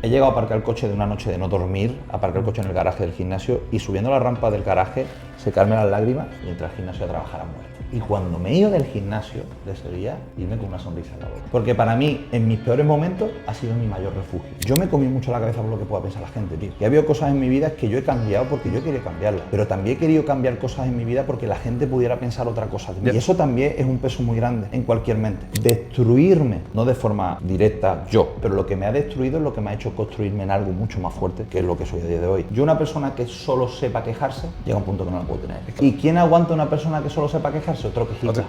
He llegado a aparcar el coche de una noche de no dormir, aparcar el coche en el garaje del gimnasio y subiendo la rampa del garaje, secarme las lágrimas y entrar al gimnasio a trabajar a muerte. Y cuando me he ido del gimnasio de ese día, irme con una sonrisa en la boca. Porque para mí, en mis peores momentos, ha sido mi mayor refugio. Yo me comí mucho la cabeza por lo que pueda pensar la gente, tío. Y ha habido cosas en mi vida que yo he cambiado porque yo quería cambiarlas. Pero también he querido cambiar cosas en mi vida porque la gente pudiera pensar otra cosa de mí. Y eso también es un peso muy grande en cualquier mente. Destruirme, no de forma directa yo, pero lo que me ha destruido es lo que me ha hecho construirme en algo mucho más fuerte, que es lo que soy a día de hoy. Yo, una persona que solo sepa quejarse, llega a un punto que no la puedo tener. ¿Y quién aguanta una persona que solo sepa quejarse? Otro quejita.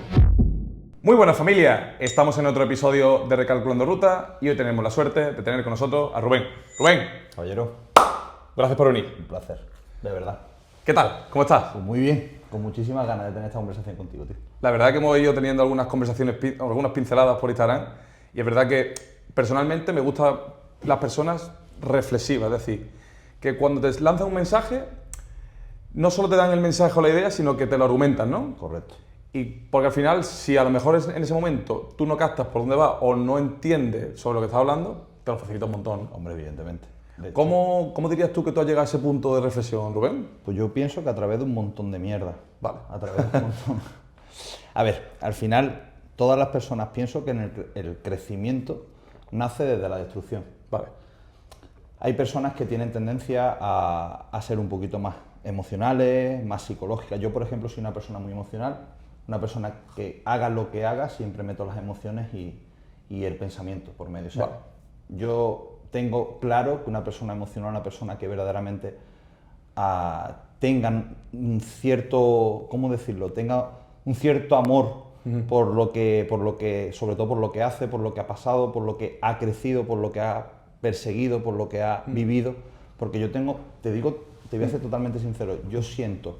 Muy buena familia, estamos en otro episodio de Recalculando Ruta y hoy tenemos la suerte de tener con nosotros a Rubén. Rubén, Caballero, gracias por venir. un placer, de verdad. ¿Qué tal? ¿Cómo estás? Pues muy bien, con muchísimas ganas de tener esta conversación contigo, tío. La verdad que hemos ido teniendo algunas conversaciones, algunas pinceladas por Instagram y es verdad que personalmente me gustan las personas reflexivas, es decir, que cuando te lanzan un mensaje, no solo te dan el mensaje o la idea, sino que te lo argumentan, ¿no? Correcto. Y porque al final, si a lo mejor en ese momento tú no captas por dónde va o no entiendes sobre lo que estás hablando, te lo facilita un montón. Hombre, evidentemente. De hecho, ¿Cómo dirías tú que tú has llegado a ese punto de reflexión, Rubén? pues yo pienso que a través de un montón de mierda. Vale. A través de un montón. A ver, al final, todas las personas pienso que el crecimiento nace desde la destrucción. Vale. Hay personas que tienen tendencia a ser un poquito más emocionales, más psicológicas. Yo, por ejemplo, soy una persona muy emocional, una persona que haga lo que haga, siempre meto las emociones y el pensamiento por medio. O sea, Vale. yo tengo claro que una persona emocional, una persona que verdaderamente tenga un cierto, ¿cómo decirlo? Tenga un cierto amor por lo que, sobre todo por lo que hace, por lo que ha pasado, por lo que ha crecido, por lo que ha perseguido, por lo que ha vivido, porque yo tengo, te voy a ser totalmente sincero, yo siento,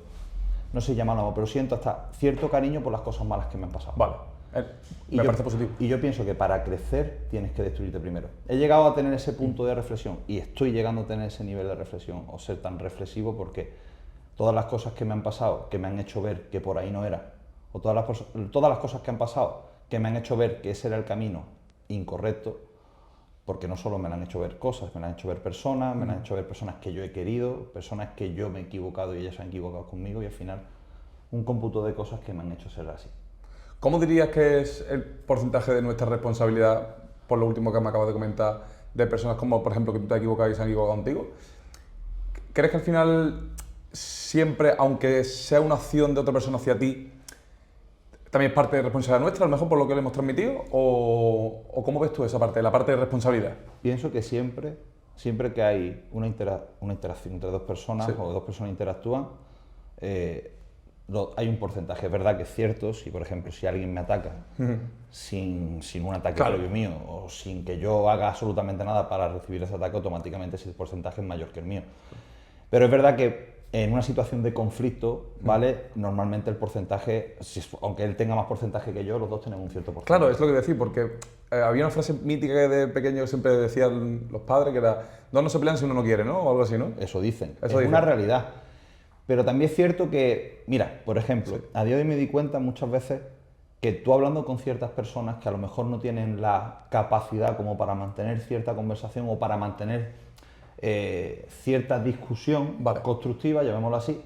no sé llamarlo, pero siento hasta cierto cariño por las cosas malas que me han pasado. Vale. Me parece positivo. Y yo pienso que para crecer tienes que destruirte primero. He llegado a tener ese punto de reflexión y estoy llegando a tener ese nivel de reflexión o ser tan reflexivo porque todas las cosas que me han pasado, que me han hecho ver que por ahí no era, o todas las cosas que han pasado que me han hecho ver que ese era el camino incorrecto, porque no solo me lo han hecho ver cosas, me lo han hecho ver personas, me lo han hecho ver personas que yo he querido, personas que yo me he equivocado y ellas se han equivocado conmigo y al final un cómputo de cosas que me han hecho ser así. ¿Cómo dirías que es el porcentaje de nuestra responsabilidad, por lo último que me acabas de comentar, de personas como, por ejemplo, que tú te has equivocado y se han equivocado contigo? ¿Crees que al final siempre, aunque sea una acción de otra persona hacia ti, también es parte de responsabilidad nuestra, a lo mejor por lo que le hemos transmitido? ¿O cómo ves tú esa parte, la parte de responsabilidad? Pienso que siempre que hay una interacción entre dos personas Sí. o dos personas interactúan, hay un porcentaje. Es verdad que es cierto, si por ejemplo si alguien me ataca sin un ataque Claro. previo mío o sin que yo haga absolutamente nada para recibir ese ataque, automáticamente ese porcentaje es mayor que el mío. Pero es verdad que en una situación de conflicto, ¿vale? Normalmente el porcentaje, aunque él tenga más porcentaje que yo, los dos tenemos un cierto porcentaje. Claro, es lo que decir, porque había una frase mítica que de pequeño siempre decían los padres, que era, dos no se pelean si uno no quiere, ¿no? O algo así, ¿no? Eso dicen. Eso es dicen. una realidad. Pero también es cierto que, mira, por ejemplo, a día de hoy me di cuenta muchas veces que tú hablando con ciertas personas que a lo mejor no tienen la capacidad como para mantener cierta conversación o para mantener cierta discusión Vale. constructiva, llamémoslo así,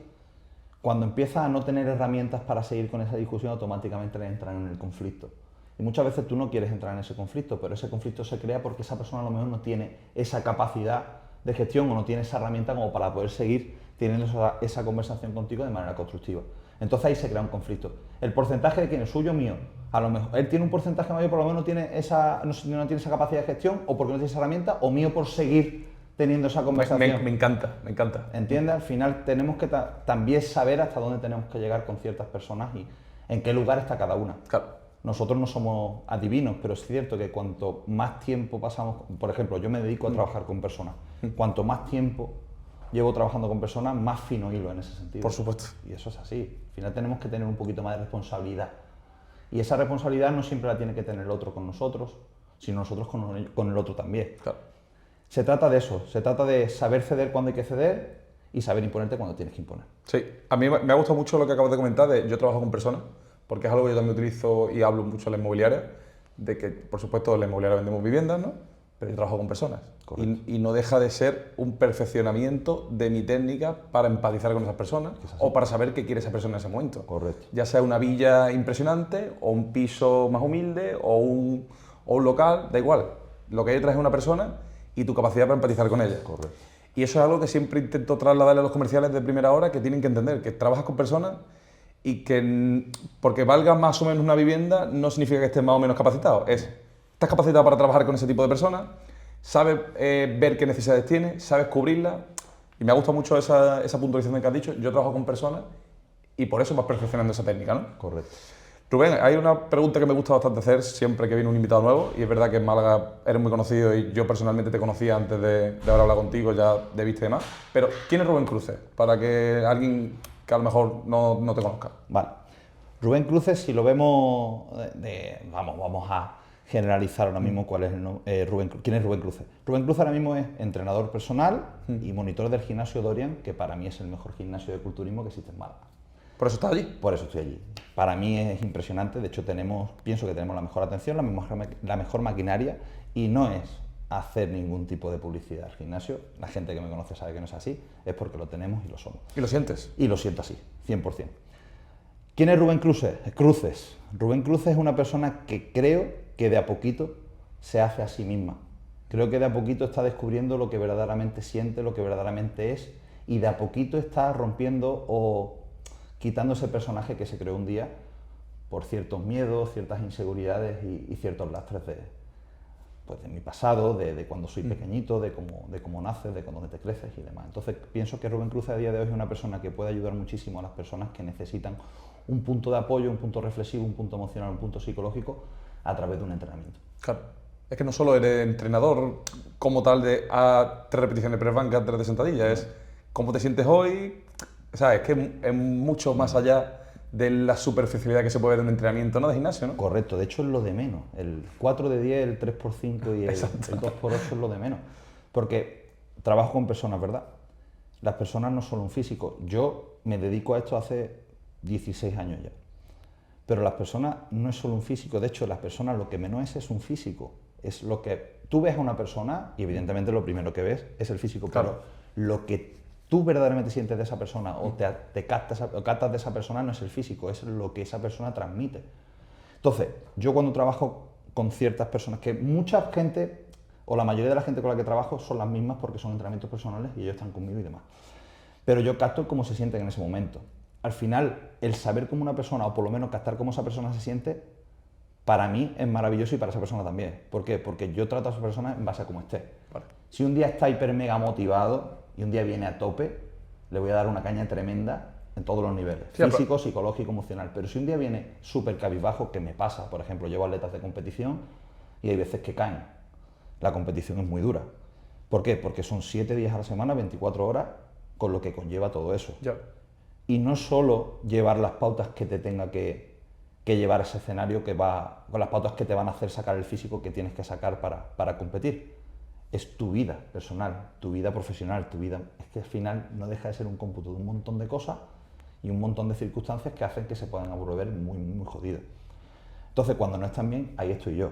cuando empiezas a no tener herramientas para seguir con esa discusión, automáticamente le entran en el conflicto. Y muchas veces tú no quieres entrar en ese conflicto, pero ese conflicto se crea porque esa persona a lo mejor no tiene esa capacidad de gestión o no tiene esa herramienta como para poder seguir teniendo esa conversación contigo de manera constructiva. Entonces ahí se crea un conflicto. El porcentaje de quién es suyo o mío, a lo mejor él tiene un porcentaje mayor, por lo menos no tiene esa capacidad de gestión o porque no tiene esa herramienta, o mío por seguir teniendo esa conversación. Me encanta, me encanta. ¿Entiendes? Al final tenemos que también saber hasta dónde tenemos que llegar con ciertas personas y en qué lugar está cada una. Claro. Nosotros no somos adivinos, pero es cierto que cuanto más tiempo pasamos, por ejemplo, yo me dedico a trabajar con personas, cuanto más tiempo llevo trabajando con personas, más fino hilo en ese sentido. Por supuesto. Y eso es así. Al final tenemos que tener un poquito más de responsabilidad. Y esa responsabilidad no siempre la tiene que tener el otro con nosotros, sino nosotros con el otro también. Claro. Se trata de eso, se trata de saber ceder cuando hay que ceder y saber imponerte cuando tienes que imponer. Sí, a mí me ha gustado mucho lo que acabas de comentar de yo trabajo con personas, porque es algo que yo también utilizo y hablo mucho en la inmobiliaria, de que, por supuesto, en la inmobiliaria vendemos viviendas, ¿no? pero yo trabajo con personas. Correcto. Y no deja de ser un perfeccionamiento de mi técnica para empatizar con esas personas o para saber qué quiere esa persona en ese momento. Correcto. Ya sea una villa impresionante o un piso más humilde o un local, da igual. Lo que hay detrás es una persona y tu capacidad para empatizar con ella. Correcto. Y eso es algo que siempre intento trasladarle a los comerciales de primera hora, que tienen que entender que trabajas con personas y que porque valga más o menos una vivienda no significa que estés más o menos capacitado. Estás capacitado para trabajar con ese tipo de personas, sabes ver qué necesidades tienes, sabes cubrirlas. Y me ha gustado mucho esa puntualización que has dicho. Yo trabajo con personas y por eso vas perfeccionando esa técnica, ¿no? Correcto. Rubén, hay una pregunta que me gusta bastante hacer siempre que viene un invitado nuevo, y es verdad que en Málaga eres muy conocido y yo personalmente te conocía antes de haber hablado contigo, ya de vista y demás. Pero, ¿quién es Rubén Cruces? Para que alguien que a lo mejor no te conozca. Vale. Rubén Cruces, si lo vemos, vamos a generalizar ahora mismo quién es Rubén Cruces. Rubén Cruces ahora mismo es entrenador personal y monitor del gimnasio Dorian, que para mí es el mejor gimnasio de culturismo que existe en Málaga. ¿Por eso estás allí? Por eso estoy allí. Para mí es impresionante, de hecho pienso que tenemos la mejor atención, la mejor maquinaria, y no es hacer ningún tipo de publicidad al gimnasio. La gente que me conoce sabe que no es así, es porque lo tenemos y lo somos. ¿Y lo sientes? Y lo siento así, 100%. ¿Quién es Rubén Cruces? Rubén Cruces es una persona que creo que de a poquito se hace a sí misma. Creo que de a poquito está descubriendo lo que verdaderamente siente, lo que verdaderamente es, y de a poquito está rompiendo o quitando ese personaje que se creó un día por ciertos miedos, ciertas inseguridades y ciertos lastres de mi pasado, de cuando soy pequeñito, de cómo naces, de cuando te creces y demás. Entonces pienso que Rubén Cruces a día de hoy es una persona que puede ayudar muchísimo a las personas que necesitan un punto de apoyo, un punto reflexivo, un punto emocional, un punto psicológico a través de un entrenamiento. Claro. Es que no solo eres entrenador como tal de a 3 repeticiones de press banca, 3 de sentadilla, es cómo te sientes hoy. O sea, es que es mucho más allá de la superficialidad que se puede ver en un entrenamiento, ¿no? De gimnasio, ¿no? Correcto, de hecho es lo de menos. El 4 de 10, el 3 por 5 y el 2 por 8 es lo de menos. Porque trabajo con personas, ¿verdad? Las personas no son un físico. Yo me dedico a esto hace 16 años ya. Pero las personas no es solo un físico. De hecho, las personas lo que menos es un físico. Es lo que tú ves a una persona y evidentemente lo primero que ves es el físico. Claro. Pero lo que tú verdaderamente sientes de esa persona o te captas de esa persona no es el físico, es lo que esa persona transmite. Entonces, yo cuando trabajo con ciertas personas, que mucha gente, o la mayoría de la gente con la que trabajo son las mismas porque son entrenamientos personales y ellos están conmigo y demás. Pero yo capto cómo se sienten en ese momento. Al final, el saber cómo una persona, o por lo menos captar cómo esa persona se siente, para mí es maravilloso y para esa persona también. ¿Por qué? Porque yo trato a esa persona en base a cómo esté. Vale. Si un día está hiper mega motivado y un día viene a tope, le voy a dar una caña tremenda en todos los niveles, Sí, físico, psicológico, emocional. Pero si un día viene súper cabizbajo, que me pasa, por ejemplo, llevo atletas de competición y hay veces que caen. La competición es muy dura. ¿Por qué? Porque son 7 días a la semana, 24 horas, con lo que conlleva todo eso. Ya. Y no solo llevar las pautas que te tenga que llevar ese escenario, con las pautas que te van a hacer sacar el físico que tienes que sacar para competir. Es tu vida personal, tu vida profesional, tu vida... Es que al final no deja de ser un cómputo de un montón de cosas y un montón de circunstancias que hacen que se puedan volver muy, muy jodidas. Entonces, cuando no están bien, ahí estoy yo.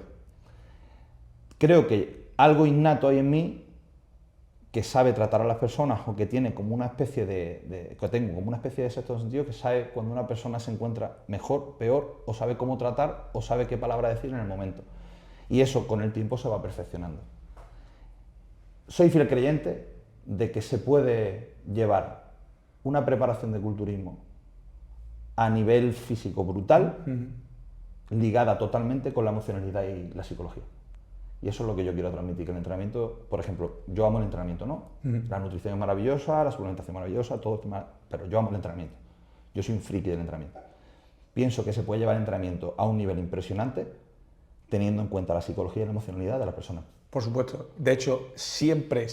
Creo que algo innato hay en mí que sabe tratar a las personas o que tiene como una especie que tengo como una especie de sexto sentido, que sabe cuando una persona se encuentra mejor, peor, o sabe cómo tratar, o sabe qué palabra decir en el momento. Y eso con el tiempo se va perfeccionando. Soy fiel creyente de que se puede llevar una preparación de culturismo a nivel físico brutal, ligada totalmente con la emocionalidad y la psicología. Y eso es lo que yo quiero transmitir, que el entrenamiento, por ejemplo, yo amo el entrenamiento, ¿no? La nutrición es maravillosa, la suplementación es maravillosa, todo, pero yo amo el entrenamiento. Yo soy un friki del entrenamiento. Pienso que se puede llevar el entrenamiento a un nivel impresionante teniendo en cuenta la psicología y la emocionalidad de la persona. Por supuesto. De hecho, siempre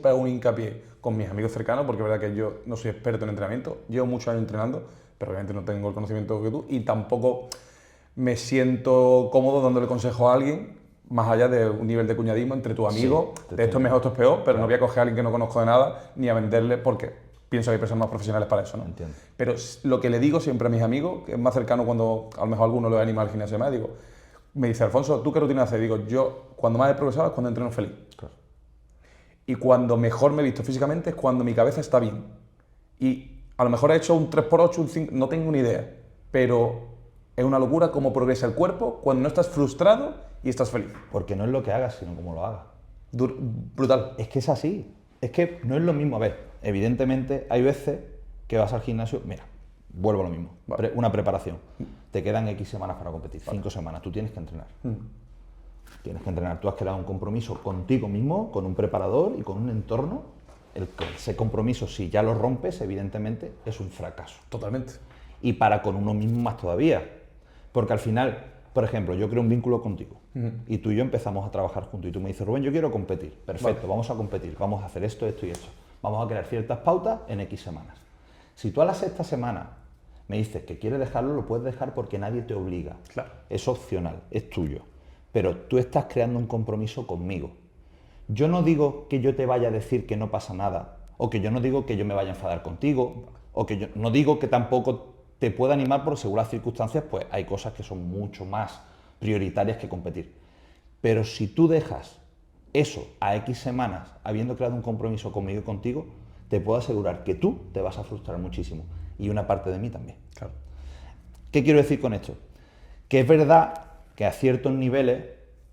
hago un hincapié con mis amigos cercanos, porque es verdad que yo no soy experto en entrenamiento, llevo muchos años entrenando, pero obviamente no tengo el conocimiento que tú y tampoco me siento cómodo dándole consejo a alguien, más allá de un nivel de cuñadismo entre tus amigos, Sí, de esto es mejor, esto es peor, pero claro. No voy a coger a alguien que no conozco de nada, ni a venderle, porque pienso que hay personas más profesionales para eso, ¿no? Entiendo. Pero lo que le digo siempre a mis amigos, que es más cercano cuando a lo mejor alguno lo anima al gimnasio más, digo, Me dice, Alfonso, ¿tú qué rutina haces? Digo, yo cuando más he progresado es cuando entreno feliz. Claro. Y cuando mejor me he visto físicamente es cuando mi cabeza está bien. Y a lo mejor he hecho un 3x8, un 5, no tengo ni idea. Pero es una locura cómo progresa el cuerpo cuando no estás frustrado y estás feliz. Porque no es lo que hagas, sino cómo lo hagas. Brutal. Es que es así. Es que no es lo mismo. A ver, evidentemente hay veces que vas al gimnasio, mira, vuelvo a lo mismo. Vale. Una preparación. Te quedan X semanas para competir, 5 semanas. Tú tienes que entrenar. Tienes que entrenar. Tú has creado un compromiso contigo mismo, con un preparador y con un entorno. Ese compromiso, si ya lo rompes, evidentemente es un fracaso. Totalmente. Y para con uno mismo más todavía. Porque al final, por ejemplo, yo creo un vínculo contigo y tú y yo empezamos a trabajar juntos y tú me dices, Rubén, yo quiero competir. Perfecto, Vale. vamos a competir, vamos a hacer esto, esto y esto. Vamos a crear ciertas pautas en X semanas. Si tú a la sexta semana me dices que quieres dejarlo, lo puedes dejar porque nadie te obliga. Claro. Es opcional, es tuyo. Pero tú estás creando un compromiso conmigo. Yo no digo que yo te vaya a decir que no pasa nada, o que yo no digo que yo me vaya a enfadar contigo, o que yo no digo que tampoco te pueda animar por según las circunstancias, pues hay cosas que son mucho más prioritarias que competir. Pero si tú dejas eso a X semanas, habiendo creado un compromiso conmigo y contigo, te puedo asegurar que tú te vas a frustrar muchísimo. Y una parte de mí también. Claro. ¿Qué quiero decir con esto? Que es verdad que a ciertos niveles,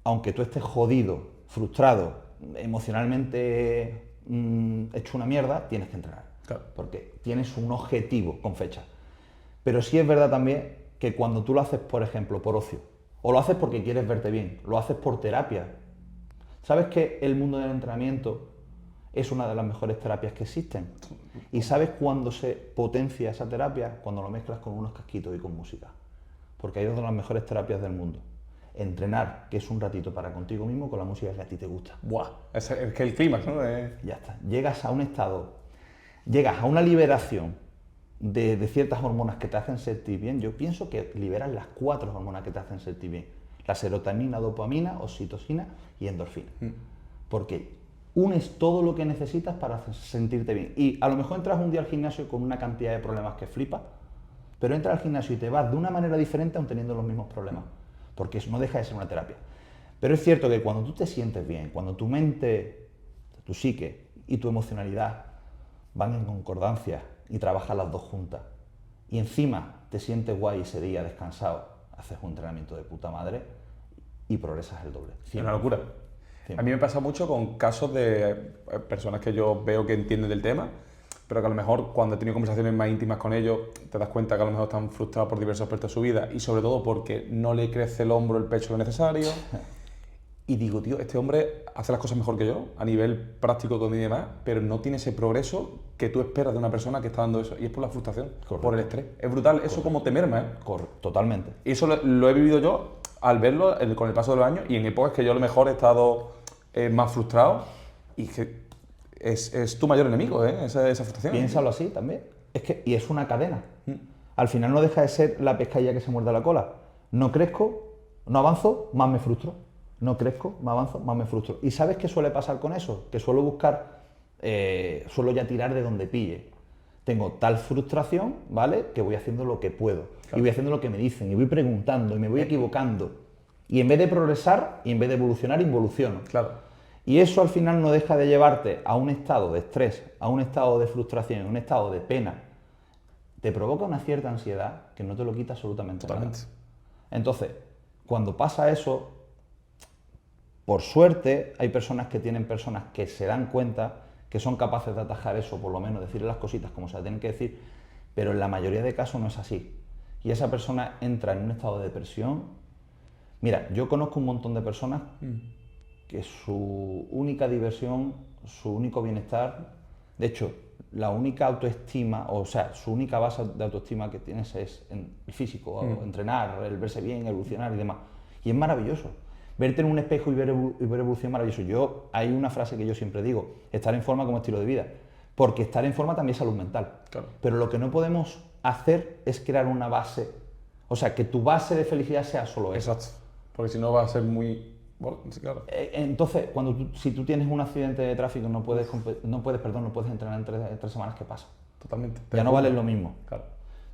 aunque tú estés jodido, frustrado, emocionalmente hecho una mierda, tienes que entrenar. Claro. Porque tienes un objetivo con fecha. Pero sí es verdad también que cuando tú lo haces, por ejemplo, por ocio, o lo haces porque quieres verte bien, lo haces por terapia. ¿Sabes que el mundo del entrenamiento es una de las mejores terapias que existen? ¿Y sabes cuándo se potencia esa terapia? Cuando lo mezclas con unos casquitos y con música. Porque hay dos de las mejores terapias del mundo. Entrenar, que es un ratito para contigo mismo, con la música que a ti te gusta. Buah, es que el clímax, ¿no? Ya está. Llegas a un estado, llegas a una liberación de ciertas hormonas que te hacen sentir bien. Yo pienso que liberas las 4 hormonas que te hacen sentir bien. La serotonina, dopamina, oxitocina y endorfina. Porque unes todo lo que necesitas para sentirte bien. Y a lo mejor entras un día al gimnasio con una cantidad de problemas que flipas, pero entras al gimnasio y te vas de una manera diferente aun teniendo los mismos problemas. Porque eso no deja de ser una terapia. Pero es cierto que cuando tú te sientes bien, cuando tu mente, tu psique y tu emocionalidad van en concordancia y trabajan las dos juntas, y encima te sientes guay ese día descansado, haces un entrenamiento de puta madre y progresas el doble. Es una locura. A mí me pasa mucho con casos de personas que yo veo que entienden del tema, pero que a lo mejor cuando he tenido conversaciones más íntimas con ellos, te das cuenta que a lo mejor están frustrados por diversos aspectos de su vida y sobre todo porque no le crece el hombro, el pecho lo necesario. Y digo, tío, este hombre hace las cosas mejor que yo, a nivel práctico con y demás, pero no tiene ese progreso que tú esperas de una persona que está dando eso. Y es por la frustración, por el estrés. Es brutal eso como te merma, ¿eh? Totalmente. Y eso lo he vivido yo al verlo con el paso de los años y en épocas que yo a lo mejor he estado más frustrado y que es tu mayor enemigo, ¿eh? Esa frustración. Piénsalo así también. Y es una cadena. Al final no deja de ser la pescadilla que se muerde la cola. No crezco, no avanzo, más me frustro. No crezco, más avanzo, más me frustro. ¿Y sabes qué suele pasar con eso? Que suelo buscar, suelo ya tirar de donde pille. Tengo tal frustración, ¿vale? Que voy haciendo lo que puedo. Claro. Y voy haciendo lo que me dicen, y voy preguntando, y me voy equivocando. Y en vez de progresar, y en vez de evolucionar, involuciono. Claro. Y eso al final no deja de llevarte a un estado de estrés, a un estado de frustración, a un estado de pena. Te provoca una cierta ansiedad que no te lo quita absolutamente nada. Entonces, cuando pasa eso, por suerte, hay personas que se dan cuenta que son capaces de atajar eso, por lo menos decirle las cositas como se las tienen que decir, pero en la mayoría de casos no es así. Y esa persona entra en un estado de depresión. Mira, yo conozco un montón de personas que su única diversión, su único bienestar, de hecho, la única autoestima, o sea, su única base de autoestima que tienes es en el físico, entrenar, el verse bien, evolucionar y demás. Y es maravilloso. Verte en un espejo y ver evolución maravilloso. Hay una frase que yo siempre digo, estar en forma como estilo de vida, porque estar en forma también es salud mental. Claro. Pero lo que no podemos hacer es crear una base, o sea, que tu base de felicidad sea solo eso. Exacto, porque si no va a ser muy... Bueno, sí, claro. Entonces, si tú tienes un accidente de tráfico, no puedes entrenar en 3 semanas, ¿qué pasa? Totalmente. Ya no vale lo mismo. Claro.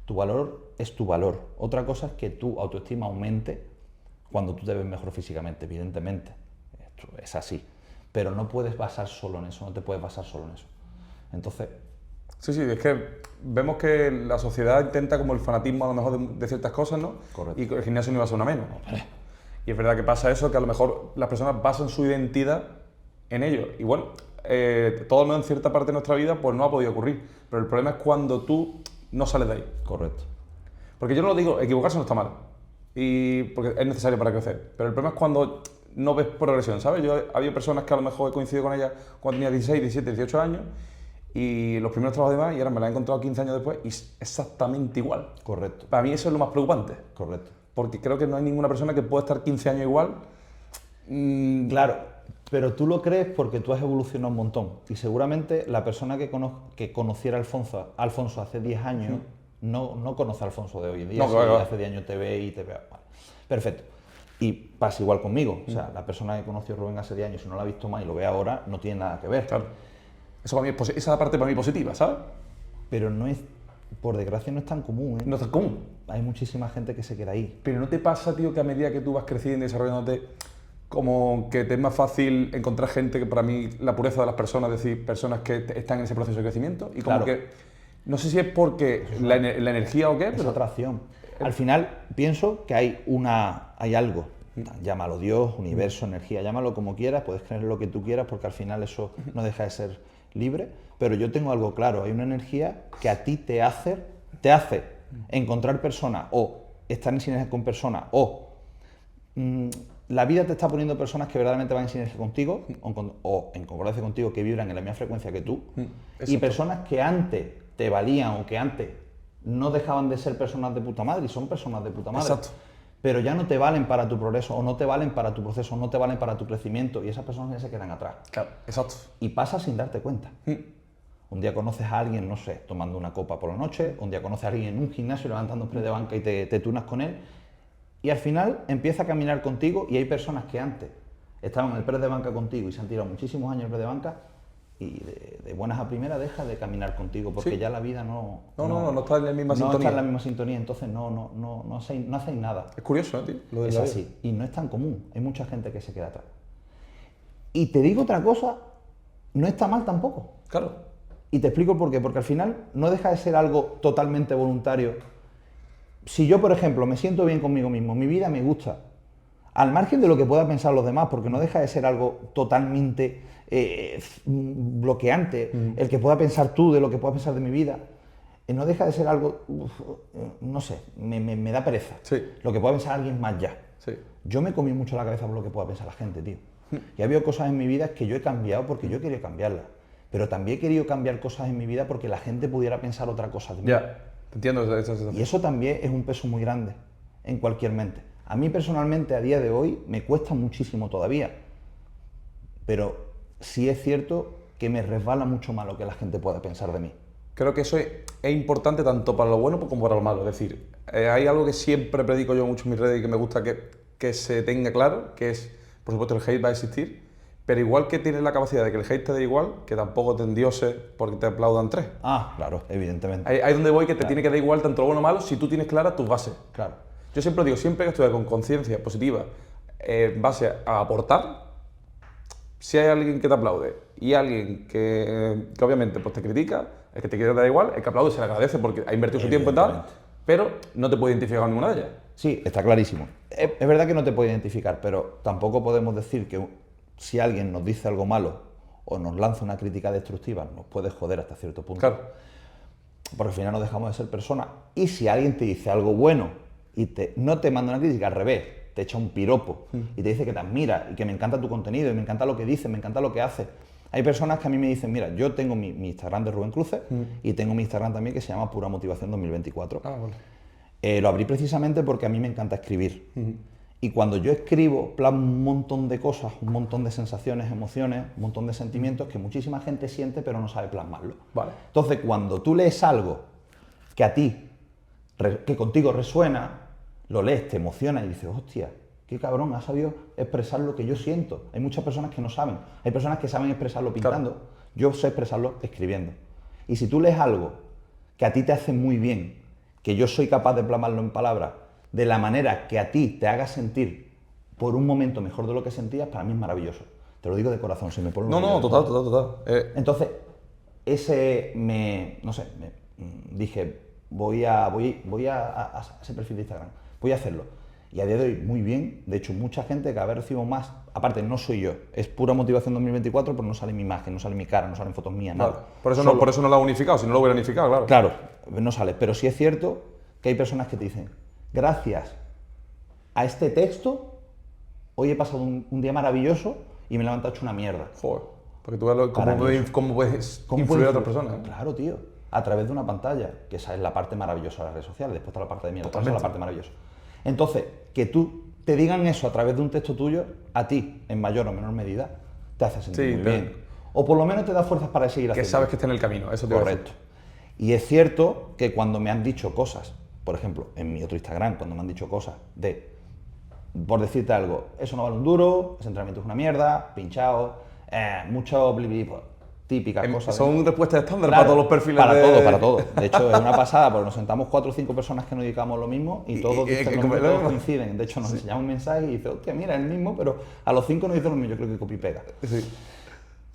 Tu valor es tu valor. Otra cosa es que tu autoestima aumente cuando tú te ves mejor físicamente, evidentemente. Esto es así. Pero no puedes basar solo en eso, no te puedes basar solo en eso. Entonces, Sí, sí, es que vemos que la sociedad intenta como el fanatismo a lo mejor de ciertas cosas, ¿no? Correcto. Y el gimnasio no iba a ser una menos. Y es verdad que pasa eso, que a lo mejor las personas basan su identidad en ello. Y bueno, todo al menos en cierta parte de nuestra vida pues no ha podido ocurrir. Pero el problema es cuando tú no sales de ahí. correcto. Porque yo no lo digo, equivocarse no está mal. Y porque es necesario para crecer. Pero el problema es cuando no ves progresión, ¿sabes? Yo había personas que a lo mejor he coincidido con ellas cuando tenía 16, 17, 18 años y los primeros trabajos de más y ahora me las he encontrado 15 años después y es exactamente igual. Correcto, Para mí eso es lo más preocupante. correcto. Porque creo que no hay ninguna persona que pueda estar 15 años igual. Claro, pero tú lo crees porque tú has evolucionado un montón. Y seguramente la persona que conociera a Alfonso hace 10 años no conoce a Alfonso de hoy en día. No, si claro. hace 10 años te ve y te ve. Vale. Perfecto. Y pasa igual conmigo. O sea, la persona que conoció a Rubén hace 10 años, si no la ha visto más y lo ve ahora, no tiene nada que ver. Claro. Eso para mí esa parte para mí positiva, ¿sabes? Pero no es, por desgracia, no es tan común. No es tan común. Hay muchísima gente que se queda ahí. Pero ¿no te pasa, tío, que a medida que tú vas creciendo y desarrollándote, como que te es más fácil encontrar gente que para mí, la pureza de las personas, es decir, personas que están en ese proceso de crecimiento? Y como Claro. que, no sé si es porque la energía o qué, Es pero atracción. Al final pienso que hay algo, llámalo Dios, universo, energía, llámalo como quieras, puedes creer lo que tú quieras porque al final eso no deja de ser libre, pero yo tengo algo claro, hay una energía que a ti te hace encontrar personas o estar en sinergia con personas o la vida te está poniendo personas que verdaderamente van en sinergia contigo o en concordancia contigo, que vibran en la misma frecuencia que tú, y Exacto. personas que antes te valían o que antes no dejaban de ser personas de puta madre y son personas de puta madre. Exacto. Pero ya no te valen para tu progreso o no te valen para tu proceso o no te valen para tu crecimiento y esas personas ya se quedan atrás. Claro, exacto. Y pasa sin darte cuenta. Un día conoces a alguien, no sé, tomando una copa por la noche, un día conoces a alguien en un gimnasio levantando press de banca y te tunas con él y al final empieza a caminar contigo y hay personas que antes estaban en el press de banca contigo y se han tirado muchísimos años en el press de banca y de buenas a primeras deja de caminar contigo porque Sí. ya la vida no está en la misma no sintonía. está en la misma sintonía, entonces no hacéis nada. Es curioso, tío? Lo de Es la vida. así, y no es tan común, hay mucha gente que se queda atrás. Y te digo otra cosa, no está mal tampoco. Claro. Y te explico por qué, porque al final no deja de ser algo totalmente voluntario. Si yo, por ejemplo, me siento bien conmigo mismo, mi vida me gusta, al margen de lo que puedan pensar los demás, porque no deja de ser algo totalmente bloqueante, el que pueda pensar tú de lo que puedas pensar de mi vida, no deja de ser algo, no sé, me da pereza. Sí. Lo que pueda pensar alguien más ya. Sí. Yo me comí mucho la cabeza por lo que pueda pensar la gente, tío. Y ha habido cosas en mi vida que yo he cambiado porque yo he querido cambiarlas. Pero también he querido cambiar cosas en mi vida porque la gente pudiera pensar otra cosa de mí. Ya, te entiendo esa Y sensación. eso también es un peso muy grande en cualquier mente. A mí personalmente a día de hoy me cuesta muchísimo todavía. Pero sí es cierto que me resbala mucho más lo que la gente pueda pensar de mí. Creo que eso es importante tanto para lo bueno como para lo malo. Es decir, hay algo que siempre predico yo mucho en mis redes y que me gusta que se tenga claro, que es, por supuesto, el hate va a existir, pero igual que tienes la capacidad de que el hate te dé igual, que tampoco te endioses porque te aplaudan tres. Ah, claro, evidentemente. Ahí donde voy, que te tiene que dar igual tanto lo bueno o malo si tú tienes claras tus bases. Claro. Yo siempre digo, siempre que estuve con conciencia positiva, en base a aportar, si hay alguien que te aplaude y alguien que obviamente pues, te critica, el que te quiere dar igual, el que aplaude se le agradece porque ha invertido su tiempo en tal, pero no te puede identificar con ninguna de ellas. Sí, está clarísimo. Es verdad que no te puede identificar, pero tampoco podemos decir que si alguien nos dice algo malo o nos lanza una crítica destructiva, nos puede joder hasta cierto punto. Claro. Porque al final no dejamos de ser personas. Y si alguien te dice algo bueno y no te manda una crítica, al revés, te echa un piropo y te dice que te admira y que me encanta tu contenido y me encanta lo que dices, me encanta lo que haces. Hay personas que a mí me dicen, mira, yo tengo mi Instagram de Rubén Cruces y tengo mi Instagram también que se llama Pura Motivación 2024. Ah, vale. Lo abrí precisamente porque a mí me encanta escribir. Y cuando yo escribo, plasmo un montón de cosas, un montón de sensaciones, emociones, un montón de sentimientos que muchísima gente siente pero no sabe plasmarlo. Vale. Entonces, cuando tú lees algo que a ti, que contigo resuena, lo lees, te emociona y dices, hostia, qué cabrón, ha sabido expresar lo que yo siento. Hay muchas personas que no saben. Hay personas que saben expresarlo pintando. Claro. Yo sé expresarlo escribiendo. Y si tú lees algo que a ti te hace muy bien, que yo soy capaz de plasmarlo en palabras, de la manera que a ti te haga sentir por un momento mejor de lo que sentías, para mí es maravilloso. Te lo digo de corazón, si me pones No, total. Entonces, dije, voy a ese perfil de Instagram, voy a hacerlo. Y a día de hoy, muy bien. De hecho, mucha gente cada vez recibo más. Aparte, no soy yo, es pura motivación 2024, pero no sale mi imagen, no sale mi cara, no salen fotos mías, nada. Vale. Por eso no lo ha unificado, si no lo hubiera unificado, claro. Claro, no sale. Pero sí es cierto que hay personas que te dicen, gracias a este texto, hoy he pasado un día maravilloso y me he levantado hecho una mierda. Joder, porque tú ves cómo puedes influir a otras personas. Claro, tío. A través de una pantalla, que esa es la parte maravillosa de las redes sociales, después está la parte de mierda, esa es la parte maravillosa. Entonces, que tú te digan eso a través de un texto tuyo, a ti, en mayor o menor medida, te hace sentir muy bien. O por lo menos te da fuerzas para seguir haciendo. Que sabes que está en el camino, eso te Correcto. Y es cierto que cuando me han dicho cosas, por ejemplo, en mi otro Instagram, cuando me han dicho cosas por decirte algo, eso no vale un duro, ese entrenamiento es una mierda, pinchado, mucho blibli, típicas cosas. Son respuestas estándar para todos los perfiles para todo. De hecho, es una pasada, porque nos sentamos 4 o 5 personas que nos dedicamos a lo mismo y todos todos coinciden. De hecho, nos enseñamos un mensaje y dice, hostia, mira, es el mismo, pero a los 5 nos dicen lo mismo, yo creo que copy pega. Sí.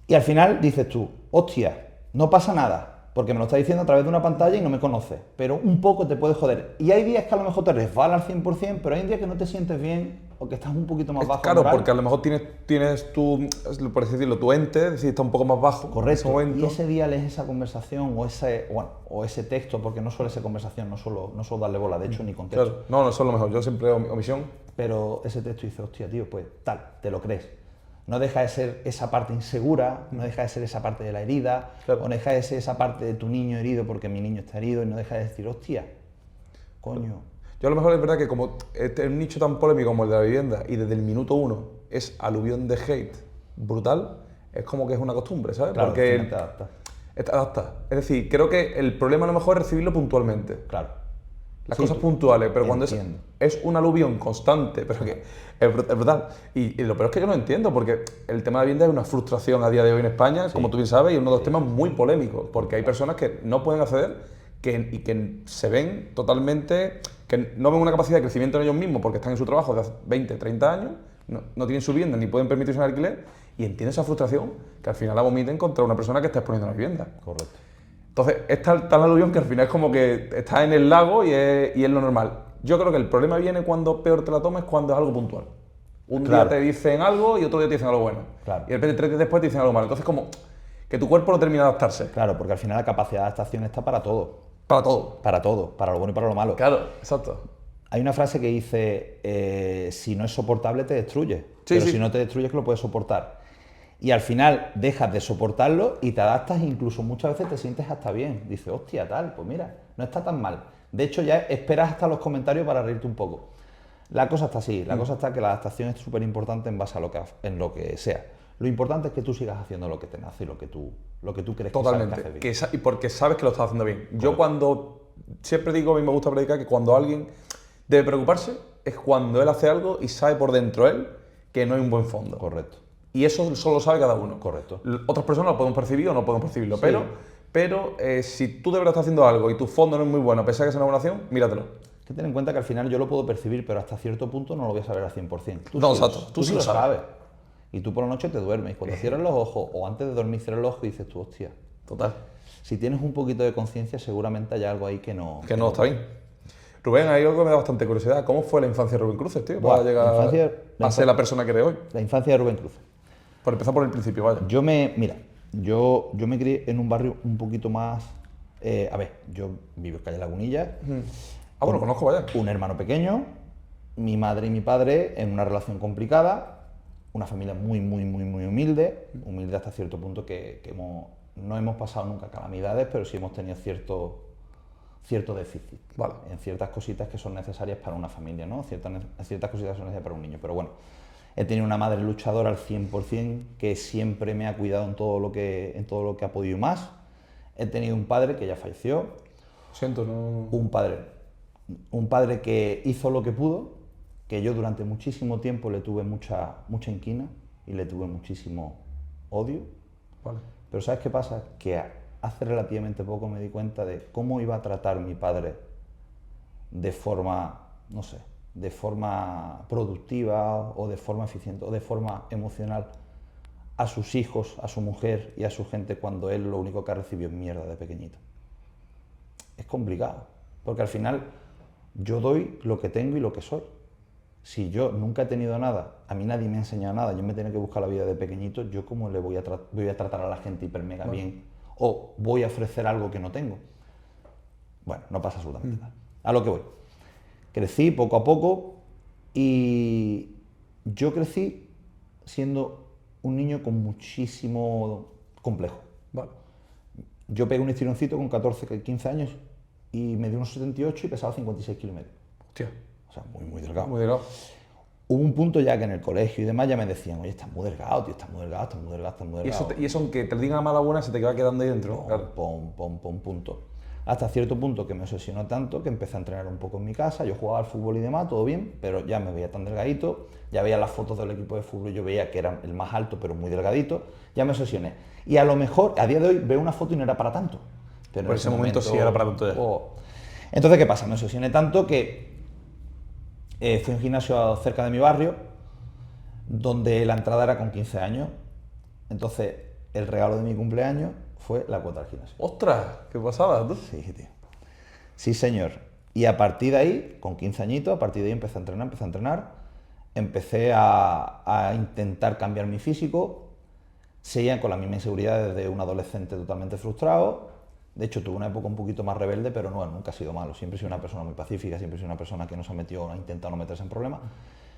Y al final dices tú, hostia, no pasa nada, porque me lo está diciendo a través de una pantalla y no me conoce, pero un poco te puede joder. Y hay días que a lo mejor te resbala al 100%, pero hay días que no te sientes bien o que estás un poquito más bajo. Claro, porque a lo mejor tienes tu, por así decirlo, tu ente, es decir, está un poco más bajo. Correcto. Y ese día lees esa conversación o ese texto, porque no suele ser conversación, no solo darle bola, de hecho, ni contexto. Claro, no, eso es lo mejor, yo siempre omisión. Pero ese texto dice, hostia, tío, pues tal, te lo crees. No deja de ser esa parte insegura, no deja de ser esa parte de la herida, o no deja de ser esa parte de tu niño herido porque mi niño está herido, y no deja de decir, hostia, coño. Yo a lo mejor es verdad que como este es un nicho tan polémico como el de la vivienda y desde el minuto 1 es aluvión de hate brutal, es como que es una costumbre, ¿sabes? Claro, porque te adapta. Es decir, creo que el problema a lo mejor es recibirlo puntualmente. Claro. Las cosas puntuales, pero cuando es un aluvión constante, pero que es brutal. Y lo peor es que yo no entiendo, porque el tema de la vivienda es una frustración a día de hoy en España, como tú bien sabes, y uno de los temas muy polémicos, porque hay personas que no pueden acceder y que se ven totalmente, que no ven una capacidad de crecimiento en ellos mismos porque están en su trabajo de hace 20, 30 años, no tienen su vivienda ni pueden permitirse un alquiler, y entienden esa frustración que al final la vomiten contra una persona que está exponiendo la vivienda. Correcto. Entonces, es tal aluvión que al final es como que estás en el lago y es lo normal. Yo creo que el problema viene cuando peor te la tomes, cuando es algo puntual. Un día te dicen algo y otro día te dicen algo bueno. Claro. Y de repente 3 días después te dicen algo malo. Entonces, como que tu cuerpo no termina de adaptarse. Claro, porque al final la capacidad de adaptación está para todo. Para todo. Para todo, para lo bueno y para lo malo. Claro, exacto. Hay una frase que dice, si no es soportable te destruye, pero si no te destruyes que lo puedes soportar. Y al final dejas de soportarlo y te adaptas, incluso muchas veces te sientes hasta bien. Dices, hostia, tal, pues mira, no está tan mal. De hecho, ya esperas hasta los comentarios para reírte un poco. La cosa está así, la cosa está que la adaptación es súper importante en base a lo que sea. Lo importante es que tú sigas haciendo lo que te nace y lo que tú crees Totalmente. que sabes Y porque sabes que lo estás haciendo bien. Yo siempre digo, a mí me gusta predicar que cuando alguien debe preocuparse es cuando él hace algo y sabe por dentro él que no hay un buen fondo. Correcto. Y eso solo sabe cada uno. Correcto. Otras personas lo pueden percibir o no pueden percibirlo, Sí. pero si tú de verdad estás haciendo algo y tu fondo no es muy bueno, a pesar de que es una buena acción, míratelo. Hay que tener en cuenta que al final yo lo puedo percibir, pero hasta cierto punto no lo voy a saber al 100%. Tú sí lo sabes. Y tú por la noche te duermes. Y cuando cierras los ojos o antes de dormir cierras los ojos y dices tú, hostia. Total. Si tienes un poquito de conciencia, seguramente hay algo ahí que no está bien. Rubén, hay algo que me da bastante curiosidad. ¿Cómo fue la infancia de Rubén Cruces, tío? Para llegar a ser la persona que eres hoy. La infancia de Rubén Cruces. Por empezar por el principio, vaya. Yo me crié en un barrio un poquito más... yo vivo en calle Lagunilla. Bueno, conozco, vaya. Un hermano pequeño, mi madre y mi padre en una relación complicada, una familia muy humilde hasta cierto punto que no hemos pasado nunca calamidades, pero sí hemos tenido cierto déficit, vale, en ciertas cositas que son necesarias para una familia, ¿no? Ciertas cositas que son necesarias para un niño, pero bueno, he tenido una madre luchadora al 100% que siempre me ha cuidado en todo lo que ha podido y más. He tenido un padre que ya falleció. Lo siento, no... Un padre que hizo lo que pudo, que yo durante muchísimo tiempo le tuve mucha inquina y le tuve muchísimo odio. Vale. Pero ¿sabes qué pasa? Que hace relativamente poco me di cuenta de cómo iba a tratar mi padre de forma, no sé, de forma productiva o de forma eficiente o de forma emocional a sus hijos, a su mujer y a su gente cuando él lo único que ha recibido es mierda de pequeñito. Es complicado, porque al final yo doy lo que tengo y lo que soy. Si yo nunca he tenido nada, a mí nadie me ha enseñado nada, yo me tengo que buscar la vida de pequeñito, yo cómo le voy a tratar a la gente hiper mega bien o voy a ofrecer algo que no tengo. Bueno, no pasa absolutamente nada. A lo que voy. Crecí poco a poco y yo crecí siendo un niño con muchísimo complejo. Vale. Yo pegué un estironcito con 14, 15 años y me dio unos 78 y pesaba 56 kilómetros. Hostia. O sea, muy, muy delgado. Muy delgado. Hubo un punto ya que en el colegio y demás ya me decían, oye, estás muy delgado, tío, estás muy delgado, estás muy delgado, estás muy delgado. Y eso aunque te lo digan a mala buena, se te queda quedando ahí dentro. Punto. Hasta cierto punto que me obsesionó tanto que empecé a entrenar un poco en mi casa, yo jugaba al fútbol y demás, todo bien, pero ya me veía tan delgadito, ya veía las fotos del equipo de fútbol y yo veía que era el más alto pero muy delgadito, ya me obsesioné. Y a lo mejor, a día de hoy, veo una foto y no era para tanto. Pero por ese momento sí era para tanto ya. Entonces, ¿qué pasa? Me obsesioné tanto que fui a un gimnasio cerca de mi barrio, donde la entrada era con 15 años. Entonces, el regalo de mi cumpleaños fue la cuota al gimnasio. ¡Ostras! ¿Qué pasaba, tú? Sí, tío. Sí, señor. Y a partir de ahí, con 15 añitos, a partir de ahí empecé a entrenar. Empecé a intentar cambiar mi físico. Seguía con la misma inseguridad desde un adolescente totalmente frustrado. De hecho, tuve una época un poquito más rebelde, pero no, nunca he sido malo. Siempre he sido una persona muy pacífica, siempre he sido una persona que no se ha metido, ha intentado no meterse en problemas.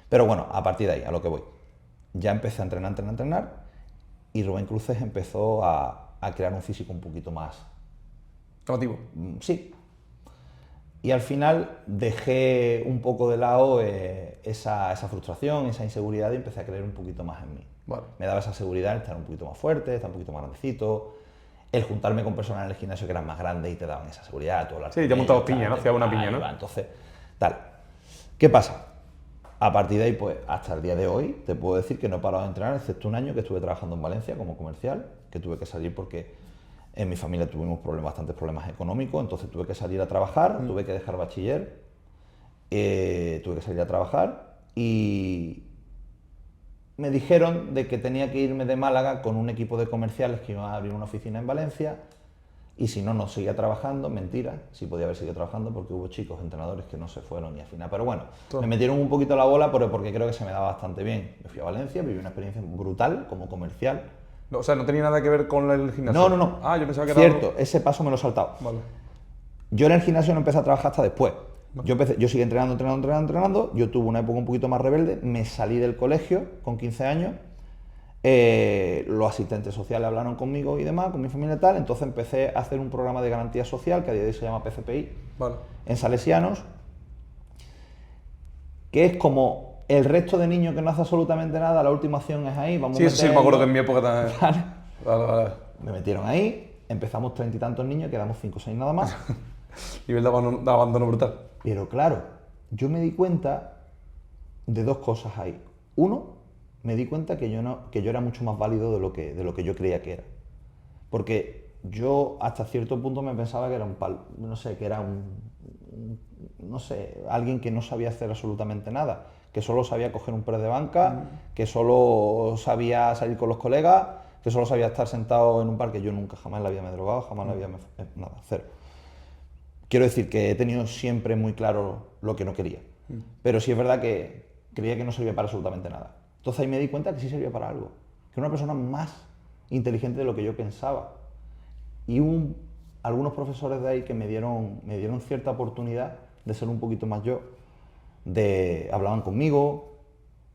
Pero bueno, a partir de ahí, a lo que voy. Ya empecé a entrenar. Y Rubén Cruces empezó a crear un físico un poquito más... Llamativo. Sí. Y al final dejé un poco de lado esa frustración, esa inseguridad y empecé a creer un poquito más en mí. Vale. Me daba esa seguridad, estar un poquito más fuerte, estar un poquito más grandecito, el juntarme con personas en el gimnasio que eran más grandes y te daban esa seguridad. Sí, ya montado piña, ¿no? Hacía una piña, ¿no? Entonces, tal. ¿Qué pasa? A partir de ahí, pues hasta el día de hoy, te puedo decir que no he parado de entrenar, excepto un año que estuve trabajando en Valencia como comercial, que tuve que salir porque en mi familia tuvimos bastantes problemas económicos, entonces tuve que salir a trabajar, tuve que dejar bachiller, tuve que salir a trabajar y me dijeron de que tenía que irme de Málaga con un equipo de comerciales que iban a abrir una oficina en Valencia y si no, no seguía trabajando. Mentira, sí podía haber seguido trabajando porque hubo chicos, entrenadores que no se fueron y al final, pero bueno, me metieron un poquito la bola porque creo que se me daba bastante bien. Me fui a Valencia, viví una experiencia brutal como comercial. No, o sea, no tenía nada que ver con el gimnasio. No. Ah, yo pensaba que era cierto, algo... ese paso me lo he saltado. Vale. Yo en el gimnasio no empecé a trabajar hasta después. Yo seguí entrenando. Yo tuve una época un poquito más rebelde, me salí del colegio con 15 años. Los asistentes sociales hablaron conmigo y demás, con mi familia y tal, entonces empecé a hacer un programa de garantía social que a día de hoy se llama PCPI, Vale. en Salesianos, que es como el resto de niños que no hace absolutamente nada, la última acción es ahí, vamos a Sí, me acuerdo que en mi época también. Vale. Me metieron ahí, empezamos 30 y tantos niños, quedamos 5 o 6 nada más. Nivel de abandono brutal. Pero claro, yo me di cuenta de dos cosas ahí. Uno, me di cuenta que yo era mucho más válido de lo que yo creía que era. Porque yo hasta cierto punto me pensaba que era alguien que no sabía hacer absolutamente nada, que solo sabía coger un press de banca, que solo sabía salir con los colegas, que solo sabía estar sentado en un parque. Yo nunca, jamás en la vida me he drogado, jamás en la vida nada, cero. Quiero decir que he tenido siempre muy claro lo que no quería, pero sí es verdad que creía que no servía para absolutamente nada. Entonces ahí me di cuenta que sí servía para algo, que era una persona más inteligente de lo que yo pensaba. Y hubo algunos profesores de ahí que me dieron cierta oportunidad de ser un poquito más yo, hablaban conmigo,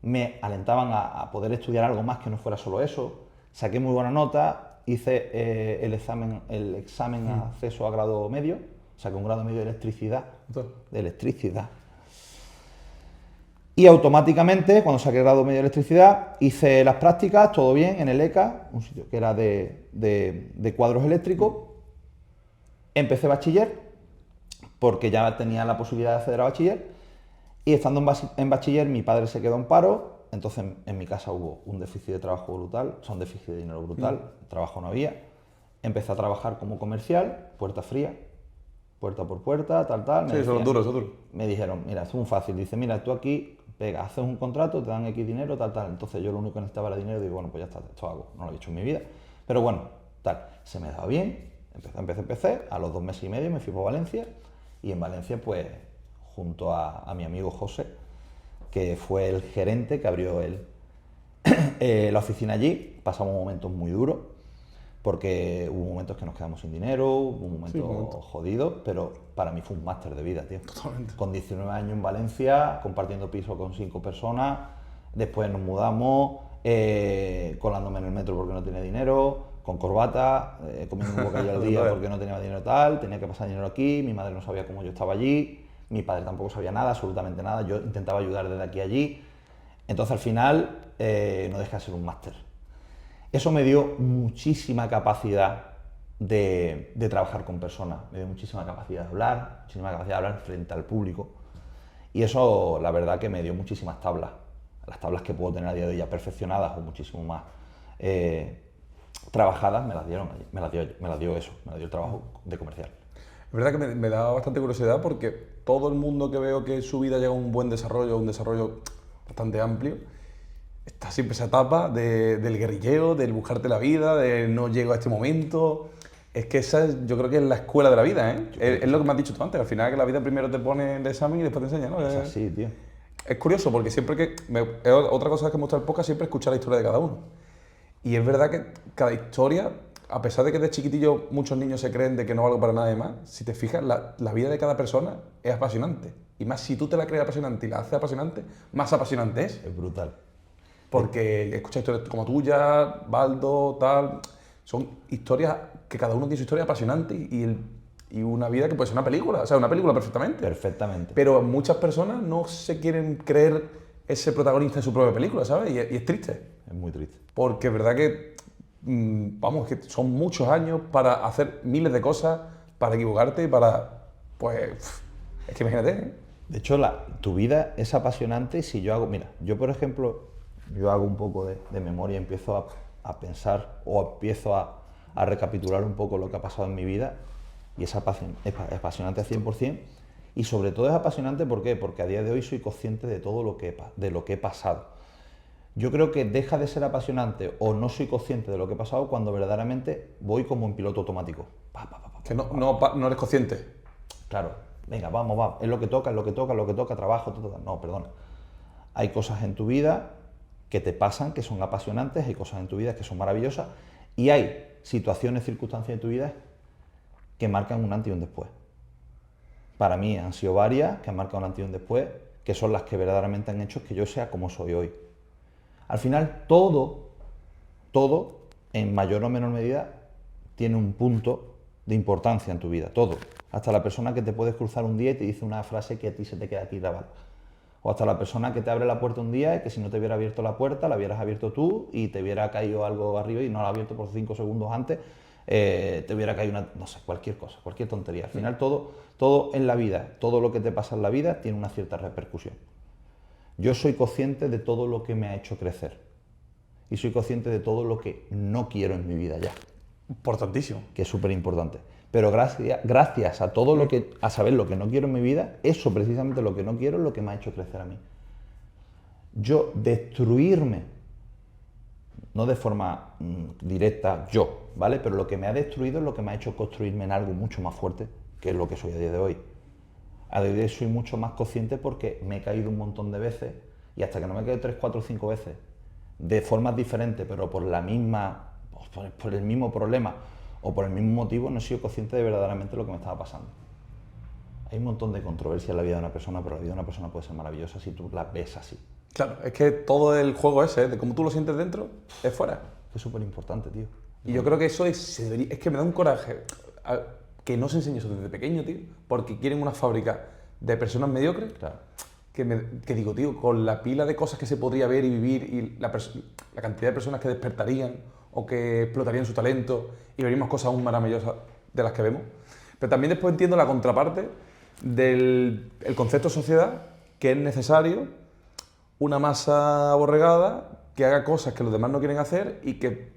me alentaban a poder estudiar algo más que no fuera solo eso. Saqué muy buena nota, hice el examen a acceso a grado medio, saqué un grado medio de electricidad. Y automáticamente, cuando saqué el grado medio de electricidad, hice las prácticas, todo bien, en el ECA, un sitio que era de cuadros eléctricos. Empecé bachiller, porque ya tenía la posibilidad de acceder a bachiller. Y estando en bachiller, mi padre se quedó en paro. Entonces, en mi casa hubo un déficit de trabajo brutal, o sea, un déficit de dinero brutal, trabajo no había. Empecé a trabajar como comercial, puerta fría. puerta por puerta, tal. Sí, eso es duro, eso es duro. Me dijeron, mira, es muy fácil. Dice, mira, tú aquí pega, haces un contrato, te dan X dinero, tal. Entonces yo lo único que necesitaba era dinero y digo, bueno, pues ya está, esto hago. No lo he hecho en mi vida. Pero bueno, tal. Se me daba bien, empecé. A los 2 meses y medio me fui para Valencia y en Valencia, pues, junto a mi amigo José, que fue el gerente que abrió la oficina allí, pasamos momentos muy duros, porque hubo momentos que nos quedamos sin dinero, hubo momentos jodidos, pero para mí fue un máster de vida, tío. Totalmente. Con 19 años en Valencia, compartiendo piso con 5 personas, después nos mudamos, colándome en el metro porque no tenía dinero, con corbata, comiendo un bocadillo al día porque no tenía dinero tal, tenía que pasar dinero aquí, mi madre no sabía cómo yo estaba allí, mi padre tampoco sabía nada, absolutamente nada, yo intentaba ayudar desde aquí a allí, entonces al final no dejé de ser un máster. Eso me dio muchísima capacidad de trabajar con personas, me dio muchísima capacidad de hablar, frente al público. Y eso, la verdad, que me dio muchísimas tablas. Las tablas que puedo tener a día de hoy ya perfeccionadas o muchísimo más trabajadas, me las dio el trabajo de comercial. Es verdad que me da bastante curiosidad porque todo el mundo que veo que su vida llega a un buen desarrollo, un desarrollo bastante amplio, está siempre esa etapa del guerrilleo, del buscarte la vida, de no llego a este momento. Es que esa yo creo que es la escuela de la vida, ¿eh? Es lo que me has dicho tú antes, al final que la vida primero te pone el examen y después te enseña, ¿no? Es así, tío. Es curioso porque siempre que... otra cosa que me gusta el podcast siempre escuchar la historia de cada uno. Y es verdad que cada historia, a pesar de que de chiquitillo muchos niños se creen de que no valgo para nada de más, si te fijas, la vida de cada persona es apasionante. Y más si tú te la crees apasionante y la haces apasionante, más apasionante es. Es brutal. Porque escuchas historias como tuya, Baldo, tal... Son historias que cada uno tiene su historia apasionante y una vida que puede ser una película, o sea, una película perfectamente. Perfectamente. Pero muchas personas no se quieren creer ese protagonista en su propia película, ¿sabes? Y es triste. Es muy triste. Porque es verdad que, vamos, que son muchos años para hacer miles de cosas, para equivocarte y para, pues, es que imagínate, ¿eh? De hecho, tu vida es apasionante si yo hago, mira, yo por ejemplo, yo hago un poco de memoria y empiezo a pensar o empiezo a recapitular un poco lo que ha pasado en mi vida y es apasionante al 100% y sobre todo es apasionante ¿por qué? Porque a día de hoy soy consciente de todo lo que he pasado. Yo creo que deja de ser apasionante o no soy consciente de lo que he pasado cuando verdaderamente voy como en piloto automático. Que no eres consciente. Claro, venga, vamos, es lo que toca, trabajo, No, perdona. Hay cosas en tu vida que te pasan, que son apasionantes, hay cosas en tu vida que son maravillosas y hay situaciones, circunstancias en tu vida que marcan un antes y un después. Para mí han sido varias que han marcado un antes y un después, que son las que verdaderamente han hecho que yo sea como soy hoy. Al final, todo, en mayor o menor medida, tiene un punto de importancia en tu vida, todo. Hasta la persona que te puedes cruzar un día y te dice una frase que a ti se te queda aquí grabada. O hasta la persona que te abre la puerta un día y que si no te hubiera abierto la puerta, la hubieras abierto tú y te hubiera caído algo arriba y no la abierto por 5 segundos antes, te hubiera caído no sé, cualquier cosa, cualquier tontería. Al final todo en la vida, todo lo que te pasa en la vida tiene una cierta repercusión. Yo soy consciente de todo lo que me ha hecho crecer y soy consciente de todo lo que no quiero en mi vida ya. Importantísimo. Que es súper importante. Pero gracias a todo a saber lo que no quiero en mi vida, eso precisamente lo que no quiero es lo que me ha hecho crecer a mí. Yo destruirme, no de forma directa yo, ¿vale? Pero lo que me ha destruido es lo que me ha hecho construirme en algo mucho más fuerte, que es lo que soy a día de hoy. A día de hoy soy mucho más consciente porque me he caído un montón de veces y hasta que no me he caído 3, 4, 5 veces, de formas diferentes, pero por el mismo problema o por el mismo motivo, no he sido consciente de verdaderamente lo que me estaba pasando. Hay un montón de controversia en la vida de una persona, pero la vida de una persona puede ser maravillosa si tú la ves así. Claro, es que todo el juego ese, de cómo tú lo sientes dentro, es fuera. Es súper importante, tío. Y yo creo que eso es que me da un coraje que no se enseñe eso desde pequeño, tío, porque quieren una fábrica de personas mediocres. Claro. Que digo, tío, con la pila de cosas que se podría ver y vivir y la cantidad de personas que despertarían o que explotarían su talento y veríamos cosas aún maravillosas de las que vemos. Pero también después entiendo la contraparte del concepto sociedad, que es necesario una masa aborregada que haga cosas que los demás no quieren hacer y que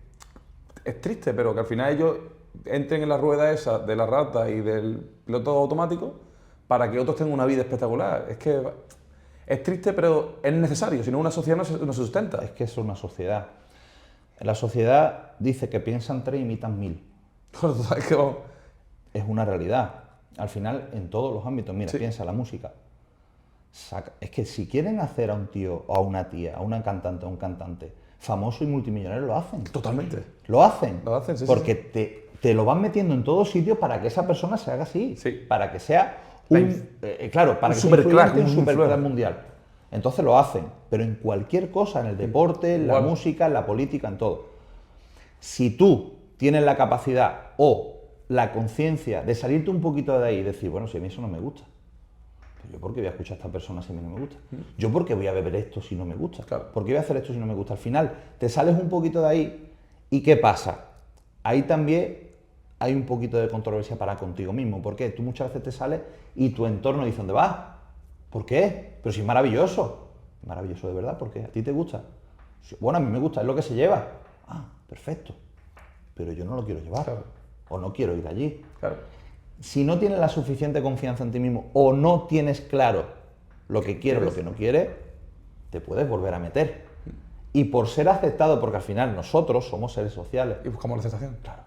es triste, pero que al final ellos entren en la rueda esa de la rata y del piloto automático para que otros tengan una vida espectacular. Es que es triste, pero es necesario, si no una sociedad no se sustenta. Es que es una sociedad. La sociedad dice que piensan 3 y imitan 1000. Es que vamos, Es una realidad. Al final, en todos los ámbitos, mira, Sí. piensa la música. Es que si quieren hacer a un tío o a una tía, a una cantante o a un cantante famoso y multimillonario, lo hacen. totalmente. Lo hacen. Lo hacen, sí, Porque te lo van metiendo en todos sitios para que esa persona se haga así. Sí. Para que sea La un... inf- claro, para un que sea supercrack, influyente, un un supercrack influencer. mundial. Entonces lo hacen. Pero en cualquier cosa, en el deporte, en la Igual. música, en la política, en todo. Si tú tienes la capacidad o la conciencia de salirte un poquito de ahí y decir, bueno, si a mí eso no me gusta, pues yo por qué voy a escuchar a esta persona si a mí no me gusta, yo por qué voy a beber esto si no me gusta, Claro. por qué voy a hacer esto si no me gusta. Al final te sales un poquito de ahí y ¿qué pasa? Ahí también hay un poquito de controversia para contigo mismo. ¿Por qué? Tú muchas veces te sales y tu entorno dice, ¿dónde vas? ¿Por qué? Pero si es maravilloso. Maravilloso de verdad, ¿por qué? ¿A ti te gusta? Bueno, a mí me gusta, es lo que se lleva. Ah, perfecto. Pero yo no lo quiero llevar. Claro. O no quiero ir allí. Claro. Si no tienes la suficiente confianza en ti mismo o no tienes claro lo que quieres, lo que no quieres, te puedes volver a meter. Y por ser aceptado, porque al final nosotros somos seres sociales, Y buscamos la aceptación. claro,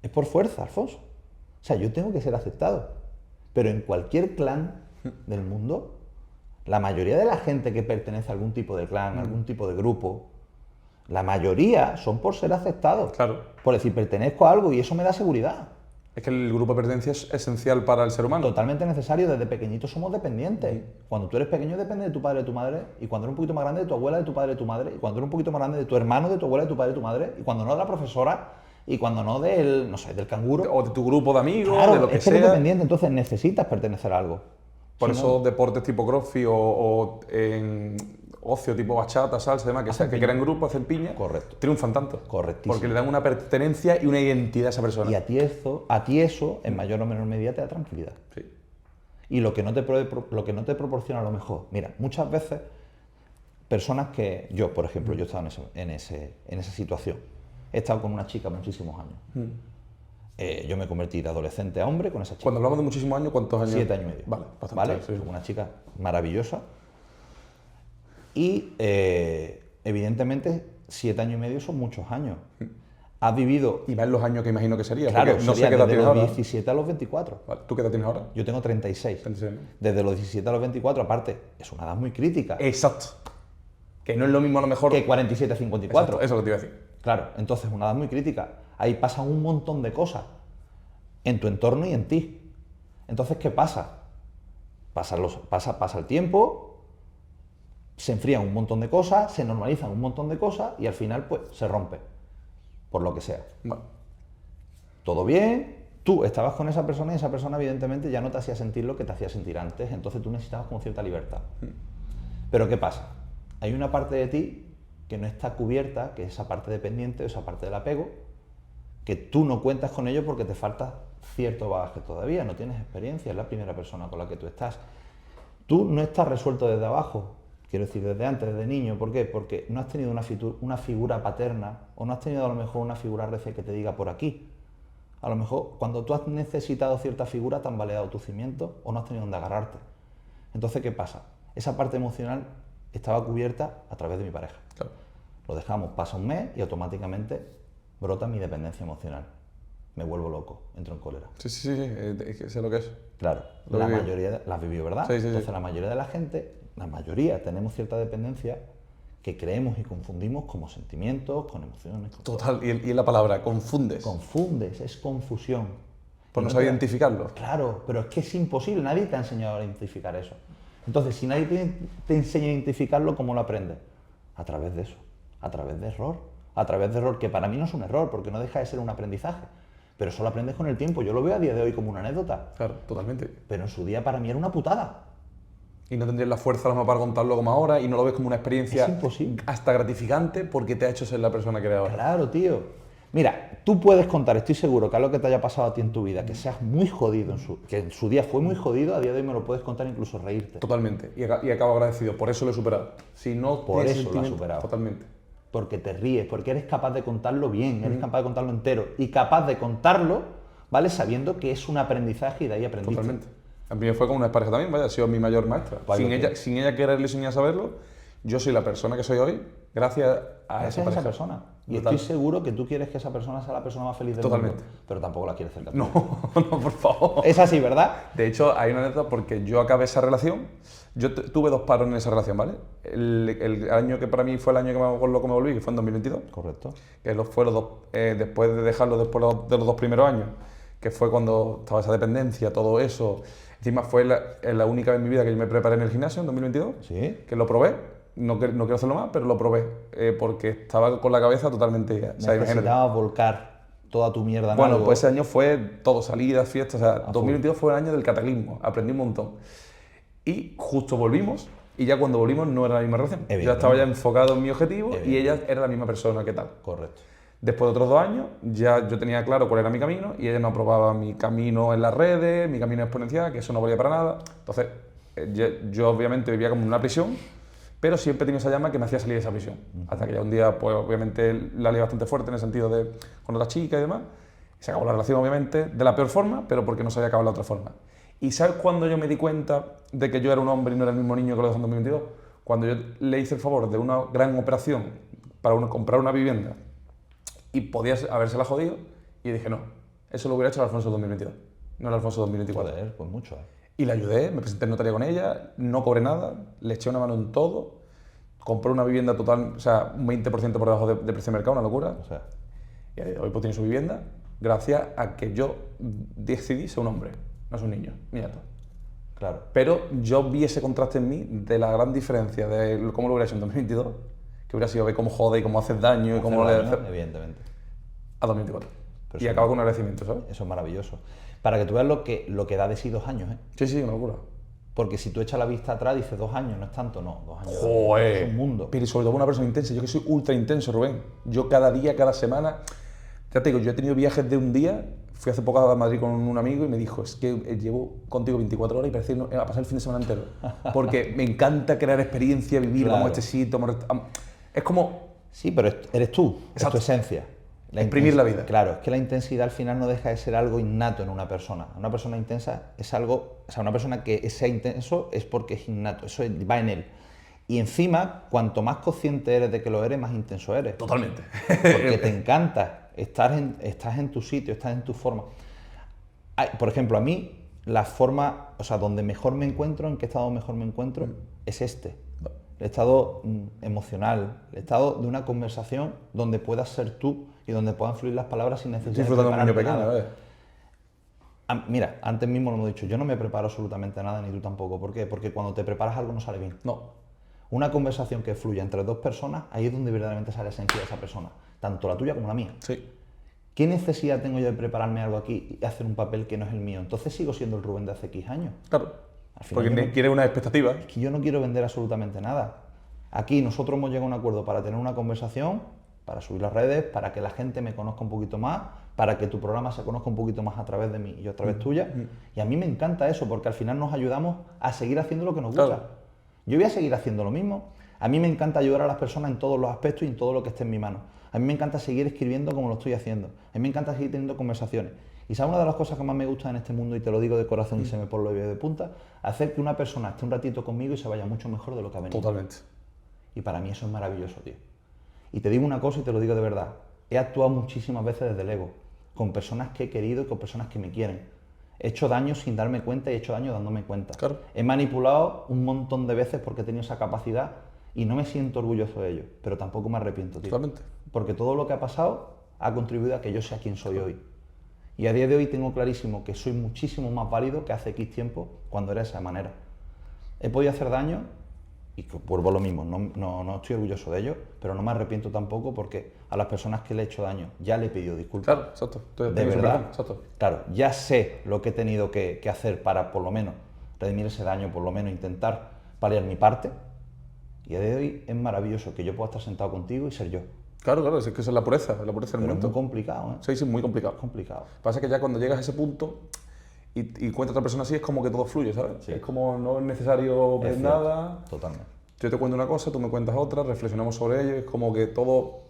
es por fuerza, Alfonso. O sea, yo tengo que ser aceptado. Pero en cualquier clan del mundo, la mayoría de la gente que pertenece a algún tipo de clan, algún tipo de grupo, la mayoría son por ser aceptados. Claro. Por decir, pertenezco a algo y eso me da seguridad. Es que el grupo de pertenencia es esencial para el ser humano. Totalmente necesario, desde pequeñitos somos dependientes. Cuando tú eres pequeño depende de tu padre, de tu madre, y cuando eres un poquito más grande de tu abuela, de tu padre, de tu madre, y cuando eres un poquito más grande de tu hermano, de tu abuela, de tu padre, de tu madre, y cuando no de la profesora, y cuando no del, no sé, del canguro. O de tu grupo de amigos, Claro, de lo que es que eres sea. dependiente, entonces necesitas pertenecer a algo. Por Si eso no- deportes tipo crossfit o en ocio tipo bachata, salsa, demás, que crean grupos, hacen piña, Correcto. triunfan tanto. Correctísimo. Porque le dan una pertenencia y una identidad a esa persona. Y a ti eso, en mayor o menor medida, te da tranquilidad. Sí. Y lo que no te proporciona a lo mejor. Mira, muchas veces, personas que yo, por ejemplo, yo he estado en esa situación. He estado con una chica muchísimos años. Yo me convertí de adolescente a hombre con esa chica. Cuando hablamos de muchísimos años, ¿cuántos años? 7 años y medio. Vale, bastante. ¿Vale? Sí. Una chica maravillosa. Y evidentemente 7 años y medio son muchos años. Has vivido, Y más los años que imagino que sería. claro, porque no sé sería qué edad desde tienes los ahora. 17 a los 24. Vale, ¿tú qué edad tienes ahora? Yo tengo 36. 36. Desde los 17 a los 24, aparte, es una edad muy crítica. Exacto. Que no es lo mismo a lo mejor. Que 47 a 54. Exacto, eso es lo que te iba a decir. Claro, entonces una edad muy crítica. Ahí pasan un montón de cosas en tu entorno y en ti. Entonces, ¿qué pasa? Pasa el tiempo, se enfrían un montón de cosas, se normalizan un montón de cosas y al final pues se rompe, por lo que sea. Vale. Todo bien, tú estabas con esa persona y esa persona evidentemente ya no te hacía sentir lo que te hacía sentir antes, entonces tú necesitabas como cierta libertad. Pero ¿qué pasa? Hay una parte de ti que no está cubierta, que es esa parte dependiente, esa parte del apego, que tú no cuentas con ello porque te falta cierto bagaje todavía, no tienes experiencia, es la primera persona con la que tú estás. Tú no estás resuelto desde abajo, quiero decir, desde antes, desde niño. ¿Por qué? Porque no has tenido una figura paterna o no has tenido a lo mejor una figura recia que te diga por aquí. A lo mejor cuando tú has necesitado cierta figura te han baleado tu cimiento o no has tenido donde agarrarte. Entonces, ¿qué pasa? Esa parte emocional estaba cubierta a través de mi pareja. Claro. Lo dejamos, pasa un mes y automáticamente brota mi dependencia emocional. Me vuelvo loco, entro en cólera. Sí, es que sé lo que es. Claro, Lo la viví. mayoría las vivió, ¿verdad? Sí, sí, sí. Entonces la mayoría de la gente, la mayoría tenemos cierta dependencia que creemos y confundimos como sentimientos, con emociones. Con Total, y es la palabra, confundes. Confundes, es confusión. Por Y no te saber da- identificarlo. Claro, pero es que es imposible, nadie te ha enseñado a identificar eso. Entonces, si nadie te enseña a identificarlo, ¿cómo lo aprendes? A través de eso, a través de error. A través de error, que para mí no es un error, porque no deja de ser un aprendizaje. Pero eso lo aprendes con el tiempo. Yo lo veo a día de hoy como una anécdota, Claro, totalmente. pero en su día para mí era una putada. Y no tendrías la fuerza a lo mejor para contarlo como ahora y no lo ves como una experiencia Es imposible. hasta gratificante porque te ha hecho ser la persona que eres ahora. Claro, tío. Mira, tú puedes contar, estoy seguro que algo que te haya pasado a ti en tu vida, que seas muy jodido, que en su día fue muy jodido, a día de hoy me lo puedes contar, incluso reírte. Totalmente. Y acabo agradecido. Por eso lo he superado. Si no Por tienes eso lo has sentimiento- superado. Totalmente. porque te ríes, porque eres capaz de contarlo bien, eres capaz de contarlo entero y capaz de contarlo, ¿vale? Sabiendo que es un aprendizaje y de ahí aprendiste. Totalmente. A mí me fue como una pareja también, vaya, ha sido mi mayor maestra. Vaya, Sin ella quererlo y sin ella saberlo, yo soy la persona que soy hoy gracias a Gracias esa a pareja. esa persona. Y Total. estoy seguro que tú quieres que esa persona sea la persona más feliz del Totalmente. mundo, pero tampoco la quieres cerca. No, no, por favor. Es así, ¿verdad? De hecho, hay una anécdota porque yo acabé esa relación, tuve 2 paros en esa relación, ¿vale? El año que para mí fue el año con lo que me volví, que fue en 2022, Correcto. que fue los 2, después de dejarlo después de los 2 primeros años, que fue cuando estaba esa dependencia, todo eso. Encima fue la única vez en mi vida que yo me preparé en el gimnasio, en 2022, Sí. que lo probé. No quiero hacerlo más, pero lo probé, porque estaba con la cabeza totalmente... O sea, imagínate. Necesitabas volcar toda tu mierda en Bueno, algo. pues ese año fue todo, salidas, fiestas, o sea, full. 2022 fue el año del cataclismo, aprendí un montón. Y justo volvimos, y ya cuando volvimos no era la misma relación. Yo estaba ya enfocado en mi objetivo y ella era la misma persona que tal. Correcto. Después de otros 2 años, ya yo tenía claro cuál era mi camino y ella no aprobaba mi camino en las redes, mi camino exponencial, que eso no valía para nada. Entonces, yo obviamente vivía como en una prisión, pero siempre tenía esa llama que me hacía salir de esa prisión. Hasta que ya un día, pues obviamente la lié bastante fuerte en el sentido de con otras chicas y demás. Se acabó la relación, obviamente, de la peor forma, pero porque no se había acabado la otra forma. ¿Y sabes cuándo yo me di cuenta de que yo era un hombre y no era el mismo niño que lo dejé en 2022? Cuando yo le hice el favor de una gran operación para comprar una vivienda y podía habérsela jodido, y dije, no, eso lo hubiera hecho el Alfonso 2022, no el Alfonso 2024. Joder, pues mucho, Y la ayudé, me presenté en notaría con ella, no cobré nada, le eché una mano en todo, compré una vivienda total, o sea, un 20% por debajo de precio de mercado, una locura. O sea, Y a día de hoy pues tiene su vivienda gracias a que yo decidí ser un hombre, no ser un niño, ni nieto. claro. Pero yo vi ese contraste en mí de la gran diferencia de cómo lo hubiera hecho en 2022, que hubiera sido ver cómo jode y cómo haces daño y cómo le haces Evidentemente. a 2024. Pero Y acabo con un agradecimiento, ¿sabes? Eso es maravilloso. Para que tú veas lo que da de sí 2 años, ¿eh? Sí, sí, una locura. Porque si tú echas la vista atrás, dices 2 años, no es tanto, no. 2 años Joder. es un mundo. Pero y sobre todo una persona intensa. Yo que soy ultra intenso, Rubén. Yo cada día, cada semana... Ya te digo, yo he tenido viajes de un día. Fui hace poco a Madrid con un amigo y me dijo, es que llevo contigo 24 horas y parece que va a pasar el fin de semana entero. Porque me encanta crear experiencia, vivir, Claro. vamos a este sitio. Es como... Sí, pero eres tú, es Exacto. tu esencia. Exprimir la vida. Claro, es que la intensidad al final no deja de ser algo innato en una persona. Una persona intensa es algo, o sea, una persona que sea intenso es porque es innato, eso va en él. Y encima, cuanto más consciente eres de que lo eres, más intenso eres. Totalmente. Porque te encanta, estás en tu sitio, estás en tu forma. Por ejemplo, a mí, la forma, o sea, donde mejor me encuentro, en qué estado mejor me encuentro, es este. El estado emocional, el estado de una conversación donde puedas ser tú y donde puedan fluir las palabras sin necesidad Disfrutando de un niño prepararte pequeño, nada. ¿sabes? Mira, antes mismo lo hemos dicho, yo no me preparo absolutamente nada, ni tú tampoco. ¿Por qué? Porque cuando te preparas algo no sale bien. No. Una conversación que fluya entre 2 personas, ahí es donde verdaderamente sale la esencia de esa persona, tanto la tuya como la mía. Sí. ¿Qué necesidad tengo yo de prepararme algo aquí y hacer un papel que no es el mío? Entonces sigo siendo el Rubén de hace X años. Claro. Al final Porque yo no- quiere una expectativa. Es que yo no quiero vender absolutamente nada. Aquí nosotros hemos llegado a un acuerdo para tener una conversación, para subir las redes, para que la gente me conozca un poquito más, para que tu programa se conozca un poquito más a través de mí y yo a través tuya. Y a mí me encanta eso, porque al final nos ayudamos a seguir haciendo lo que nos gusta. Claro. Yo voy a seguir haciendo lo mismo. A mí me encanta ayudar a las personas en todos los aspectos y en todo lo que esté en mi mano. A mí me encanta seguir escribiendo como lo estoy haciendo. A mí me encanta seguir teniendo conversaciones. Y ¿sabes una de las cosas que más me gusta en este mundo, y te lo digo de corazón y se me pone los vellos de punta? Hacer que una persona esté un ratito conmigo y se vaya mucho mejor de lo que ha venido. Totalmente. Y para mí eso es maravilloso, tío. Y te digo una cosa y te lo digo de verdad. He actuado muchísimas veces desde el ego, con personas que he querido y con personas que me quieren. He hecho daño sin darme cuenta y he hecho daño dándome cuenta. Claro. He manipulado un montón de veces porque he tenido esa capacidad y no me siento orgulloso de ello, pero tampoco me arrepiento, tío. Totalmente. Porque todo lo que ha pasado ha contribuido a que yo sea quien soy hoy. Y a día de hoy tengo clarísimo que soy muchísimo más válido que hace X tiempo cuando era de esa manera. He podido hacer daño y que vuelvo a lo mismo, no estoy orgulloso de ello, pero no me arrepiento tampoco porque a las personas que le he hecho daño ya le he pedido disculpas. Claro, exacto. Estoy De súper verdad. bien, exacto. Claro, ya sé lo que he tenido que hacer para por lo menos redimir ese daño, por lo menos intentar paliar mi parte. Y a día de hoy es maravilloso que yo pueda estar sentado contigo y ser yo. Claro, claro, es que eso es la pureza del Pero es momento. muy complicado, ¿eh? Sí, sí, muy complicado. Es complicado. Pasa que ya cuando llegas a ese punto y encuentras a otra persona así, es como que todo fluye, ¿sabes? Sí. Es como no es necesario ver Es cierto, nada. Totalmente. Yo te cuento una cosa, tú me cuentas otra, reflexionamos sobre ello, es como que todo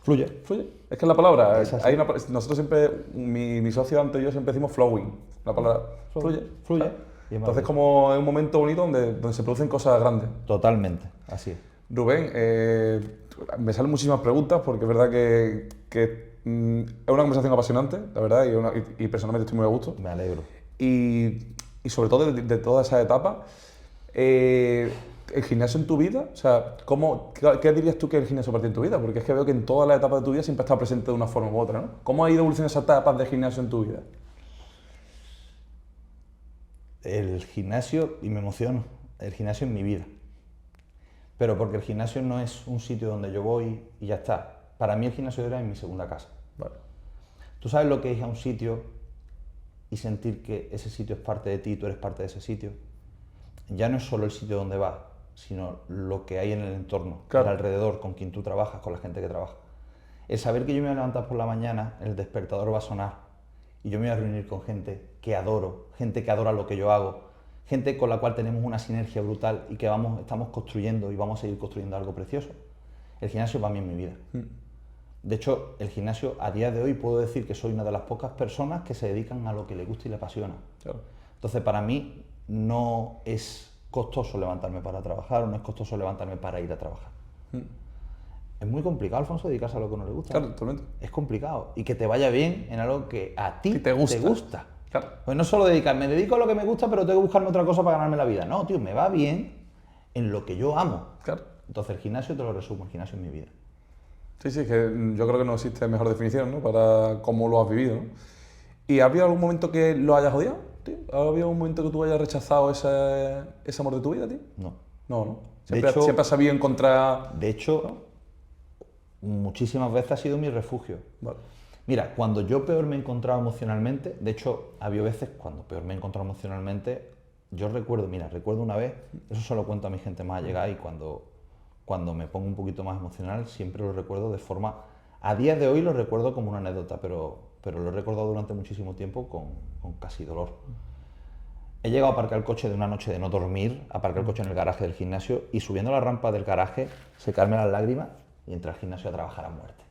Fluye. fluye. Es que es la palabra, Es así. nosotros siempre, mi socio antes y yo siempre decimos flowing, la palabra fluye. Fluye. ¿sabes? Y es Entonces maravilloso. como es un momento bonito donde se producen cosas grandes. Totalmente, así es. Rubén, me salen muchísimas preguntas porque es verdad que es una conversación apasionante, la verdad, y personalmente estoy muy a gusto. Me alegro. Y sobre todo de toda esa etapa, el gimnasio en tu vida, o sea, ¿qué dirías tú que es el gimnasio para ti en tu vida? Porque es que veo que en todas las etapas de tu vida siempre está presente de una forma u otra, ¿no? ¿Cómo ha ido evolucionando esas etapas de gimnasio en tu vida? El gimnasio, y me emociono, el gimnasio en mi vida. Pero porque el gimnasio no es un sitio donde yo voy y ya está. Para mí el gimnasio era en mi segunda casa. Vale. Tú sabes lo que es ir a un sitio y sentir que ese sitio es parte de ti y tú eres parte de ese sitio. Ya no es solo el sitio donde vas, sino lo que hay en el entorno, Claro. alrededor, con quien tú trabajas, con la gente que trabaja. El saber que yo me voy a levantar por la mañana, el despertador va a sonar y yo me voy a reunir con gente que adoro, gente que adora lo que yo hago, gente con la cual tenemos una sinergia brutal y que estamos construyendo y vamos a seguir construyendo algo precioso. El gimnasio para mí es mi vida. De hecho, el gimnasio a día de hoy puedo decir que soy una de las pocas personas que se dedican a lo que le gusta y le apasiona. Claro. Entonces, para mí no es costoso levantarme para trabajar o no es costoso levantarme para ir a trabajar. Es muy complicado, Alfonso, dedicarse a lo que no le gusta. Claro, totalmente. Es complicado. Y que te vaya bien en algo que a ti Que te gusta. Claro. Pues no solo dedicarme, me dedico a lo que me gusta, pero tengo que buscarme otra cosa para ganarme la vida. No, tío, me va bien en lo que yo amo. Claro. Entonces, el gimnasio te lo resumo, el gimnasio es mi vida. Sí, sí, que yo creo que no existe mejor definición, ¿no? Para cómo lo has vivido, ¿no? ¿Y ha habido algún momento que lo hayas odiado, tío? ¿Ha habido algún momento que tú hayas rechazado ese amor de tu vida, tío? No. No, ¿no? De Siempre, hecho- siempre has sabido encontrar... De hecho, muchísimas veces ha sido mi refugio. Vale. Mira, cuando yo peor me he encontrado emocionalmente, de hecho, había veces cuando peor me he encontrado emocionalmente, yo recuerdo una vez, eso se lo cuento a mi gente más allegada y cuando me pongo un poquito más emocional, siempre lo recuerdo de forma, a día de hoy lo recuerdo como una anécdota, pero lo he recordado durante muchísimo tiempo con casi dolor. He llegado a aparcar el coche de una noche de no dormir, aparcar el coche en el garaje del gimnasio y subiendo la rampa del garaje, secarme las lágrimas y entrar al gimnasio a trabajar a muerte.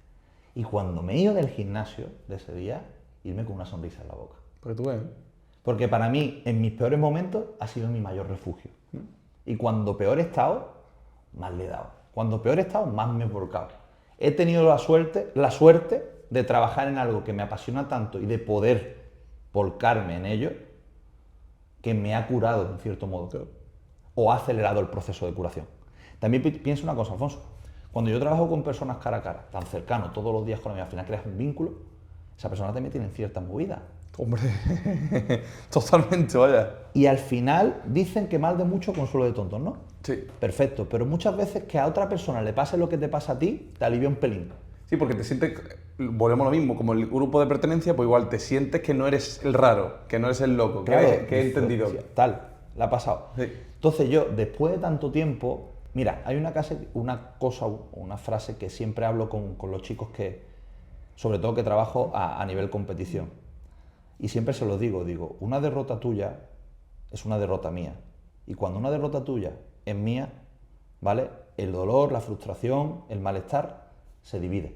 Y cuando me he ido del gimnasio de ese día, irme con una sonrisa en la boca. Porque tú ves, ¿eh? Porque para mí, en mis peores momentos, ha sido mi mayor refugio. Y cuando peor he estado, más le he dado. Cuando peor he estado, más me he volcado. He tenido la suerte de trabajar en algo que me apasiona tanto y de poder volcarme en ello, que me ha curado, en cierto modo, Claro. o ha acelerado el proceso de curación. También pienso una cosa, Alfonso. Cuando yo trabajo con personas cara a cara, tan cercano, todos los días con ellos, al final creas un vínculo, esa persona también tiene ciertas movidas. Hombre, totalmente, vaya. Y al final dicen que mal de mucho consuelo de tontos, ¿no? Sí. Perfecto, pero muchas veces que a otra persona le pase lo que te pasa a ti, te alivia un pelín. Sí, porque te sientes, volvemos a lo mismo, como el grupo de pertenencia, pues igual te sientes que no eres el raro, que no eres el loco, que he entendido. Tal, la ha pasado. Sí. Entonces yo, después de tanto tiempo, mira, hay una frase que siempre hablo con los chicos que, sobre todo que trabajo a nivel competición. Y siempre se lo digo, una derrota tuya es una derrota mía. Y cuando una derrota tuya es mía, ¿vale? El dolor, la frustración, el malestar se divide.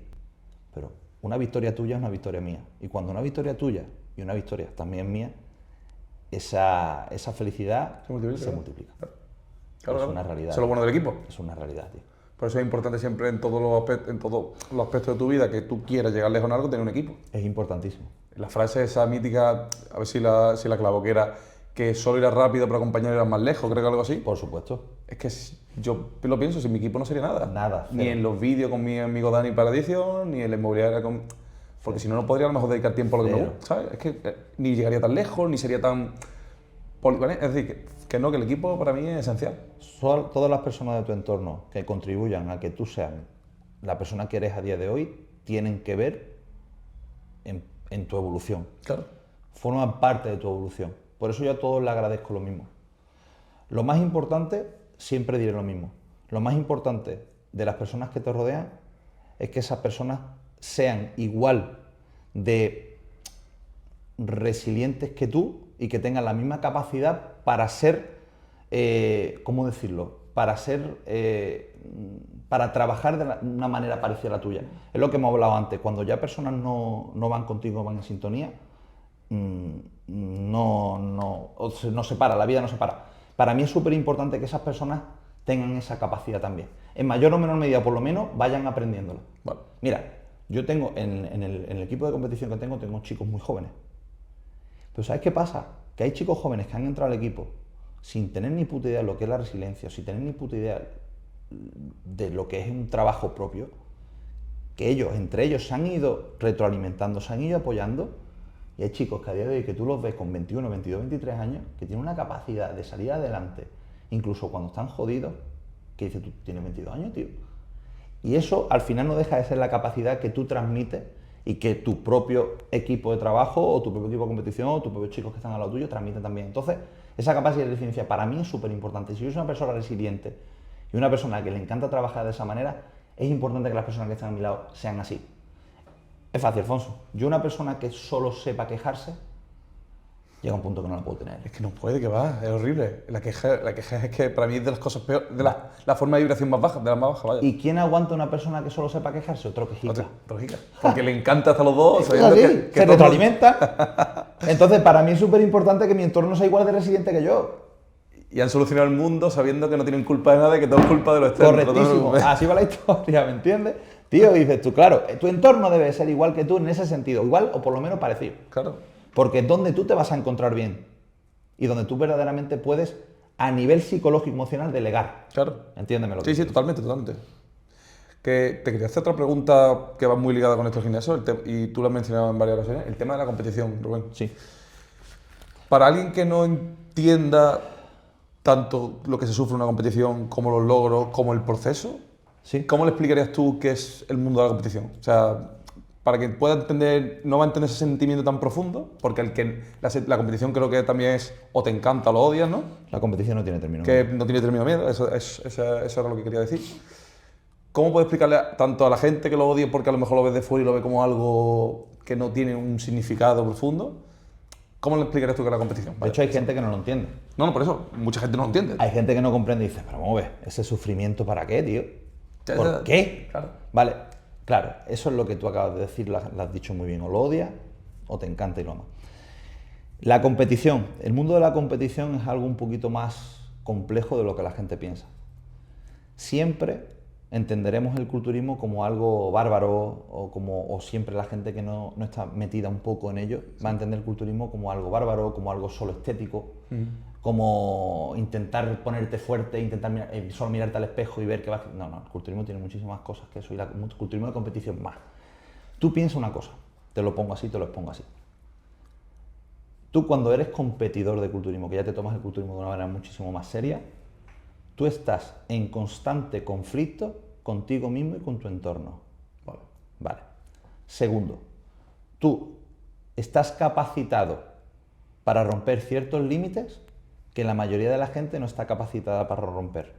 Pero una victoria tuya es una victoria mía. Y cuando una victoria tuya y una victoria también es mía, esa felicidad Se multiplica, se ¿no? multiplica. Claro, Es claro. una realidad. Eso es lo bueno del equipo. Es una realidad, tío. Por eso es importante siempre en todos los aspectos de tu vida que tú quieras llegar lejos en algo, tener un equipo. Es importantísimo. La frase esa mítica, a ver si la clavo, que era que solo irás rápido pero acompañado irás más lejos, creo que algo así. Por supuesto. Es que yo lo pienso, sin mi equipo no sería nada. Nada, Ni cero. en los vídeos con mi amigo Dani Paradiso, ni en la inmobiliaria con... Porque si no, no podría a lo mejor dedicar tiempo a lo que me Cero. gusta, ¿sabes? Es que ni llegaría tan lejos, ni sería tan... ¿vale? Es decir, que no, que el equipo para mí es esencial. Todas las personas de tu entorno que contribuyan a que tú seas la persona que eres a día de hoy, tienen que ver en tu evolución. Claro. Forman parte de tu evolución. Por eso yo a todos les agradezco lo mismo. Lo más importante, siempre diré lo mismo, lo más importante de las personas que te rodean es que esas personas sean igual de resilientes que tú y que tengan la misma capacidad para ser, ¿cómo decirlo?, para para trabajar de una manera parecida a la tuya. Es lo que hemos hablado antes, cuando ya personas no van contigo, van en sintonía, no se para, la vida no se para. Para mí es súper importante que esas personas tengan esa capacidad también. En mayor o menor medida, por lo menos, vayan aprendiéndolo. Vale. Mira, yo tengo, en el equipo de competición que tengo chicos muy jóvenes. Pero ¿sabes qué pasa? Que hay chicos jóvenes que han entrado al equipo sin tener ni puta idea de lo que es la resiliencia, sin tener ni puta idea de lo que es un trabajo propio, que entre ellos se han ido retroalimentando, se han ido apoyando, y hay chicos que a día de hoy que tú los ves con 21, 22, 23 años, que tienen una capacidad de salir adelante, incluso cuando están jodidos, que dices, tú tienes 22 años, tío. Y eso al final no deja de ser la capacidad que tú transmites y que tu propio equipo de trabajo o tu propio equipo de competición o tus propios chicos que están al lado tuyo transmiten también. Entonces, esa capacidad de resiliencia para mí es súper importante. Si yo soy una persona resiliente y una persona que le encanta trabajar de esa manera, es importante que las personas que están a mi lado sean así. Es fácil, Alfonso. Yo una persona que solo sepa quejarse, llega a un punto que no la puedo tener. Es que no puede, que va, es horrible. La queja es que para mí es de las cosas peores, la forma de vibración más baja, de las más bajas, vaya. ¿Y quién aguanta una persona que solo sepa quejarse? Otro quejica. Porque le encanta hasta los dos. Se retroalimenta. Entonces, para mí es súper importante que mi entorno sea igual de resiliente que yo. Y han solucionado el mundo sabiendo que no tienen culpa de nada y que todo es culpa de lo externo. Correctísimo. Así va la historia, ¿me entiendes? Tío, dices tú, claro, tu entorno debe ser igual que tú en ese sentido, igual o por lo menos parecido. Claro. Porque es donde tú te vas a encontrar bien y donde tú verdaderamente puedes, a nivel psicológico y emocional, delegar. Claro. Entiéndeme lo que Sí, totalmente. Que te quería hacer otra pregunta que va muy ligada con estos gimnasios y tú lo has mencionado en varias ocasiones, el tema de la competición, Rubén. Sí. Para alguien que no entienda tanto lo que se sufre en una competición, como los logros, como el proceso, Sí. ¿cómo le explicarías tú qué es el mundo de la competición? O sea, para que pueda entender, no va a entender ese sentimiento tan profundo, porque la competición creo que también es o te encanta o lo odias, ¿no? La competición no tiene término Que medio. no tiene término medio, eso era lo que quería decir. ¿Cómo puedes explicarle tanto a la gente que lo odie porque a lo mejor lo ves de fuera y lo ve como algo que no tiene un significado profundo? ¿Cómo le explicarías tú que es la competición? De hecho, hay gente que no lo entiende. No, por eso, mucha gente no lo entiende. Hay gente que no comprende y dice, pero vamos a ver, ¿ese sufrimiento para qué, tío? ¿Por qué? Claro. Vale, claro, eso es lo que tú acabas de decir, lo has dicho muy bien, o lo odias o te encanta y lo amas. La competición, el mundo de la competición es algo un poquito más complejo de lo que la gente piensa. Siempre entenderemos el culturismo como algo bárbaro o siempre la gente que no está metida un poco en ello va a entender el culturismo como algo bárbaro, como algo solo estético, como intentar ponerte fuerte, intentar solo mirarte al espejo y ver que vas... No, el culturismo tiene muchísimas cosas que eso y el culturismo de competición más. Tú piensa una cosa, te lo pongo así, te lo expongo así. Tú cuando eres competidor de culturismo, que ya te tomas el culturismo de una manera muchísimo más seria, tú estás en constante conflicto contigo mismo y con tu entorno. Vale. Segundo, tú estás capacitado para romper ciertos límites que la mayoría de la gente no está capacitada para romper.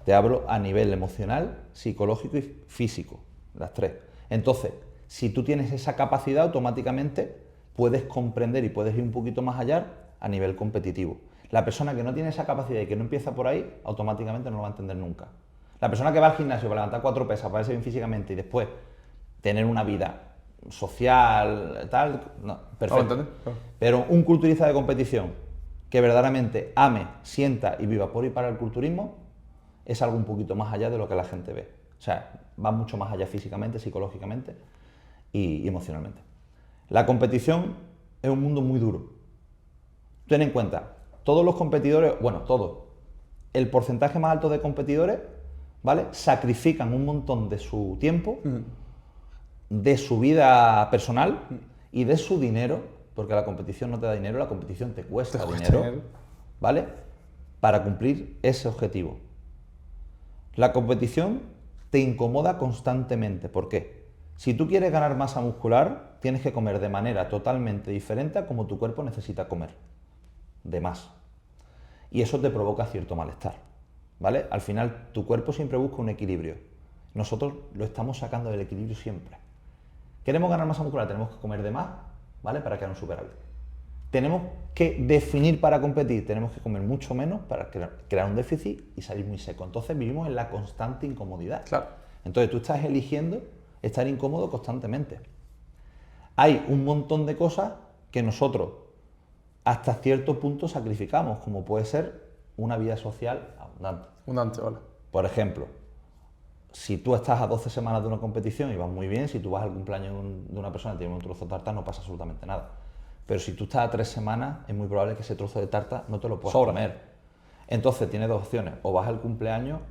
Te hablo a nivel emocional, psicológico y físico, las tres. Entonces, si tú tienes esa capacidad, automáticamente puedes comprender y puedes ir un poquito más allá a nivel competitivo. La persona que no tiene esa capacidad y que no empieza por ahí, automáticamente no lo va a entender nunca. La persona que va al gimnasio para levantar 4 pesas, para verse bien físicamente y después tener una vida social, tal, no, perfecto. Pero un culturista de competición que verdaderamente ame, sienta y viva por y para el culturismo es algo un poquito más allá de lo que la gente ve. O sea, va mucho más allá físicamente, psicológicamente y emocionalmente. La competición es un mundo muy duro. Ten en cuenta, todos los competidores, bueno, todos, el porcentaje más alto de competidores, ¿vale? Sacrifican un montón de su tiempo, de su vida personal y de su dinero, porque la competición no te da dinero, la competición te cuesta dinero, ¿vale? Para cumplir ese objetivo. La competición te incomoda constantemente. ¿Por qué? Si tú quieres ganar masa muscular, tienes que comer de manera totalmente diferente a como tu cuerpo necesita comer. De más. Y eso te provoca cierto malestar, ¿vale? Al final, tu cuerpo siempre busca un equilibrio. Nosotros lo estamos sacando del equilibrio siempre. Queremos ganar masa muscular, tenemos que comer de más, ¿vale? Para crear un superávit. tenemos que definir para competir, tenemos que comer mucho menos para crear un déficit y salir muy seco. Entonces vivimos en la constante incomodidad. Claro. Entonces tú estás eligiendo estar incómodo constantemente. Hay un montón de cosas que nosotros hasta cierto punto sacrificamos, como puede ser una vida social abundante. Abundante, vale. Por ejemplo, si tú estás a 12 semanas de una competición y vas muy bien, si tú vas al cumpleaños de una persona y tienes un trozo de tarta, no pasa absolutamente nada. Pero si tú estás a 3 semanas, es muy probable que ese trozo de tarta no te lo puedas comer. Entonces tienes dos opciones, o vas al cumpleaños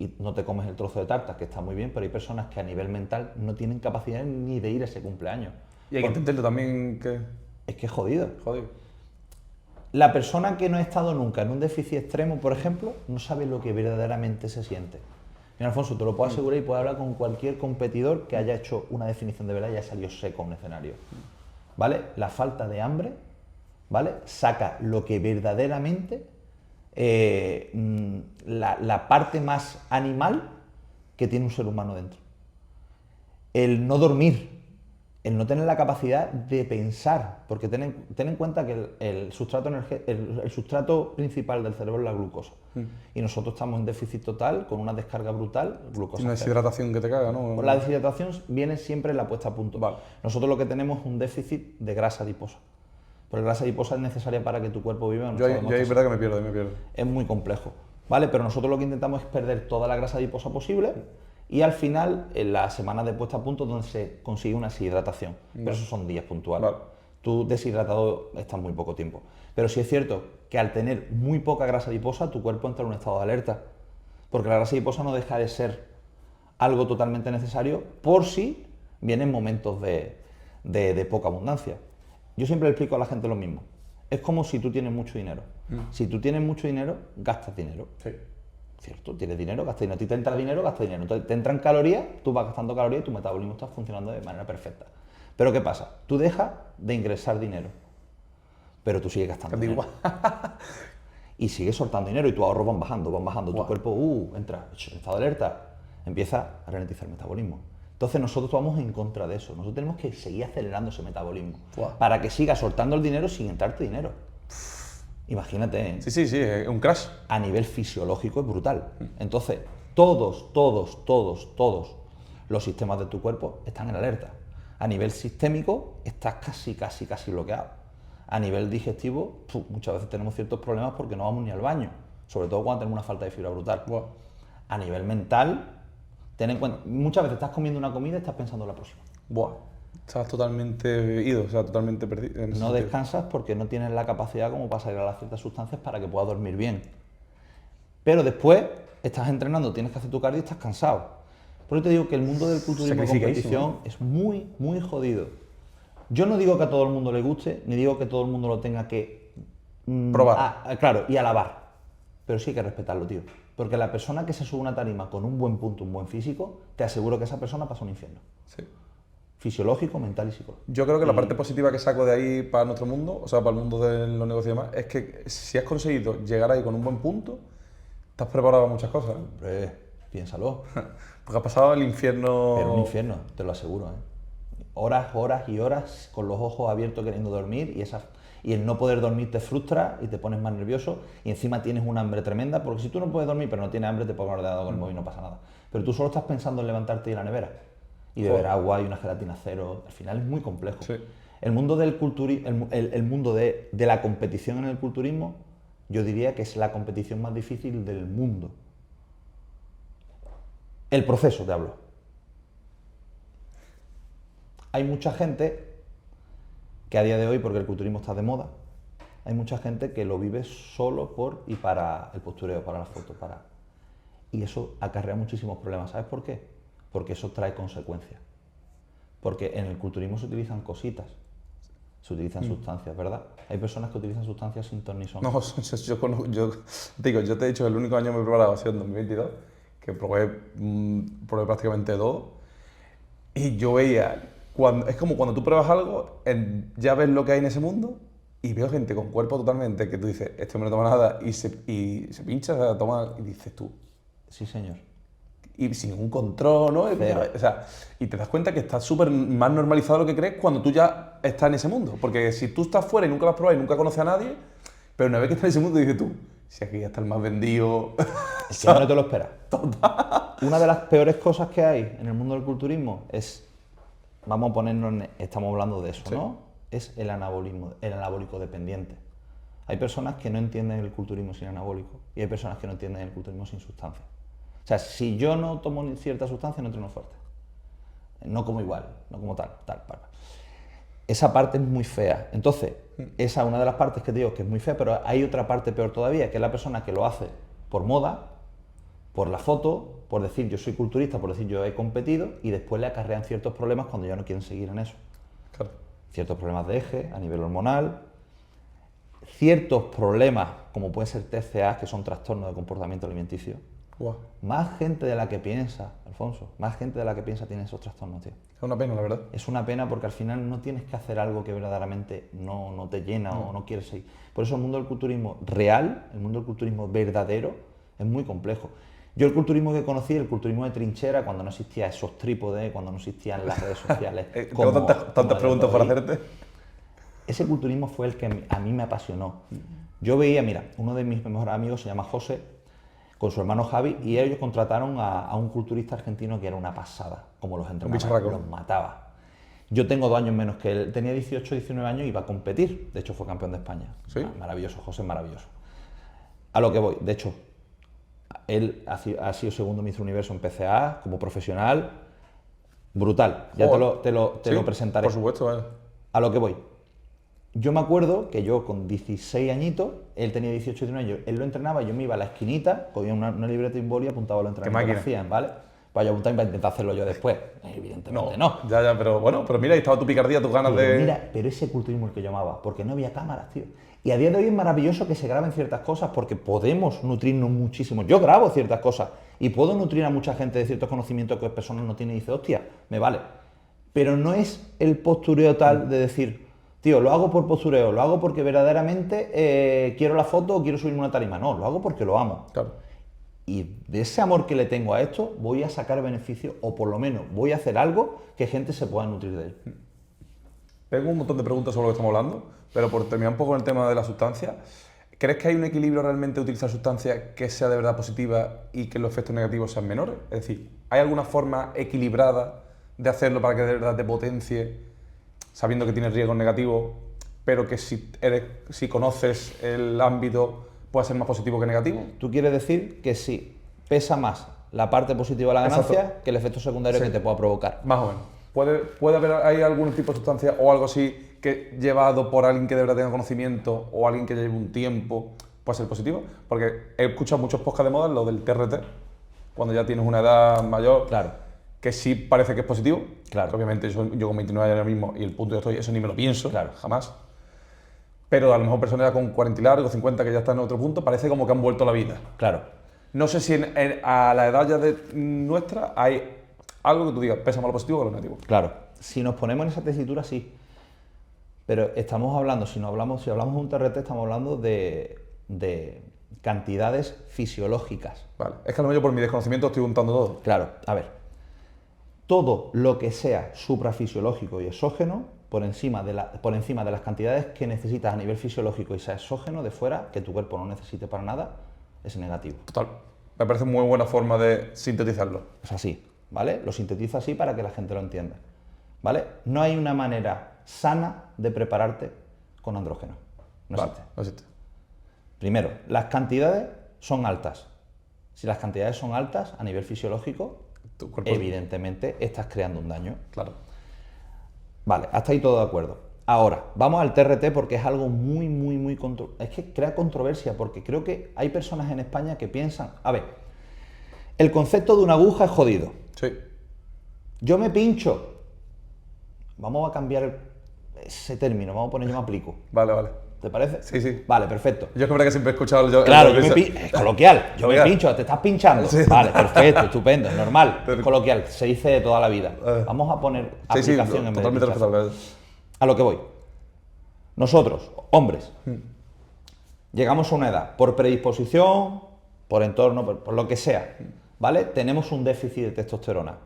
y no te comes el trozo de tarta, que está muy bien, pero hay personas que a nivel mental no tienen capacidad ni de ir a ese cumpleaños. Y hay que entenderlo también que... Es que es jodido. Jodido. La persona que no ha estado nunca en un déficit extremo, por ejemplo, no sabe lo que verdaderamente se siente. Mira, Alfonso, te lo puedo asegurar y puedo hablar con cualquier competidor que haya hecho una definición de verdad y haya salido seco a un escenario. ¿Vale? La falta de hambre, ¿vale? Saca lo que verdaderamente la parte más animal que tiene un ser humano dentro. El no dormir, el no tener la capacidad de pensar, porque ten en cuenta que el sustrato principal del cerebro es la glucosa. Y nosotros estamos en déficit total, con una descarga brutal, glucosa. Una deshidratación que te caga, ¿no? Pues la deshidratación viene siempre en la puesta a punto. Vale. Nosotros lo que tenemos es un déficit de grasa adiposa. Porque la grasa adiposa es necesaria para que tu cuerpo viva en un Yo estado de ahí es verdad que me pierdo. Es muy complejo, ¿vale? Pero nosotros lo que intentamos es perder toda la grasa adiposa posible y al final, en las semanas de puesta a punto, donde se consigue una deshidratación. Pero esos son días puntuales. Vale. Tú deshidratado estás muy poco tiempo. Pero sí es cierto que al tener muy poca grasa adiposa, tu cuerpo entra en un estado de alerta. Porque la grasa adiposa no deja de ser algo totalmente necesario por si vienen momentos de poca abundancia. Yo siempre le explico a la gente lo mismo. Es como si tú tienes mucho dinero. Si tú tienes mucho dinero, gastas dinero. Sí. ¿Cierto? Tienes dinero, gastas dinero. A ti te entra dinero, gastas dinero. Entonces te entran calorías, tú vas gastando calorías y tu metabolismo está funcionando de manera perfecta. Pero ¿qué pasa? Tú dejas de ingresar dinero, pero tú sigues gastando dinero. Y sigues soltando dinero y tus ahorros van bajando. Tu cuerpo entra en estado de alerta, empieza a ralentizar el metabolismo. Entonces nosotros vamos en contra de eso. Nosotros tenemos que seguir acelerando ese metabolismo para que sigas soltando el dinero sin entrarte dinero. Imagínate, ¿eh? Sí, es un crash. A nivel fisiológico es brutal. Entonces, todos los sistemas de tu cuerpo están en alerta. A nivel sistémico, estás casi bloqueado. A nivel digestivo, muchas veces tenemos ciertos problemas porque no vamos ni al baño, sobre todo cuando tenemos una falta de fibra brutal. A nivel mental, ten en cuenta, muchas veces estás comiendo una comida y estás pensando en la próxima. Estás totalmente ido, o sea, totalmente perdido. No descansas porque no tienes la capacidad como para salir a las ciertas sustancias para que puedas dormir bien. Pero después estás entrenando, tienes que hacer tu cardio y estás cansado. Por eso te digo que el mundo del culturismo de competición es muy jodido. Yo no digo que a todo el mundo le guste, ni digo que todo el mundo lo tenga que probar. Claro, y alabar. Pero sí hay que respetarlo, tío. Porque la persona que se sube a una tarima con un buen punto, un buen físico, te aseguro que esa persona pasa un infierno. Sí. Fisiológico, mental y psicológico. Yo creo que la parte positiva que saco de ahí para nuestro mundo, o sea, para el mundo de los negocios y demás, es que si has conseguido llegar ahí con un buen punto, te has preparado para muchas cosas. Hombre, piénsalo. Porque has pasado el infierno... Pero un infierno, te lo aseguro, ¿eh? Horas y horas con los ojos abiertos queriendo dormir y el no poder dormir te frustra y te pones más nervioso y encima tienes un hambre tremenda, porque si tú no puedes dormir pero no tienes hambre, te pones ordenado con el móvil y no pasa nada. Pero tú solo estás pensando en levantarte y ir a la nevera y beber agua y una gelatina cero. Al final es muy complejo. Sí. El mundo del el mundo de la competición en el culturismo, yo diría que es la competición más difícil del mundo. El proceso, te hablo. Hay mucha gente que a día de hoy, porque el culturismo está de moda, hay mucha gente que lo vive solo por y para el postureo, para la foto, y eso acarrea muchísimos problemas. ¿Sabes por qué? Porque eso trae consecuencias. Porque en el culturismo se utilizan cositas, se utilizan sustancias, ¿verdad? Hay personas que utilizan sustancias sin ton ni son. No, yo te he dicho que el único año que me he preparado ha sido en 2022, que probé prácticamente todo, y yo veía, es como cuando tú pruebas algo, ya ves lo que hay en ese mundo, y veo gente con cuerpo totalmente que tú dices, esto no toma nada, y se pincha, toma, y dices tú. Sí, señor. y sin ningún control, ¿no? Cero. O sea, y te das cuenta que está súper más normalizado de lo que crees cuando tú ya estás en ese mundo. Porque si tú estás fuera y nunca lo has probado y nunca conoces a nadie, pero una vez que estás en ese mundo dices tú, si aquí ya está el más vendido... Es que no te lo esperas. Una de las peores cosas que hay en el mundo del culturismo es, vamos a ponernos, estamos hablando de eso, Sí. ¿no? Es el anabólico dependiente. Hay personas que no entienden el culturismo sin anabólico y hay personas que no entienden el culturismo sin sustancia. O sea, si yo no tomo cierta sustancia, no entreno fuerte. No como igual, no como tal. Esa parte es muy fea. Entonces, esa es una de las partes que te digo que es muy fea, pero hay otra parte peor todavía, que es la persona que lo hace por moda, por la foto, por decir yo soy culturista, por decir yo he competido, y después le acarrean ciertos problemas cuando ya no quieren seguir en eso. Claro. Ciertos problemas de eje a nivel hormonal, ciertos problemas como pueden ser TCA, que son trastornos de comportamiento alimenticio. Guau. Más gente de la que piensa, Alfonso, más gente de la que piensa tiene esos trastornos, tío. Es una pena, la verdad. Es una pena porque al final no tienes que hacer algo que verdaderamente no te llena o no quieres seguir. Por eso el mundo del culturismo real, el mundo del culturismo verdadero, es muy complejo. Yo el culturismo que conocí, el culturismo de trinchera, cuando no existía esos trípodes, cuando no existían las redes sociales. Tengo tantas preguntas por hacerte. Ese culturismo fue el que a mí me apasionó. Yo veía, mira, uno de mis mejores amigos se llama José, con su hermano Javi, y ellos contrataron a un culturista argentino que era una pasada, como los entrenaba, bicharraco. los mataba. Yo tengo 2 años menos que él, tenía 18, 19 años y iba a competir, de hecho fue campeón de España. ¿Sí? Maravilloso, José, maravilloso. A lo que voy, de hecho, él ha sido segundo Mister Universo en PCA, como profesional, brutal, ya te lo Sí, presentaré. Por supuesto, vale. A lo que voy. Yo me acuerdo que yo con 16 añitos, él tenía 18 y 19 años, él lo entrenaba, yo me iba a la esquinita, cogía una libreta y un boli y apuntaba los entrenamientos que máquina. hacían, ¿vale? Para yo apuntar y para intentar hacerlo yo después. Evidentemente no. Ya, pero bueno, pero mira, ahí estaba tu picardía, tus ganas Pero de... mira, pero ese culturismo el que yo amaba, porque no había cámaras, tío. Y a día de hoy es maravilloso que se graben ciertas cosas porque podemos nutrirnos muchísimo. Yo grabo ciertas cosas y puedo nutrir a mucha gente de ciertos conocimientos que personas no tienen y dice, hostia, me vale. Pero no es el postureo tal de decir, tío, lo hago por postureo, lo hago porque verdaderamente quiero la foto o quiero subirme una tarima. No, lo hago porque lo amo. Claro. Y de ese amor que le tengo a esto, voy a sacar beneficio o por lo menos voy a hacer algo que gente se pueda nutrir de él. Tengo un montón de preguntas sobre lo que estamos hablando, pero por terminar un poco con el tema de la sustancia, ¿crees que hay un equilibrio realmente de utilizar sustancias que sea de verdad positiva y que los efectos negativos sean menores? Es decir, ¿hay alguna forma equilibrada de hacerlo para que de verdad te potencie, sabiendo que tienes riesgos negativos, pero que si conoces el ámbito pueda ser más positivo que negativo? Tú quieres decir que sí, pesa más la parte positiva de la ganancia Exacto. que el efecto secundario Sí. que te pueda provocar. Más o menos. ¿Puede haber hay algún tipo de sustancia o algo así que llevado por alguien que de verdad tenga conocimiento o alguien que lleve un tiempo puede ser positivo? Porque he escuchado muchos podcasts de moda, lo del TRT, cuando ya tienes una edad mayor, Claro. que sí parece que es positivo. Claro. Obviamente yo con 29 años ahora mismo y el punto que estoy, eso ni me lo pienso, Claro. jamás. Pero a lo mejor personas ya con 40 y largo, 50 que ya están en otro punto, parece como que han vuelto a la vida. Claro. No sé si a la edad ya nuestra hay algo que tú digas, pesa más lo positivo que lo negativo. Claro. Si nos ponemos en esa tesitura, sí. Pero estamos hablando, si hablamos de un TRT, estamos hablando de cantidades fisiológicas. Vale. Es que a lo mejor por mi desconocimiento estoy juntando todo. Claro, a ver. Todo lo que sea suprafisiológico y exógeno, por encima de las cantidades que necesitas a nivel fisiológico y sea exógeno de fuera, que tu cuerpo no necesite para nada, es negativo. Total. Me parece muy buena forma de sintetizarlo. Es así, ¿vale? Lo sintetizo así para que la gente lo entienda, ¿vale? No hay una manera sana de prepararte con andrógeno. No Vale, existe. no existe. Primero, las cantidades son altas. Si las cantidades son altas a nivel fisiológico, Tu cuerpo... evidentemente estás creando un daño. Claro. Vale, hasta ahí todo de acuerdo. Ahora, vamos al TRT porque es algo muy es que crea controversia porque creo que hay personas en España que piensan, a ver, el concepto de una aguja es jodido. Sí. Yo me pincho. Vamos a cambiar ese término, vamos a poner yo me aplico. Vale, vale. ¿Te parece? Sí, sí. Vale, perfecto. Yo es que verdad que siempre he escuchado... Claro, yo me es coloquial, yo me Coloquial. pincho, te estás pinchando. Sí. Vale, perfecto, estupendo, normal, Pero- es coloquial, se dice de toda la vida. Vamos a poner Sí, sí, aplicación en vez de totalmente pinchazo. respetable. A lo que voy. Nosotros, hombres, llegamos a una edad, por predisposición, por entorno, por lo que sea, ¿vale? Tenemos un déficit de testosterona.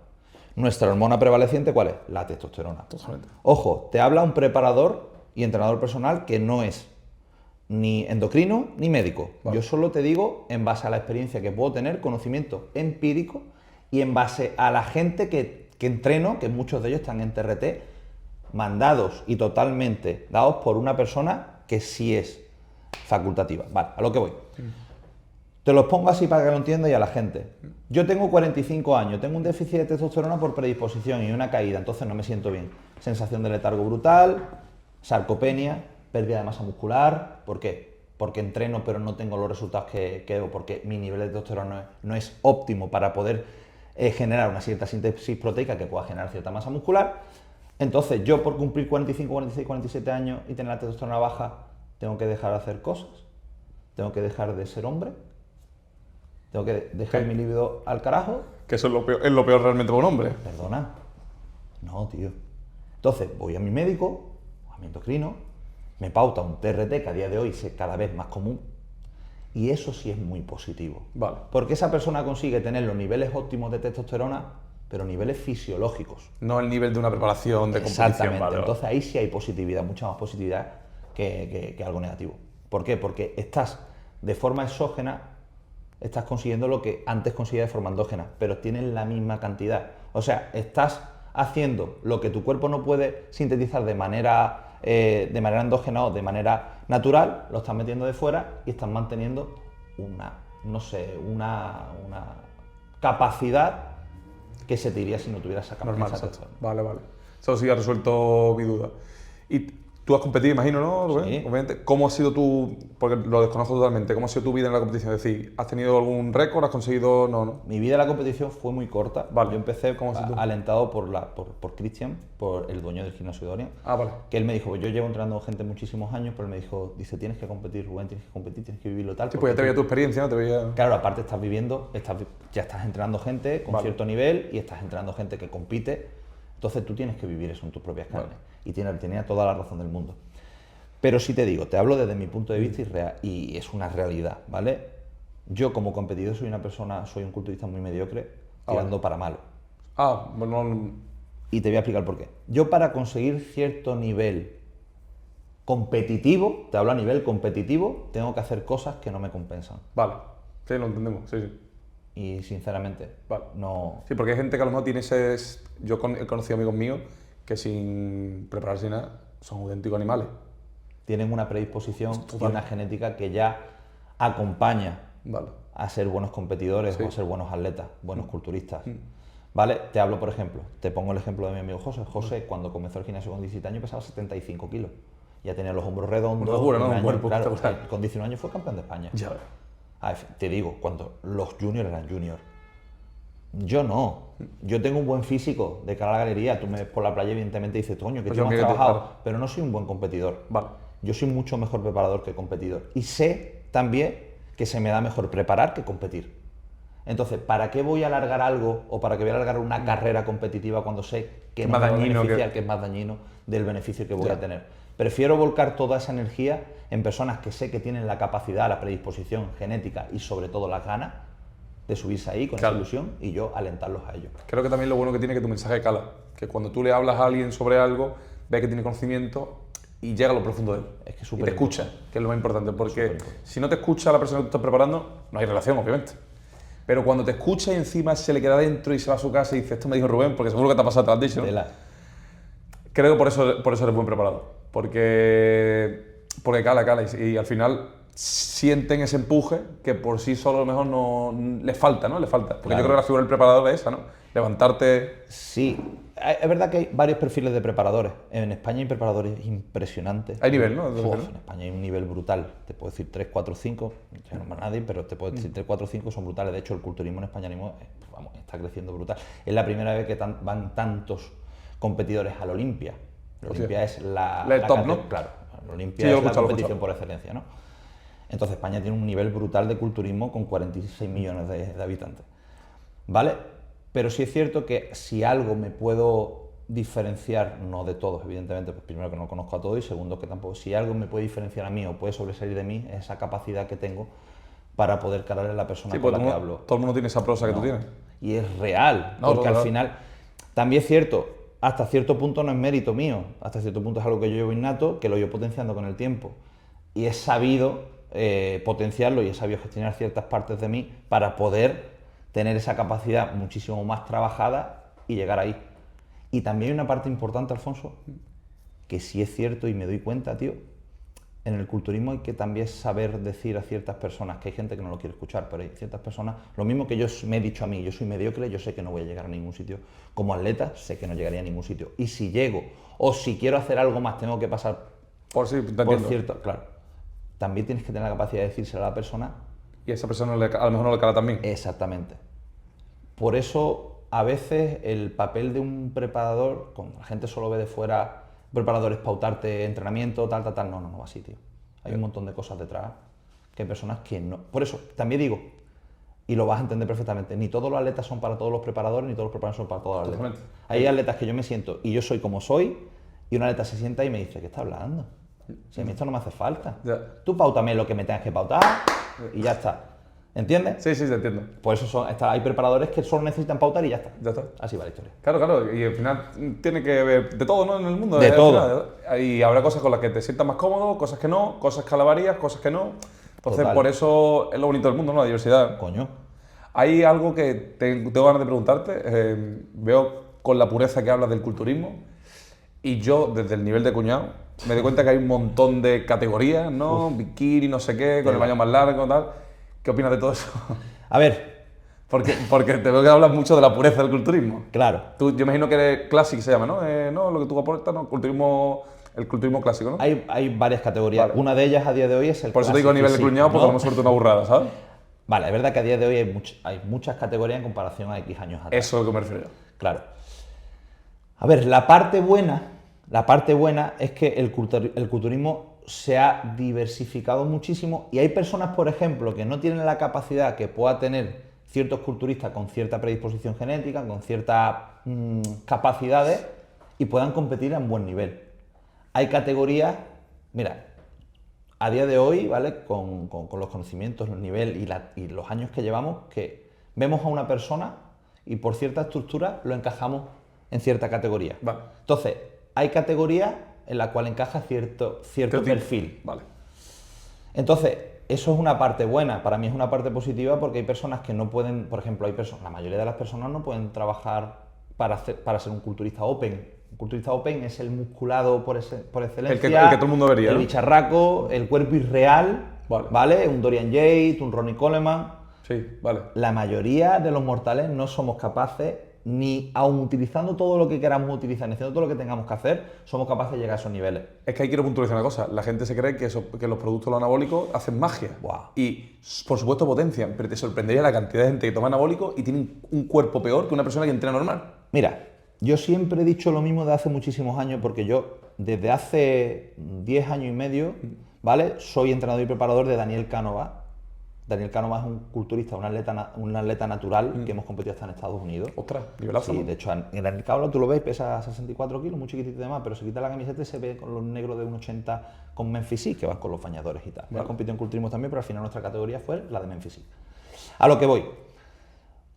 ¿Nuestra hormona prevaleciente cuál es? La testosterona. Totalmente. Ojo, te habla un preparador y entrenador personal que no es ni endocrino ni médico. Vale. Yo solo te digo en base a la experiencia que puedo tener, conocimiento empírico y en base a la gente que entreno, que muchos de ellos están en TRT, mandados y totalmente dados por una persona que sí es facultativa. Vale, a lo que voy. Te los pongo así para que lo entiendas y a la gente. Yo tengo 45 años, tengo un déficit de testosterona por predisposición y una caída, entonces no me siento bien. Sensación de letargo brutal, sarcopenia, pérdida de masa muscular. ¿Por qué? Porque entreno pero no tengo los resultados que debo, porque mi nivel de testosterona no es óptimo para poder generar una cierta síntesis proteica que pueda generar cierta masa muscular. Entonces yo por cumplir 45, 46, 47 años y tener la testosterona baja, tengo que dejar de hacer cosas, tengo que dejar de ser hombre, tengo que dejar mi libido al carajo. Que eso es lo peor realmente para un hombre. Perdona. No, tío. Entonces voy a mi médico, a mi endocrino, me pauta un TRT que a día de hoy es cada vez más común y eso sí es muy positivo. Vale. Porque esa persona consigue tener los niveles óptimos de testosterona, pero niveles fisiológicos. No el nivel de una preparación de competición. Exactamente. Vale, vale. Entonces ahí sí hay positividad, mucha más positividad que algo negativo. ¿Por qué? Porque estás de forma exógena, estás consiguiendo lo que antes conseguía de forma endógena, pero tienes la misma cantidad. O sea, estás haciendo lo que tu cuerpo no puede sintetizar de manera endógena o de manera natural, lo estás metiendo de fuera y estás manteniendo una capacidad que se te iría si no tuvieras esa capacidad. Normal, exacto. Vale, vale. Eso sí ha resuelto mi duda. Y tú has competido, imagino, ¿no, Rubén? Sí. Obviamente. ¿Cómo ha sido porque lo desconozco totalmente, cómo ha sido tu vida en la competición? Es decir, ¿has tenido algún récord? ¿Has conseguido...? No. Mi vida en la competición fue muy corta. Vale. Yo empecé ¿Cómo has sido tú? alentado por Cristian, por el dueño del gimnasio de Dorian. Ah, vale. Que él me dijo, yo llevo entrenando gente muchísimos años, pero él me dijo, tienes que competir, Rubén, tienes que competir, tienes que vivirlo tal. Sí, pues ya te veía tu experiencia, ¿no? Te veía... Claro, aparte estás viviendo, ya estás entrenando gente con Vale. cierto nivel y estás entrenando gente que compite, entonces tú tienes que vivir eso en tus propias carnes. Vale. Y tenía toda la razón del mundo. Pero sí te digo, te hablo desde mi punto de vista y es una realidad, ¿vale? Yo como competidor soy un culturista muy mediocre, tirando para malo. Ah, bueno... Y te voy a explicar por qué. Yo para conseguir cierto nivel competitivo, te hablo a nivel competitivo, tengo que hacer cosas que no me compensan. Vale. Sí, lo entendemos, sí, sí. Y sinceramente, Vale. no... Sí, porque hay gente que a lo mejor tiene ese... He conocido amigos míos que sin prepararse nada son auténticos animales. Tienen una predisposición y Total. una genética que ya acompaña Vale. a ser buenos competidores Sí. o a ser buenos atletas, buenos culturistas. ¿Vale? Te hablo, por ejemplo, te pongo el ejemplo de mi amigo José. José, cuando comenzó el gimnasio con 17 años, pesaba 75 kilos. Ya tenía los hombros redondos. Una locura, ¿no? un Un año, cuerpo claro, espectacular. con 19 años fue campeón de España. Ya ves. Te digo, cuando los juniors eran juniors. Yo no. Yo tengo un buen físico de cara a la galería. Tú me ves por la playa, evidentemente, y dices, coño, que Pues tú yo has que te- trabajado. claro. Pero no soy un buen competidor. Vale. Yo soy mucho mejor preparador que competidor. Y sé también que se me da mejor preparar que competir. Entonces, ¿para qué voy a alargar algo o para qué voy a alargar una carrera competitiva cuando sé que Es no más me va a dañino beneficiar, que es más dañino del beneficio que voy Ya. a tener? Prefiero volcar toda esa energía en personas que sé que tienen la capacidad, la predisposición genética y sobre todo las ganas de subirse ahí con Claro. esa ilusión y yo alentarlos a ellos. Creo que también lo bueno que tiene es que tu mensaje cala. Que cuando tú le hablas a alguien sobre algo, ves que tiene conocimiento y llega a lo profundo de él. Es que es y súper te escucha, que es lo más importante. Porque Superimportante. si no te escucha la persona que tú estás preparando, no hay relación, obviamente. Pero cuando te escucha y encima se le queda dentro y se va a su casa y dice, esto me dijo Rubén, porque seguro que te ha pasado, te lo has dicho, ¿no? Tela. Creo que por eso eres buen preparador. Porque cala y al final sienten ese empuje que por sí solo a lo mejor no les falta, ¿no? Les falta. Porque Claro. yo creo que la figura del preparador es esa, ¿no? Levantarte... Sí, es verdad que hay varios perfiles de preparadores. En España hay preparadores impresionantes. Hay nivel, ¿no? En España hay un nivel brutal. Te puedo decir 3, 4, 5. Yo no me nadie, pero te puedo decir 3, 4, 5 son brutales. De hecho, el culturismo en España ahora mismo, está creciendo brutal. Es la primera vez que van tantos competidores al Olimpia. La Hostia. Olimpia es la top, cate- ¿no? Claro, la Olimpia Sí, yo es lo he la escuchado, lo he competición escuchado. por excelencia, ¿no? Entonces España tiene un nivel brutal de culturismo con 46 millones de habitantes. ¿Vale? Pero sí es cierto que si algo me puedo diferenciar, no de todos, evidentemente, pues primero que no conozco a todos y segundo que tampoco, si algo me puede diferenciar a mí o puede sobresalir de mí, es esa capacidad que tengo para poder calar a la persona Sí, con pues la que hablo. todo el mundo tiene esa prosa que tú tienes. Y es real, No, porque al total. final, también es cierto, hasta cierto punto no es mérito mío, hasta cierto punto es algo que yo llevo innato, que lo llevo potenciando con el tiempo. Y he sabido potenciarlo y he sabido gestionar ciertas partes de mí para poder tener esa capacidad muchísimo más trabajada y llegar ahí. Y también hay una parte importante, Alfonso, que sí es cierto y me doy cuenta, tío. En el culturismo hay que también saber decir a ciertas personas, que hay gente que no lo quiere escuchar, pero hay ciertas personas, lo mismo que yo me he dicho a mí, yo soy mediocre, yo sé que no voy a llegar a ningún sitio. Como atleta, sé que no llegaría a ningún sitio. Y si llego, o si quiero hacer algo más, tengo que pasar Por sí, te por entiendo. cierto, claro. También tienes que tener la capacidad de decírselo a la persona Y a esa persona a lo mejor no le cala también. exactamente. Por eso, a veces, el papel de un preparador, cuando la gente solo ve de fuera, preparadores pautarte entrenamiento, tal, tal, tal, no va así, tío. Hay un montón de cosas detrás que hay personas que no. Por eso, también digo, y lo vas a entender perfectamente, ni todos los atletas son para todos los preparadores, ni todos los preparadores son para todos los atletas. Totalmente. Hay atletas que yo me siento y yo soy como soy, y un atleta se sienta y me dice, ¿qué está hablando? Si a mí esto no me hace falta. Ya. Tú pautame lo que me tengas que pautar y ya está. ¿Entiendes? Sí, sí, te entiendo. Por eso hay preparadores que solo necesitan pautar y ya está. Ya está. Así va la historia. Claro, claro, y al final tiene que ver de todo, ¿no? En el mundo. De al todo. final, y habrá cosas con las que te sientas más cómodo, cosas que no, cosas que alabarías, cosas que no. Entonces, Total. por eso es lo bonito del mundo, ¿no? La diversidad. Coño. Hay algo que tengo ganas de preguntarte. Veo con la pureza que hablas del culturismo y yo, desde el nivel de cuñado, me doy cuenta que hay un montón de categorías, ¿no? Bikini, no sé qué, con el baño más largo, tal. ¿Qué opinas de todo eso? A ver, Porque te veo que hablas mucho de la pureza del culturismo. claro. Tú, yo imagino que eres Classic, se llama, ¿no? No, lo que tú aportas, ¿no? El culturismo clásico, ¿no? Hay varias categorías. Vale. Una de ellas a día de hoy es el Por eso te digo a Classic nivel de Physique, cuñado, porque ¿no? a lo mejor suelto una burrada, ¿sabes? Vale, es verdad que a día de hoy hay muchas categorías en comparación a X años atrás. Eso es lo que me refiero yo. Claro. A ver, la parte buena es que el culturismo se ha diversificado muchísimo y hay personas, por ejemplo, que no tienen la capacidad que pueda tener ciertos culturistas con cierta predisposición genética, con ciertas capacidades y puedan competir a un buen nivel. Hay categorías, mira, a día de hoy, ¿vale? Con los conocimientos, el nivel y los años que llevamos, que vemos a una persona y por cierta estructura lo encajamos en cierta categoría. Vale. Entonces, hay categorías en la cual encaja cierto perfil. Vale. Entonces, eso es una parte buena, para mí es una parte positiva porque hay personas que no pueden, por ejemplo, la mayoría de las personas no pueden trabajar para ser un culturista open. Un culturista open es el musculado por excelencia, el que todo el mundo vería, el ¿no? bicharraco, el cuerpo irreal, Vale. ¿vale? Un Dorian Yates, un Ronnie Coleman. Sí, vale. La mayoría de los mortales no somos capaces, ni aun utilizando todo lo que queramos utilizar, ni haciendo todo lo que tengamos que hacer, somos capaces de llegar a esos niveles. Es que ahí quiero puntualizar una cosa. La gente se cree que los productos los anabólicos hacen magia. Guau. Y, por supuesto, potencian, pero te sorprendería la cantidad de gente que toma anabólicos y tienen un cuerpo peor que una persona que entrena normal. Mira, yo siempre he dicho lo mismo de hace muchísimos años, porque yo, desde hace 10 años y medio, ¿vale? Soy entrenador y preparador de Daniel Cánova. Daniel Cánova es un culturista, un atleta natural que hemos competido hasta en Estados Unidos. Ostras, nivelazo. Sí, ¿no? de hecho, en Daniel Cánova tú lo ves, pesa 64 kilos, muy chiquitito de más, pero se quita la camiseta y se ve con los negros de 1,80 con Memphis Physique, que van con los bañadores y tal. Vale. Él compitió en culturismo también, pero al final nuestra categoría fue la de Memphis Physique. A lo que voy.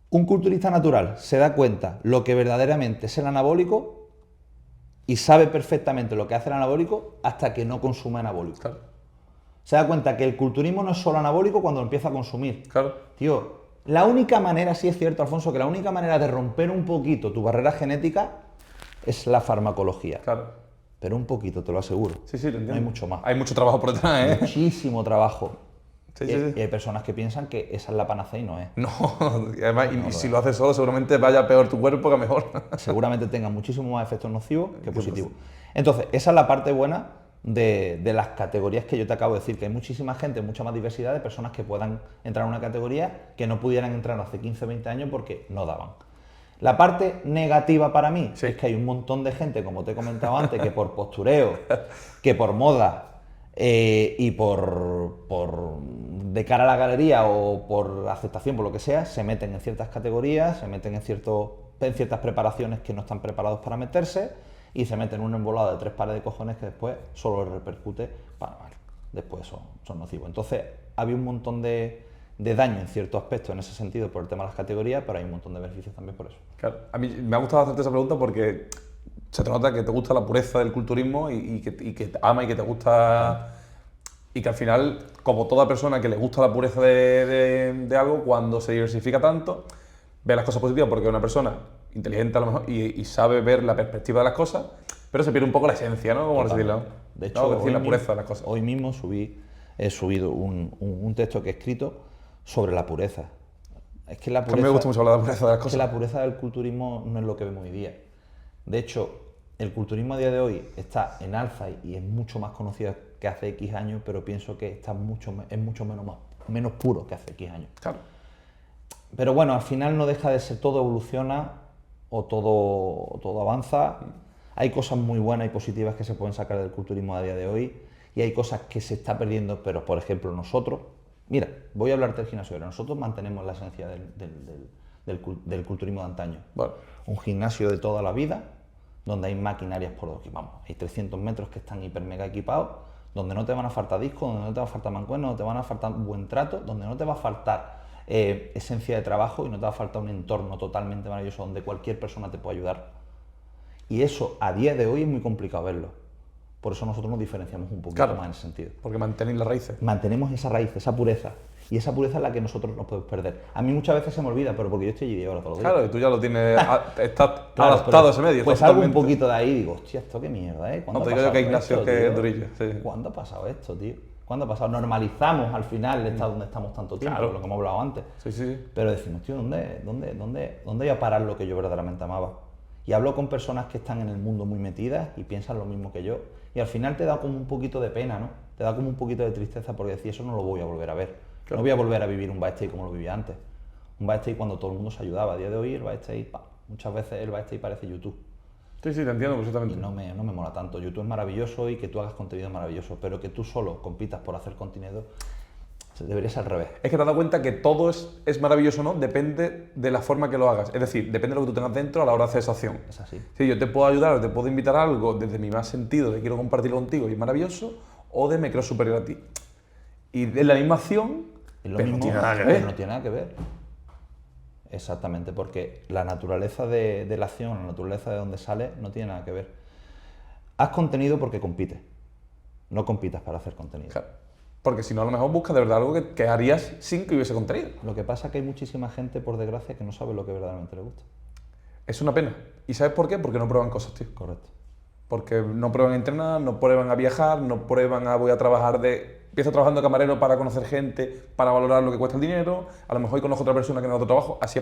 Un culturista natural se da cuenta lo que verdaderamente es el anabólico y sabe perfectamente lo que hace el anabólico hasta que no consume anabólico. Claro. Se da cuenta que el culturismo no es solo anabólico cuando lo empieza a consumir. Claro. Tío, la única manera, sí es cierto, Alfonso, que la única manera de romper un poquito tu barrera genética es la farmacología. Claro. Pero un poquito, te lo aseguro. Sí, sí, lo entiendo. No hay mucho más. Hay mucho trabajo por detrás, ¿eh? Muchísimo trabajo. Sí, y, sí, sí. y hay personas que piensan que esa es la panacea y no es. No, y además, y si lo haces solo, seguramente vaya peor tu cuerpo que mejor. Seguramente tenga muchísimo más efectos nocivos que positivos. Entonces, esa es la parte buena de las categorías que yo te acabo de decir, que hay muchísima gente, mucha más diversidad de personas que puedan entrar en una categoría que no pudieran entrar hace 15 o 20 años porque no daban. La parte negativa para mí Sí. es que hay un montón de gente, como te he comentado antes, que por postureo, que por moda y por de cara a la galería o por aceptación, por lo que sea, se meten en ciertas categorías, se meten en ciertas preparaciones que no están preparados para meterse y se meten en un embolado de 3 pares de cojones que después solo les repercute para mal. Después son nocivos. Entonces, había un montón de de daño en ciertos aspectos en ese sentido por el tema de las categorías, pero hay un montón de beneficios también por eso. Claro, a mí me ha gustado hacerte esa pregunta porque se te nota que te gusta la pureza del culturismo y que te ama y que te gusta... Y que al final, como toda persona que le gusta la pureza de algo, cuando se diversifica tanto, ve las cosas positivas porque es una persona inteligente a lo mejor y sabe ver la perspectiva de las cosas, pero se pierde un poco la esencia, ¿no? Como decirlo. De hecho, decir la pureza de las cosas. Hoy mismo he subido un texto que he escrito sobre la pureza. Es que la pureza, a mí me gusta mucho hablar de la pureza de las cosas. Es que la pureza del culturismo no es lo que vemos hoy día. De hecho, el culturismo a día de hoy está en alza y es mucho más conocido que hace X años, pero pienso que es mucho menos puro que hace X años. Claro. Pero bueno, al final no deja de ser, todo evoluciona o todo avanza. Hay cosas muy buenas y positivas que se pueden sacar del culturismo a día de hoy y hay cosas que se está perdiendo, pero por ejemplo nosotros, mira, voy a hablarte del gimnasio, nosotros mantenemos la esencia del culturismo de antaño. Vale. Un gimnasio de toda la vida, donde hay maquinarias por doquier, vamos, hay 300 metros que están hiper mega equipados, donde no te van a faltar discos, donde no te va a faltar mancuernas, no te van a faltar buen trato, donde no te va a faltar esencia de trabajo y no te va a faltar un entorno totalmente maravilloso donde cualquier persona te puede ayudar. Y eso a día de hoy es muy complicado verlo. Por eso nosotros nos diferenciamos un poquito más en ese sentido. Porque mantenéis las raíces. Mantenemos esa raíz, esa pureza. Y esa pureza es la que nosotros no podemos perder. A mí muchas veces se me olvida, pero porque yo estoy allí ahora todos los días. Claro, y tú ya lo tienes, estás adaptado a ese medio. Pues algo un poquito de ahí y digo, hostia, esto qué mierda, ¿eh? No te digo yo que hay gimnasios que es durillo. Sí. ¿Cuándo ha pasado esto, tío? ¿Cuándo ha pasado? Normalizamos al final el estado donde estamos tanto tiempo, Claro. lo que hemos hablado antes. Sí, sí. Pero decimos, tío, ¿dónde voy a parar lo que yo verdaderamente amaba? Y hablo con personas que están en el mundo muy metidas y piensan lo mismo que yo. Y al final te da como un poquito de pena, ¿no? Te da como un poquito de tristeza porque decir, eso no lo voy a volver a ver. Claro. No voy a volver a vivir un backstage como lo vivía antes. Un backstage cuando todo el mundo se ayudaba. A día de hoy el backstage, muchas veces el backstage parece YouTube. Sí, te entiendo perfectamente. Y no me mola tanto. YouTube es maravilloso y que tú hagas contenido es maravilloso, pero que tú solo compitas por hacer contenido, debería ser al revés. Es que te has dado cuenta que todo es maravilloso, ¿no? Depende de la forma que lo hagas. Es decir, depende de lo que tú tengas dentro a la hora de hacer esa acción. Es así. Sí, yo te puedo ayudar, te puedo invitar a algo desde mi más sentido de quiero compartirlo contigo y es maravilloso, o de me creo superior a ti. Y es la misma acción, Es lo pero mismo, no tiene nada que pero ver. no tiene nada que ver. Exactamente, porque la naturaleza de la acción, la naturaleza de donde sale, no tiene nada que ver. Haz contenido porque compites, no compitas para hacer contenido. Claro. Porque si no, a lo mejor buscas de verdad algo que harías sin que hubiese contenido. Lo que pasa es que hay muchísima gente, por desgracia, que no sabe lo que verdaderamente le gusta. Es una pena. ¿Y sabes por qué? Porque no prueban cosas, tío. Correcto. Porque no prueban a entrenar, no prueban a viajar, no prueban a voy a trabajar empiezo trabajando de camarero para conocer gente, para valorar lo que cuesta el dinero, a lo mejor hoy conozco a otra persona que en otro trabajo, así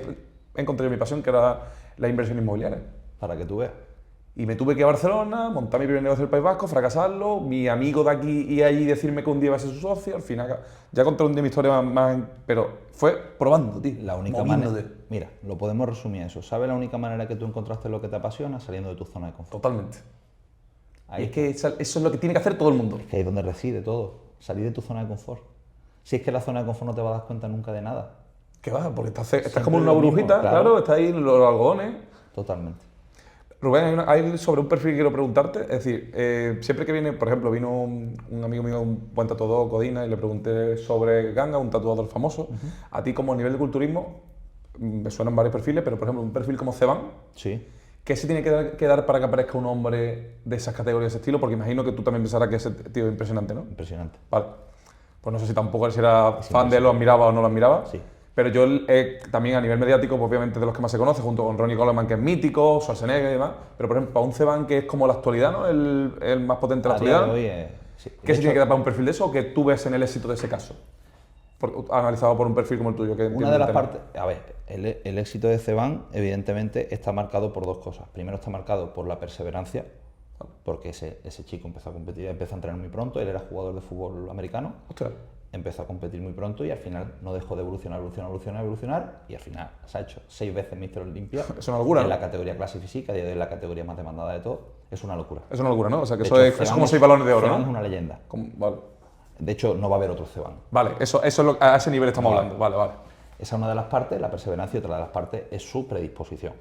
encontré mi pasión, que era la inversión inmobiliaria. Para que tú veas. Y me tuve que ir a Barcelona, montar mi primer negocio del País Vasco, fracasarlo, mi amigo de aquí y allí decirme que un día iba a ser su socio, al final ya conté un día mi historia más, pero fue probando, tío. La única manera, mira, lo podemos resumir a eso. ¿Sabes la única manera que tú encontraste lo que te apasiona? Saliendo de tu zona de confort. Totalmente. Ahí Y es que eso es lo que tiene que hacer todo el mundo. es que ahí es donde reside todo. Salir de tu zona de confort. Si es que la zona de confort no te vas a dar cuenta nunca de nada. ¿Qué va? Porque estás Siempre como en una lo mismo, burbujita, claro, estás ahí en los algodones. Totalmente. Rubén, hay sobre un perfil que quiero preguntarte. Es decir, siempre que viene, por ejemplo, vino un amigo mío, un buen tatuador, Codina, y le pregunté sobre Ganga, un tatuador famoso. A ti, como a nivel de culturismo, me suenan varios perfiles, pero por ejemplo, un perfil como Ceban, Sí. ¿qué se tiene que dar para que aparezca un hombre de esas categorías, de ese estilo? Porque imagino que tú también pensarás que ese tío es impresionante, ¿no? Impresionante. Vale. Pues no sé si tampoco si era fan de él, lo admiraba o no lo admiraba. Sí. Pero yo también a nivel mediático, pues, obviamente de los que más se conoce, junto con Ronnie Coleman, que es mítico, Schwarzenegger y demás. Pero por ejemplo, para un Ceban que es como la actualidad, ¿no? El más potente de la A día actualidad. de hoy sí. ¿Qué se tiene que dar para un perfil de eso o qué tú ves en el éxito de ese caso? Analizado por un perfil como el tuyo. Que Una de las partes, a ver, el éxito de Ceban evidentemente está marcado por dos cosas. Primero está marcado por la perseverancia, porque ese chico empezó a competir, empezó a entrenar muy pronto, él era jugador de fútbol americano, Ostras. empezó a competir muy pronto y al final no dejó de evolucionar y al final se ha hecho 6 veces Mr. Olympia. Es una locura, En ¿no? la categoría clase física y es la categoría más demandada de todo. Es una locura. Es una locura, ¿no? O sea, que De eso hecho, es Ceban como 6 balones de oro, Ceban ¿no? es una leyenda. Vale. De hecho, no va a haber otro Ceban. Vale, eso es a ese nivel estamos Vale. hablando. Vale, vale. Esa es una de las partes, la perseverancia, y otra de las partes es su predisposición.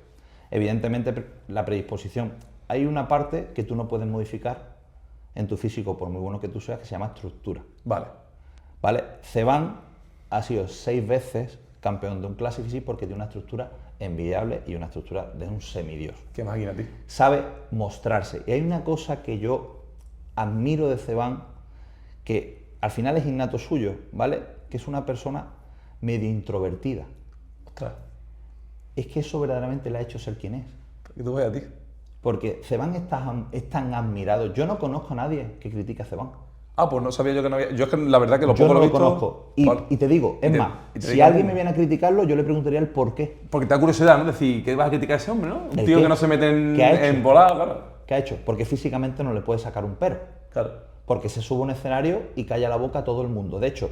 Evidentemente, la predisposición, hay una parte que tú no puedes modificar en tu físico, por muy bueno que tú seas, que se llama estructura. Vale. ¿Vale? Ceban ha sido 6 veces campeón de un Classic Physique porque tiene una estructura envidiable y una estructura de un semidios. Qué máquina, tío. Sabe mostrarse. Y hay una cosa que yo admiro de Ceban, que al final es innato suyo, ¿vale? Que es una persona medio introvertida. Ostras. Es que eso verdaderamente le ha hecho ser quien es. ¿Qué tú ves a ti? Porque Ceban es tan admirado. Yo no conozco a nadie que critique a Ceban. Ah, pues no sabía yo que no había. Yo es que la verdad que lo Yo poco no lo he lo visto. conozco. Y te digo, es más, y te si digo alguien cómo. me viene a criticarlo, yo le preguntaría el por qué. Porque te da curiosidad, ¿no? Decir, ¿qué vas a criticar a ese hombre, no? Un ¿El tío qué? que no se mete ¿Qué ha hecho? en volado, claro. ¿Qué ha hecho? Porque físicamente no le puede sacar un pero. Claro. Porque se sube a un escenario y calla la boca a todo el mundo. De hecho,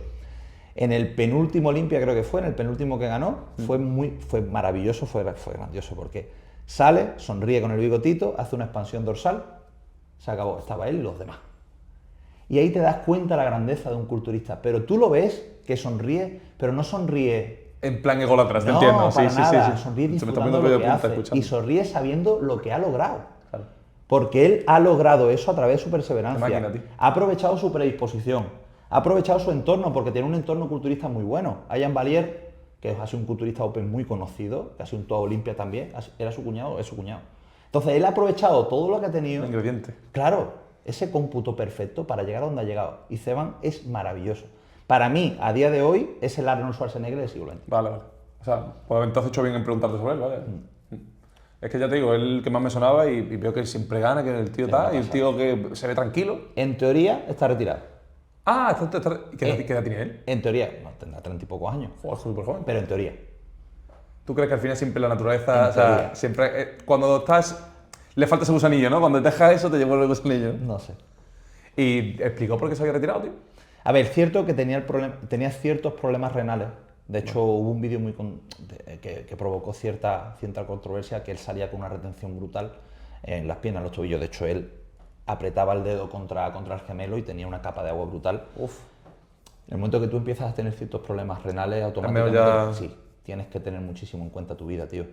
en el penúltimo Olimpia, creo que fue, en el penúltimo que ganó, fue maravilloso, fue grandioso, porque sale, sonríe con el bigotito, hace una expansión dorsal, se acabó, estaba él y los demás. Y ahí te das cuenta la grandeza de un culturista, pero tú lo ves que sonríe, pero no sonríe... En plan ególatra, te No, entiendo. para Sí, nada, sí, sí. sonríe Se me está disfrutando poniendo lo el que pelo de punta hace escuchando. y sonríe sabiendo lo que ha logrado. Claro. Porque él ha logrado eso a través de su perseverancia. Qué máquina, tío. Ha aprovechado su predisposición, ha aprovechado su entorno, porque tiene un entorno culturista muy bueno. Ayan Valier, que ha sido un culturista open muy conocido, que ha sido un toa Olimpia también, era su cuñado, es su cuñado. Entonces él ha aprovechado todo lo que ha tenido. Un ingrediente. Claro, ese cómputo perfecto para llegar a donde ha llegado. Y Ceban es maravilloso. Para mí, a día de hoy, es el Arnold Schwarzenegger del siglo XX. Vale, vale. O sea, pues entonces he hecho bien en preguntarte sobre él, ¿vale? Es que ya te digo, es el que más me sonaba y veo que él siempre gana, que el tío está, y un tío que se ve tranquilo. En teoría, está retirado. Ah, ¿qué edad tiene él? En teoría, no, tendrá 30 y pocos años. Joder, es súper joven. Pero en teoría. ¿Tú crees que al final siempre la naturaleza, En o sea, teoría. siempre, cuando estás, le falta ese gusanillo, ¿no? Cuando dejas eso te lleva el gusanillo. No sé. ¿Y explicó por qué se había retirado, tío? A ver, cierto que tenía ciertos problemas renales. De hecho, hubo un vídeo que provocó cierta controversia, que él salía con una retención brutal en las piernas, en los tobillos. De hecho, él apretaba el dedo contra el gemelo y tenía una capa de agua brutal. Uf. En el momento que tú empiezas a tener ciertos problemas renales, automáticamente ya- sí, tienes que tener muchísimo en cuenta tu vida, tío.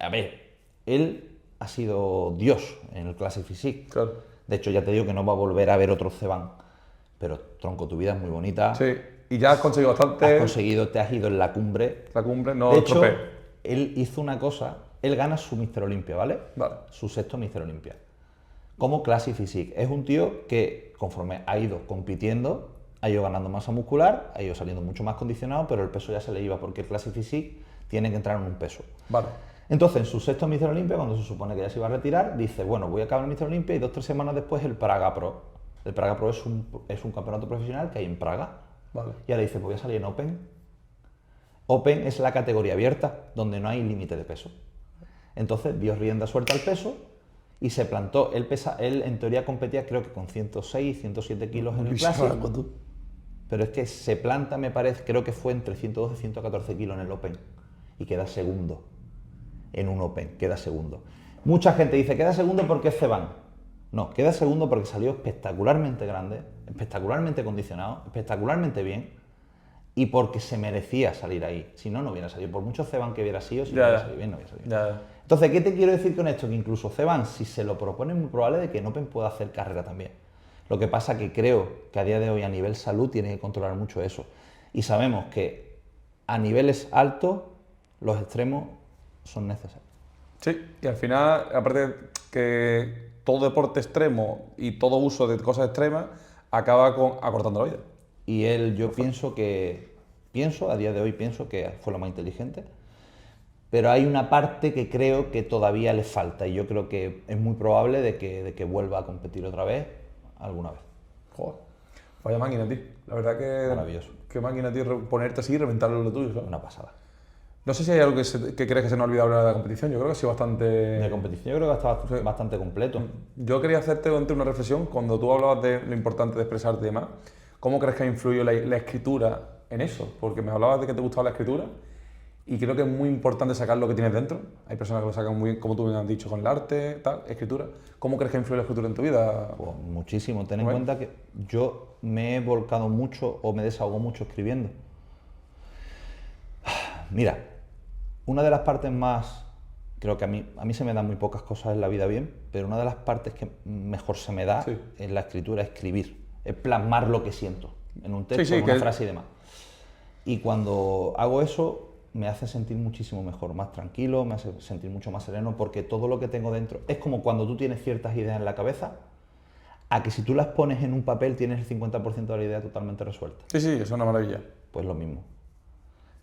A ver, él ha sido Dios en el Classic Physique. Claro. De hecho, ya te digo que no va a volver a ver otro Ceban. Pero, tronco, tu vida es muy bonita. Sí. Y ya has conseguido bastante. Has conseguido, te has ido en la cumbre. La cumbre, no De hecho, tropé. él hizo una cosa, él gana su Mr. Olympia, ¿vale? Vale. Su sexto Mr. Olympia. Como Classic Physique. Es un tío que, conforme ha ido compitiendo, ha ido ganando masa muscular, ha ido saliendo mucho más condicionado, pero el peso ya se le iba, porque el Classic Physique tiene que entrar en un peso. Vale. Entonces, en su sexto Mr. Olympia, cuando se supone que ya se iba a retirar, dice, bueno, voy a acabar el Mr. Olympia y 2 o 3 semanas después el Praga Pro. El Praga Pro es un campeonato profesional que hay en Praga. Vale. Y ahora dice, pues voy a salir en Open. Open es la categoría abierta, donde no hay límite de peso. Entonces dio rienda suelta al peso y se plantó. Él en teoría competía creo que con 106, 107 kilos en el clásico. Pero es que se planta, me parece, creo que fue entre 112 y 114 kilos en el Open. Y queda segundo. En un Open, queda segundo. Mucha gente dice, queda segundo porque es Ceban. No, queda segundo porque salió espectacularmente grande, espectacularmente condicionado, espectacularmente bien y porque se merecía salir ahí. Si no, no hubiera salido. Por mucho Ceban que hubiera sido, si no hubiera salido bien, no hubiera salido. Ya. Entonces, ¿qué te quiero decir con esto? Que incluso Ceban, si se lo propone, es muy probable de que en Open pueda hacer carrera también. Lo que pasa que creo que a día de hoy a nivel salud tiene que controlar mucho eso. Y sabemos que a niveles altos los extremos son necesarios. Sí, y al final, aparte que todo deporte extremo y todo uso de cosas extremas acaba acortando la vida. Y él, a día de hoy pienso que fue lo más inteligente, pero hay una parte que creo que todavía le falta y yo creo que es muy probable de que vuelva a competir otra vez, alguna vez. Joder, vaya máquina, tío. La verdad que... Maravilloso. Qué máquina, tío, ponerte así y reventarlo lo tuyo, ¿sabes? Una pasada. No sé si hay algo que crees que se nos ha olvidado hablar de la competición. Yo creo que ha sido bastante... De competición yo creo que estaba Sí. bastante completo. Yo quería hacerte antes una reflexión. Cuando tú hablabas de lo importante de expresarte y demás, ¿cómo crees que ha influido la escritura en eso? Porque me hablabas de que te gustaba la escritura y creo que es muy importante sacar lo que tienes dentro. Hay personas que lo sacan muy bien, como tú me has dicho, con el arte, tal, escritura. ¿Cómo crees que ha influido la escritura en tu vida? Pues muchísimo. Ten en Bueno. cuenta que yo me he volcado mucho o me desahogo mucho escribiendo. Mira, una de las partes más, creo que a mí se me dan muy pocas cosas en la vida bien, pero una de las partes que mejor se me da Sí. en la escritura es escribir, es plasmar lo que siento en un texto, Sí, sí, en una que- frase y demás. Y cuando hago eso, me hace sentir muchísimo mejor, más tranquilo, me hace sentir mucho más sereno, porque todo lo que tengo dentro es como cuando tú tienes ciertas ideas en la cabeza, a que si tú las pones en un papel tienes el 50% de la idea totalmente resuelta. Sí, es una maravilla. Pues lo mismo.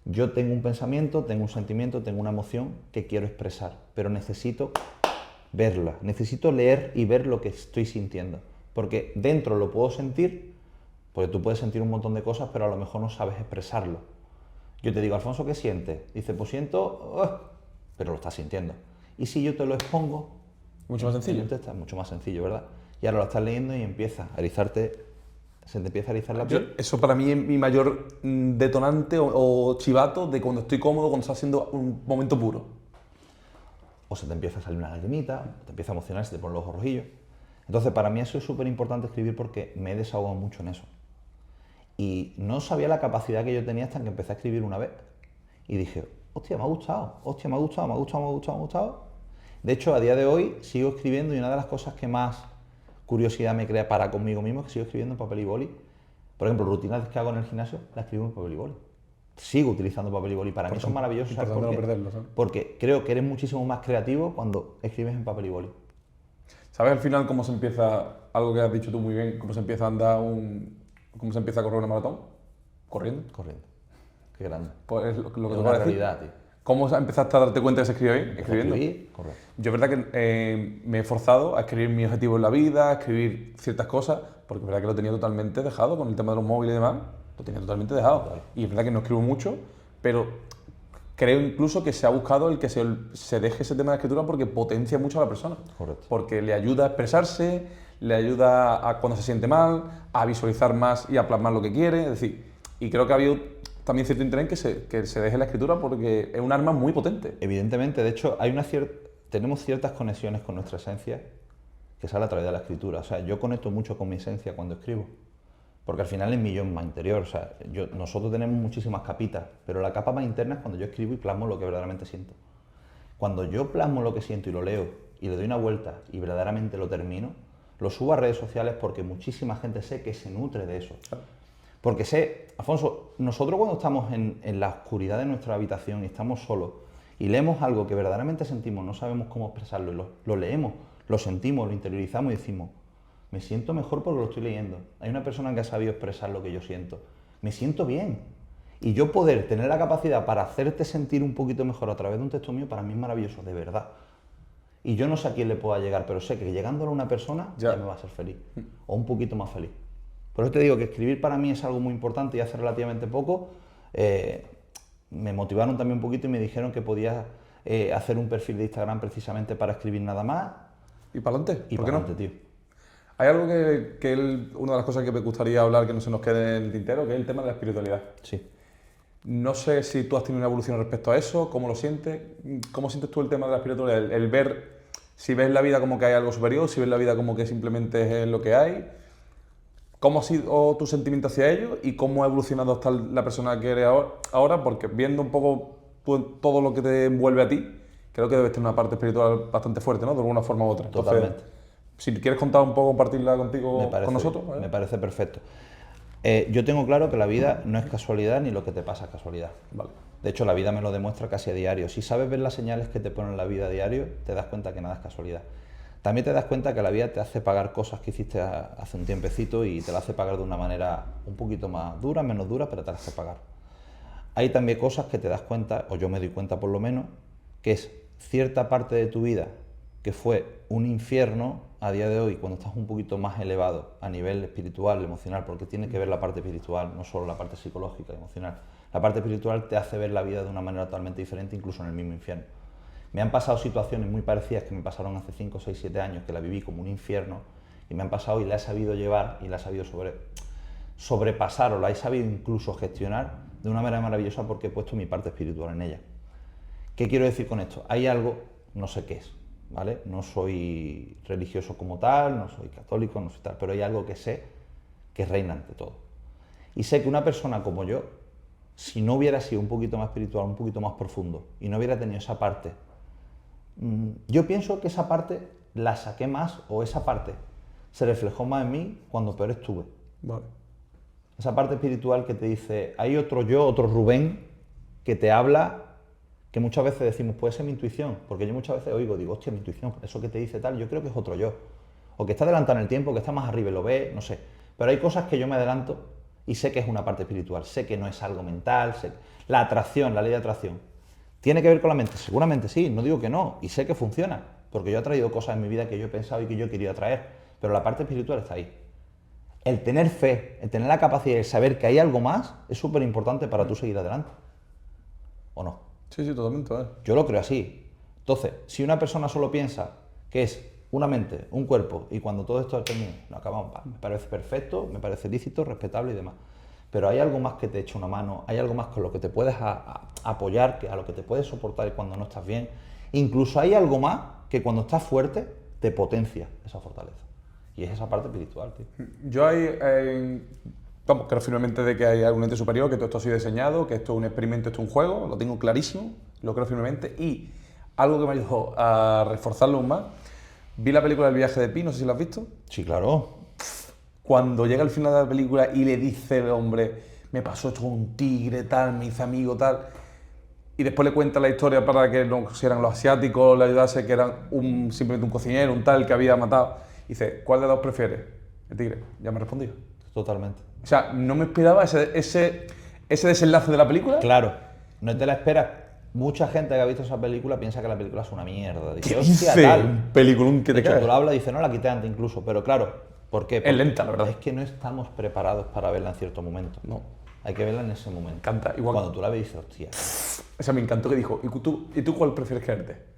Yo tengo un pensamiento, tengo un sentimiento, tengo una emoción que quiero expresar, pero necesito verla, necesito leer y ver lo que estoy sintiendo, porque dentro lo puedo sentir, porque tú puedes sentir un montón de cosas, pero a lo mejor no sabes expresarlo. Yo te digo, Alfonso, ¿qué sientes? Dice, pues siento, pero lo estás sintiendo. Y si yo te lo expongo, Mucho más sencillo. Está mucho más sencillo, ¿verdad? Y ahora lo estás leyendo y empieza a erizarte, se te empieza a erizar la piel. Eso para mí es mi mayor detonante o chivato de cuando estoy cómodo, cuando está haciendo un momento puro. O se te empieza a salir una lagrimita, te empieza a emocionar, se te ponen los ojos rojillos. Entonces, para mí eso es súper importante escribir porque me he desahogado mucho en eso. Y no sabía la capacidad que yo tenía hasta que empecé a escribir una vez. Y dije, hostia, me ha gustado, hostia, me ha gustado, me ha gustado, me ha gustado, me ha gustado. De hecho, a día de hoy sigo escribiendo y una de las cosas que más curiosidad me crea para conmigo mismo es que sigo escribiendo en papel y boli. Por ejemplo, rutinas que hago en el gimnasio, las escribo en papel y boli. Sigo utilizando papel y boli. Para mí son maravillosos. ¿Sabes por qué? No perderlo, ¿sabes? Porque creo que eres muchísimo más creativo cuando escribes en papel y boli. ¿Sabes al final cómo se empieza, algo que has dicho tú muy bien, cómo se empieza a andar cómo se empieza a correr una maratón? Corriendo. Corriendo. Qué grande. Pues es lo que Es te una voy a decir. realidad, tío. ¿Cómo empezaste a darte cuenta que se escribe bien? Escribiendo. Correcto. Yo es verdad que me he forzado a escribir mi objetivo en la vida, a escribir ciertas cosas, porque es verdad que lo tenía totalmente dejado con el tema de los móviles y demás, lo tenía totalmente dejado. Total. Y es verdad que no escribo mucho, pero creo incluso que se ha buscado el que se deje ese tema de escritura porque potencia mucho a la persona. Correcto. Porque le ayuda a expresarse, le ayuda a cuando se siente mal, a visualizar más y a plasmar lo que quiere. Es decir, y creo que ha habido también cierto interés en que se deje la escritura porque es un arma muy potente. Evidentemente, de hecho, tenemos ciertas conexiones con nuestra esencia que sale a través de la escritura. O sea, yo conecto mucho con mi esencia cuando escribo, porque al final es mi yo más interior. O sea, nosotros tenemos muchísimas capitas, pero la capa más interna es cuando yo escribo y plasmo lo que verdaderamente siento. Cuando yo plasmo lo que siento y lo leo y le doy una vuelta y verdaderamente lo termino, lo subo a redes sociales porque muchísima gente sé que se nutre de eso. Porque sé, Alfonso, nosotros cuando estamos en la oscuridad de nuestra habitación y estamos solos y leemos algo que verdaderamente sentimos, no sabemos cómo expresarlo, y lo leemos, lo sentimos, lo interiorizamos y decimos, me siento mejor porque lo estoy leyendo. Hay una persona que ha sabido expresar lo que yo siento. Me siento bien. Y yo poder tener la capacidad para hacerte sentir un poquito mejor a través de un texto mío, para mí es maravilloso, de verdad. Y yo no sé a quién le pueda llegar, pero sé que llegándolo a una persona ya me va a hacer feliz. O un poquito más feliz. Por eso te digo que escribir para mí es algo muy importante y hace relativamente poco me motivaron también un poquito y me dijeron que podía hacer un perfil de Instagram precisamente para escribir nada más. ¿Y para adelante? Y ¿Por qué para no? adelante, tío. Hay algo una de las cosas que me gustaría hablar que no se nos quede en el tintero, que es el tema de la espiritualidad. Sí. No sé si tú has tenido una evolución respecto a eso, ¿cómo lo sientes? ¿Cómo sientes tú el tema de la espiritualidad? El ver, si ves la vida como que hay algo superior, si ves la vida como que simplemente es lo que hay. ¿Cómo ha sido tu sentimiento hacia ello y cómo ha evolucionado hasta la persona que eres ahora? Porque viendo un poco todo lo que te envuelve a ti, creo que debes tener una parte espiritual bastante fuerte, ¿no? De alguna forma u otra. Entonces, Totalmente. si quieres contar un poco, compartirla contigo, con nosotros. Me parece perfecto. Yo tengo claro que la vida no es casualidad ni lo que te pasa es casualidad. Vale. De hecho, la vida me lo demuestra casi a diario. Si sabes ver las señales que te ponen la vida a diario, te das cuenta que nada es casualidad. También te das cuenta que la vida te hace pagar cosas que hiciste hace un tiempecito y te las hace pagar de una manera un poquito más dura, menos dura, pero te las hace pagar. Hay también cosas que te das cuenta, o yo me doy cuenta por lo menos, que es cierta parte de tu vida que fue un infierno a día de hoy, cuando estás un poquito más elevado a nivel espiritual, emocional, porque tiene que ver la parte espiritual, no solo la parte psicológica, emocional. La parte espiritual te hace ver la vida de una manera totalmente diferente, incluso en el mismo infierno. Me han pasado situaciones muy parecidas que me pasaron hace 5, 6, 7 años, que la viví como un infierno, y me han pasado y la he sabido llevar y la he sabido sobrepasar o la he sabido incluso gestionar de una manera maravillosa porque he puesto mi parte espiritual en ella. ¿Qué quiero decir con esto? Hay algo, no sé qué es, ¿vale? No soy religioso como tal, no soy católico, no soy tal, pero hay algo que sé que reina ante todo. Y sé que una persona como yo, si no hubiera sido un poquito más espiritual, un poquito más profundo, y no hubiera tenido esa parte, yo pienso que esa parte la saqué más, o esa parte se reflejó más en mí cuando peor estuve. Vale. Es Esa parte espiritual que te dice, hay otro yo, otro Rubén, que te habla, que muchas veces decimos, puede ser mi intuición, porque yo muchas veces digo, hostia, mi intuición, eso que te dice tal, yo creo que es otro yo. O que está adelantado en el tiempo, que está más arriba y lo ve, no sé. Pero hay cosas que yo me adelanto y sé que es una parte espiritual, sé que no es algo mental, la atracción, la ley de atracción. ¿Tiene que ver con la mente? Seguramente sí, no digo que no, y sé que funciona, porque yo he traído cosas en mi vida que yo he pensado y que yo he querido atraer, pero la parte espiritual está ahí. El tener fe, el tener la capacidad de saber que hay algo más, es súper importante para tú seguir adelante. ¿O no? Sí, totalmente. Yo lo creo así. Entonces, si una persona solo piensa que es una mente, un cuerpo, y cuando todo esto termine, no acabamos, me parece perfecto, me parece lícito, respetable y demás. Pero hay algo más que te echa una mano, hay algo más con lo que te puedes apoyar, a lo que te puedes soportar cuando no estás bien. Incluso hay algo más que cuando estás fuerte te potencia esa fortaleza. Y es esa parte espiritual, tío. Yo creo firmemente de que hay algún ente superior, que todo esto ha sido diseñado, que esto es un experimento, esto es un juego, lo tengo clarísimo, lo creo firmemente. Y algo que me ayudó a reforzarlo aún más, vi la película El viaje de Pi, no sé si la has visto. Sí, claro. Cuando llega al final de la película y le dice el hombre, me pasó esto con un tigre, tal, me hice amigo, tal, y después le cuenta la historia para que no si eran los asiáticos, le ayudase, que eran simplemente un cocinero, un tal que había matado. Y dice, ¿cuál de los dos prefieres? El tigre. Ya me ha respondido. Totalmente. O sea, no me esperaba ese desenlace de la película. Claro, no te la esperas. Mucha gente que ha visto esa película piensa que la película es una mierda. Dice, ¿Qué hostia, dice? tal. Un peliculón que De te hecho, cae. tú lo hablas y dices, no, la quité antes incluso. Pero claro, ¿por qué? Porque lenta, la verdad. Es que no estamos preparados para verla en cierto momento. No. Hay que verla en ese momento. Me encanta. Igual. Cuando tú la ves dices, hostia. O sea, me encantó que dijo, ¿y tú cuál prefieres creerte?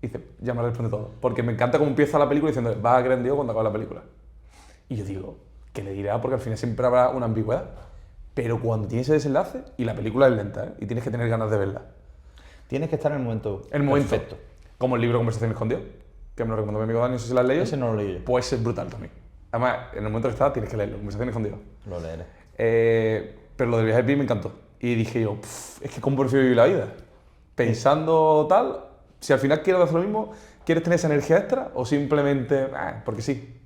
Y dice, ya me responde todo. Porque me encanta cómo empieza la película diciendo, vas a creer en Dios cuando acabe la película. Y yo digo, ¿qué le dirá? Porque al final siempre habrá una ambigüedad. Pero cuando tiene ese desenlace, y la película es lenta, ¿eh? Y tienes que tener ganas de verla. Tienes que estar en el momento perfecto. Como el libro Conversaciones con Dios, que me lo recomendó mi amigo Dani, no sé si lo has leído. Ese no lo leí yo. Pues es brutal también. Además, en el momento que está, tienes que leerlo, Conversaciones con Dios. Lo leeré. Pero lo del viaje de Pi me encantó. Y dije yo, es que cómo prefiero vivir la vida. Pensando tal, si al final quieres hacer lo mismo, ¿quieres tener esa energía extra o simplemente, porque sí?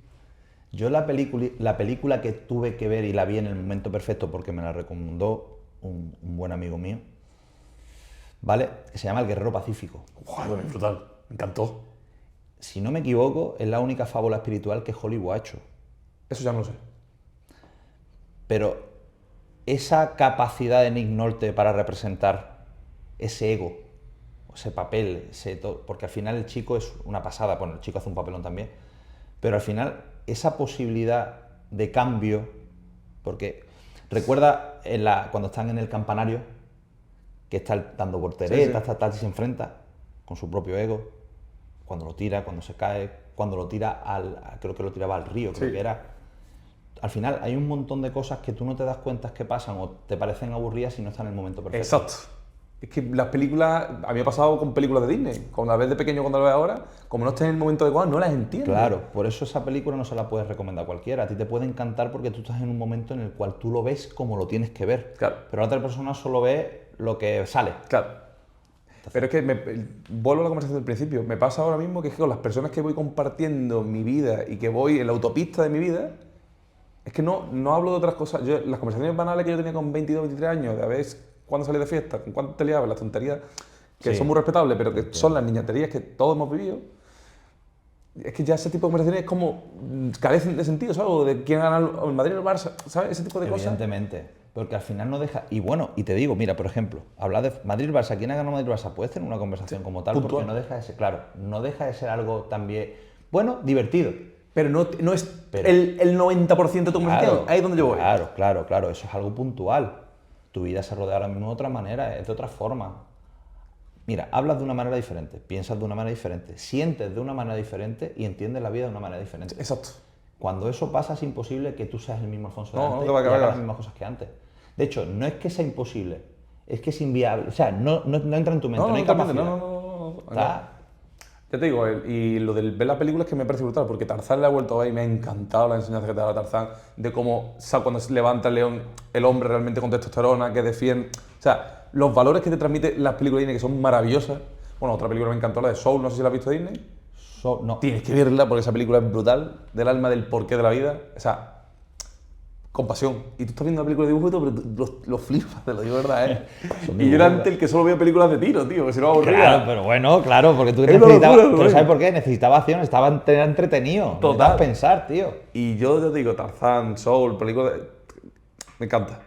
Yo la película que tuve que ver y la vi en el momento perfecto porque me la recomendó un buen amigo mío, ¿vale? Que se llama El Guerrero Pacífico. Bueno, brutal, me encantó. Si no me equivoco, es la única fábula espiritual que Hollywood ha hecho. Eso ya no lo sé. Pero esa capacidad de Nick Nolte para representar ese ego, ese papel, porque al final el chico es una pasada, bueno, el chico hace un papelón también, pero al final esa posibilidad de cambio, porque recuerda cuando están en el campanario, que está dando volteretas, tal, y se enfrenta con su propio ego, cuando lo tira, cuando se cae, cuando lo tira creo que lo tiraba al río, creo que era. Al final hay un montón de cosas que tú no te das cuenta que pasan o te parecen aburridas si no están en el momento perfecto. Exacto. Es que las películas, a mí me ha pasado con películas de Disney, cuando la ves de pequeño, cuando la ves ahora, como no estás en el momento adecuado, no las entiendes. Claro, por eso esa película no se la puedes recomendar a cualquiera. A ti te puede encantar porque tú estás en un momento en el cual tú lo ves como lo tienes que ver. Claro. Pero la otra persona solo ve lo que sale. Claro. Pero es que vuelvo a la conversación del principio. Me pasa ahora mismo que es que con las personas que voy compartiendo mi vida y que voy en la autopista de mi vida, es que no hablo de otras cosas. Las conversaciones banales que yo tenía con 22, 23 años, de a ver cuándo salí de fiesta, con cuánto te liabas, las tonterías que son muy respetables, pero que son las niñaterías que todos hemos vivido. Es que ya ese tipo de conversaciones es como carecen de sentido, ¿sabes? O de quién gana el Madrid o el Barça, ¿sabes? Ese tipo de cosas. Evidentemente, porque al final no deja... Y bueno, y te digo, mira, por ejemplo, hablar de Madrid-Barça, ¿quién ha ganado Madrid-Barça? Puedes tener una conversación como tal, puntual. porque no deja de ser, claro, no deja de ser algo también, bueno, divertido. Pero no es el 90% de tu conversación, ahí es donde yo voy. Claro, eso es algo puntual. Tu vida se rodea ahora mismo de otra manera, es de otra forma. Mira, hablas de una manera diferente, piensas de una manera diferente, sientes de una manera diferente y entiendes la vida de una manera diferente. Exacto. Cuando eso pasa es imposible que tú seas el mismo Alfonso de antes no, y hagas las mismas cosas que antes. De hecho, no es que sea imposible, es que es inviable. O sea, no entra en tu mente, no hay capacidad. Ya te digo, y lo del ver la película es que me parece brutal, porque Tarzán la he vuelto a ver y me ha encantado la enseñanza que te da Tarzán, de cómo cuando se levanta el león, el hombre realmente con testosterona, que defiende... O sea, los valores que te transmite las películas de Disney, que son maravillosas. Bueno, otra película que me encantó, la de Soul, no sé si la has visto Disney. No. Tienes que verla porque esa película es brutal, del alma, del porqué de la vida. O sea, con pasión. Y tú estás viendo una película de dibujo, pero tú lo flipas, te lo digo verdad, ¿eh? Son Y yo era dibujos. antes el que solo veía películas de tiro, tío, que si no me aburría. Claro, pero bueno, claro, porque tú Es una necesitabas... locura, Pero ¿no? ¿sabes por qué? Necesitaba acción, estaba entretenido. Total. Necesitabas pensar, tío. Y yo te digo, Tarzán, Soul, películas de... Me encanta.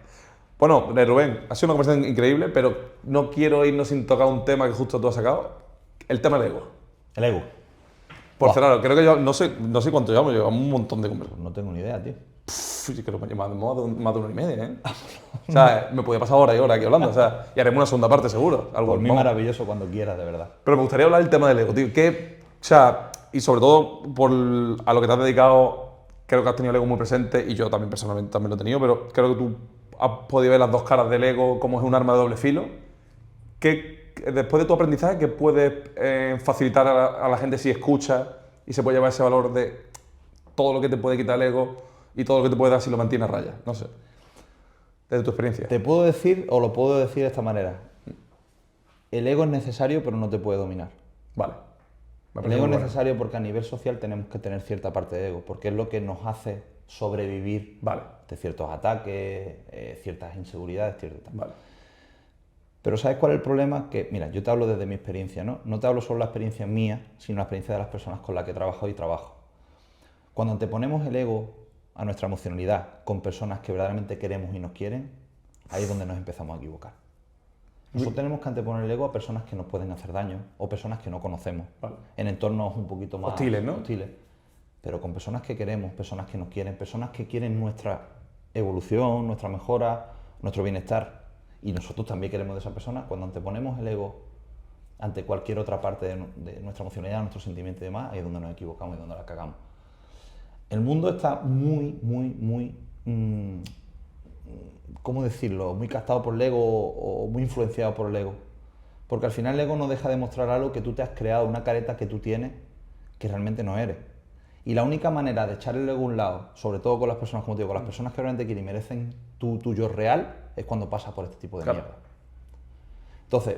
Bueno, Rubén, ha sido una conversación increíble, pero no quiero irnos sin tocar un tema que justo tú has sacado. El tema del ego. El ego. Por Buah. cerrar, creo que yo, no sé cuánto llevamos un montón de conversaciones. No tengo ni idea, tío. Yo creo que más de una hora y media, ¿eh? O sea, me podía pasar horas y horas aquí hablando, o sea, y haremos una segunda parte seguro. Algo, Por mí vamos. maravilloso cuando quieras, de verdad. Pero me gustaría hablar del tema del ego, tío. O sea, y sobre todo a lo que te has dedicado, creo que has tenido el ego muy presente, y yo también personalmente también lo he tenido, pero creo que tú has podido ver las dos caras del ego, como es un arma de doble filo. Después de tu aprendizaje, ¿qué puedes facilitar a la gente si escucha y se puede llevar ese valor de todo lo que te puede quitar el ego y todo lo que te puede dar si lo mantienes a raya? No sé. Desde tu experiencia. Te puedo decir, o lo puedo decir de esta manera. El ego es necesario, pero no te puede dominar. Vale. Me El parece ego es muy bueno. necesario porque a nivel social tenemos que tener cierta parte de ego, porque es lo que nos hace sobrevivir Vale. de ciertos ataques, ciertas inseguridades, Vale. Pero ¿sabes cuál es el problema? Que, mira, yo te hablo desde mi experiencia, ¿no? No te hablo solo de la experiencia mía, sino la experiencia de las personas con las que he trabajado y trabajo. Cuando anteponemos el ego a nuestra emocionalidad con personas que verdaderamente queremos y nos quieren, ahí es donde nos empezamos a equivocar. Nosotros tenemos que anteponer el ego a personas que nos pueden hacer daño o personas que no conocemos, Vale. en entornos un poquito más Hostiles, ¿no? hostiles. Pero con personas que queremos, personas que nos quieren, personas que quieren nuestra evolución, nuestra mejora, nuestro bienestar. Y nosotros también queremos de esa persona. Cuando anteponemos el ego ante cualquier otra parte de nuestra emocionalidad, nuestro sentimiento y demás, ahí es donde nos equivocamos y donde la cagamos. El mundo está muy, ¿cómo decirlo? Muy captado por el ego o muy influenciado por el ego. Porque al final el ego no deja de mostrar algo que tú te has creado, una careta que tú tienes que realmente no eres. Y la única manera de echar el ego a un lado, sobre todo con las personas, como te digo, con las personas que realmente quieren y merecen tu yo real, es cuando pasas por este tipo de Claro. mierda. Entonces,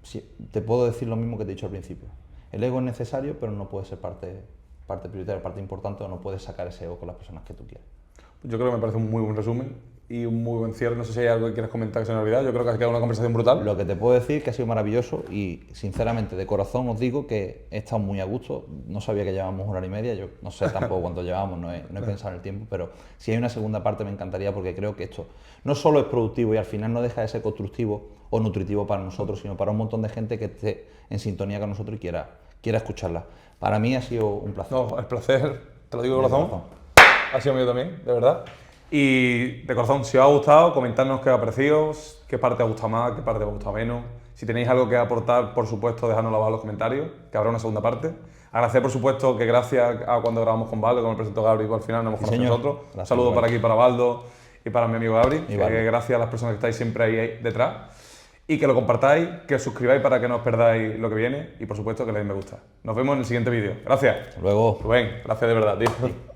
sí, te puedo decir lo mismo que te he dicho al principio. El ego es necesario, pero no puede ser parte prioritaria, parte importante, o no puedes sacar ese ego con las personas que tú quieres. Yo creo que me parece un muy buen resumen y un muy buen cierre. No sé si hay algo que quieras comentar que se me ha olvidado. Yo creo que ha quedado una conversación brutal. Lo que te puedo decir es que ha sido maravilloso y sinceramente de corazón os digo que he estado muy a gusto. No sabía que llevábamos una hora y media, yo no sé tampoco cuánto llevamos, no he pensado en el tiempo, pero si hay una segunda parte me encantaría porque creo que esto no solo es productivo y al final no deja de ser constructivo o nutritivo para nosotros, sino para un montón de gente que esté en sintonía con nosotros y quiera escucharla. Para mí ha sido un placer. No, el placer, te lo digo de De corazón. corazón. Ha sido mío también, de verdad. Y de corazón, si os ha gustado, comentadnos qué os ha parecido, qué parte os ha gustado más, qué parte os ha gustado menos. Si tenéis algo que aportar, por supuesto, dejadnoslo abajo en los comentarios, que habrá una segunda parte. Agradecer, por supuesto, que gracias a cuando grabamos con Baldo, con el presentó Gabri, al final nos hemos conocido señor. nosotros. Gracias, Saludos igual. para aquí, para Baldo y para mi amigo Gabri. Igual. Que gracias a las personas que estáis siempre ahí detrás. Y que lo compartáis, que os suscribáis para que no os perdáis lo que viene. Y, por supuesto, que le deis me gusta. Nos vemos en el siguiente vídeo. Gracias. Hasta luego. Rubén, gracias de verdad, tío.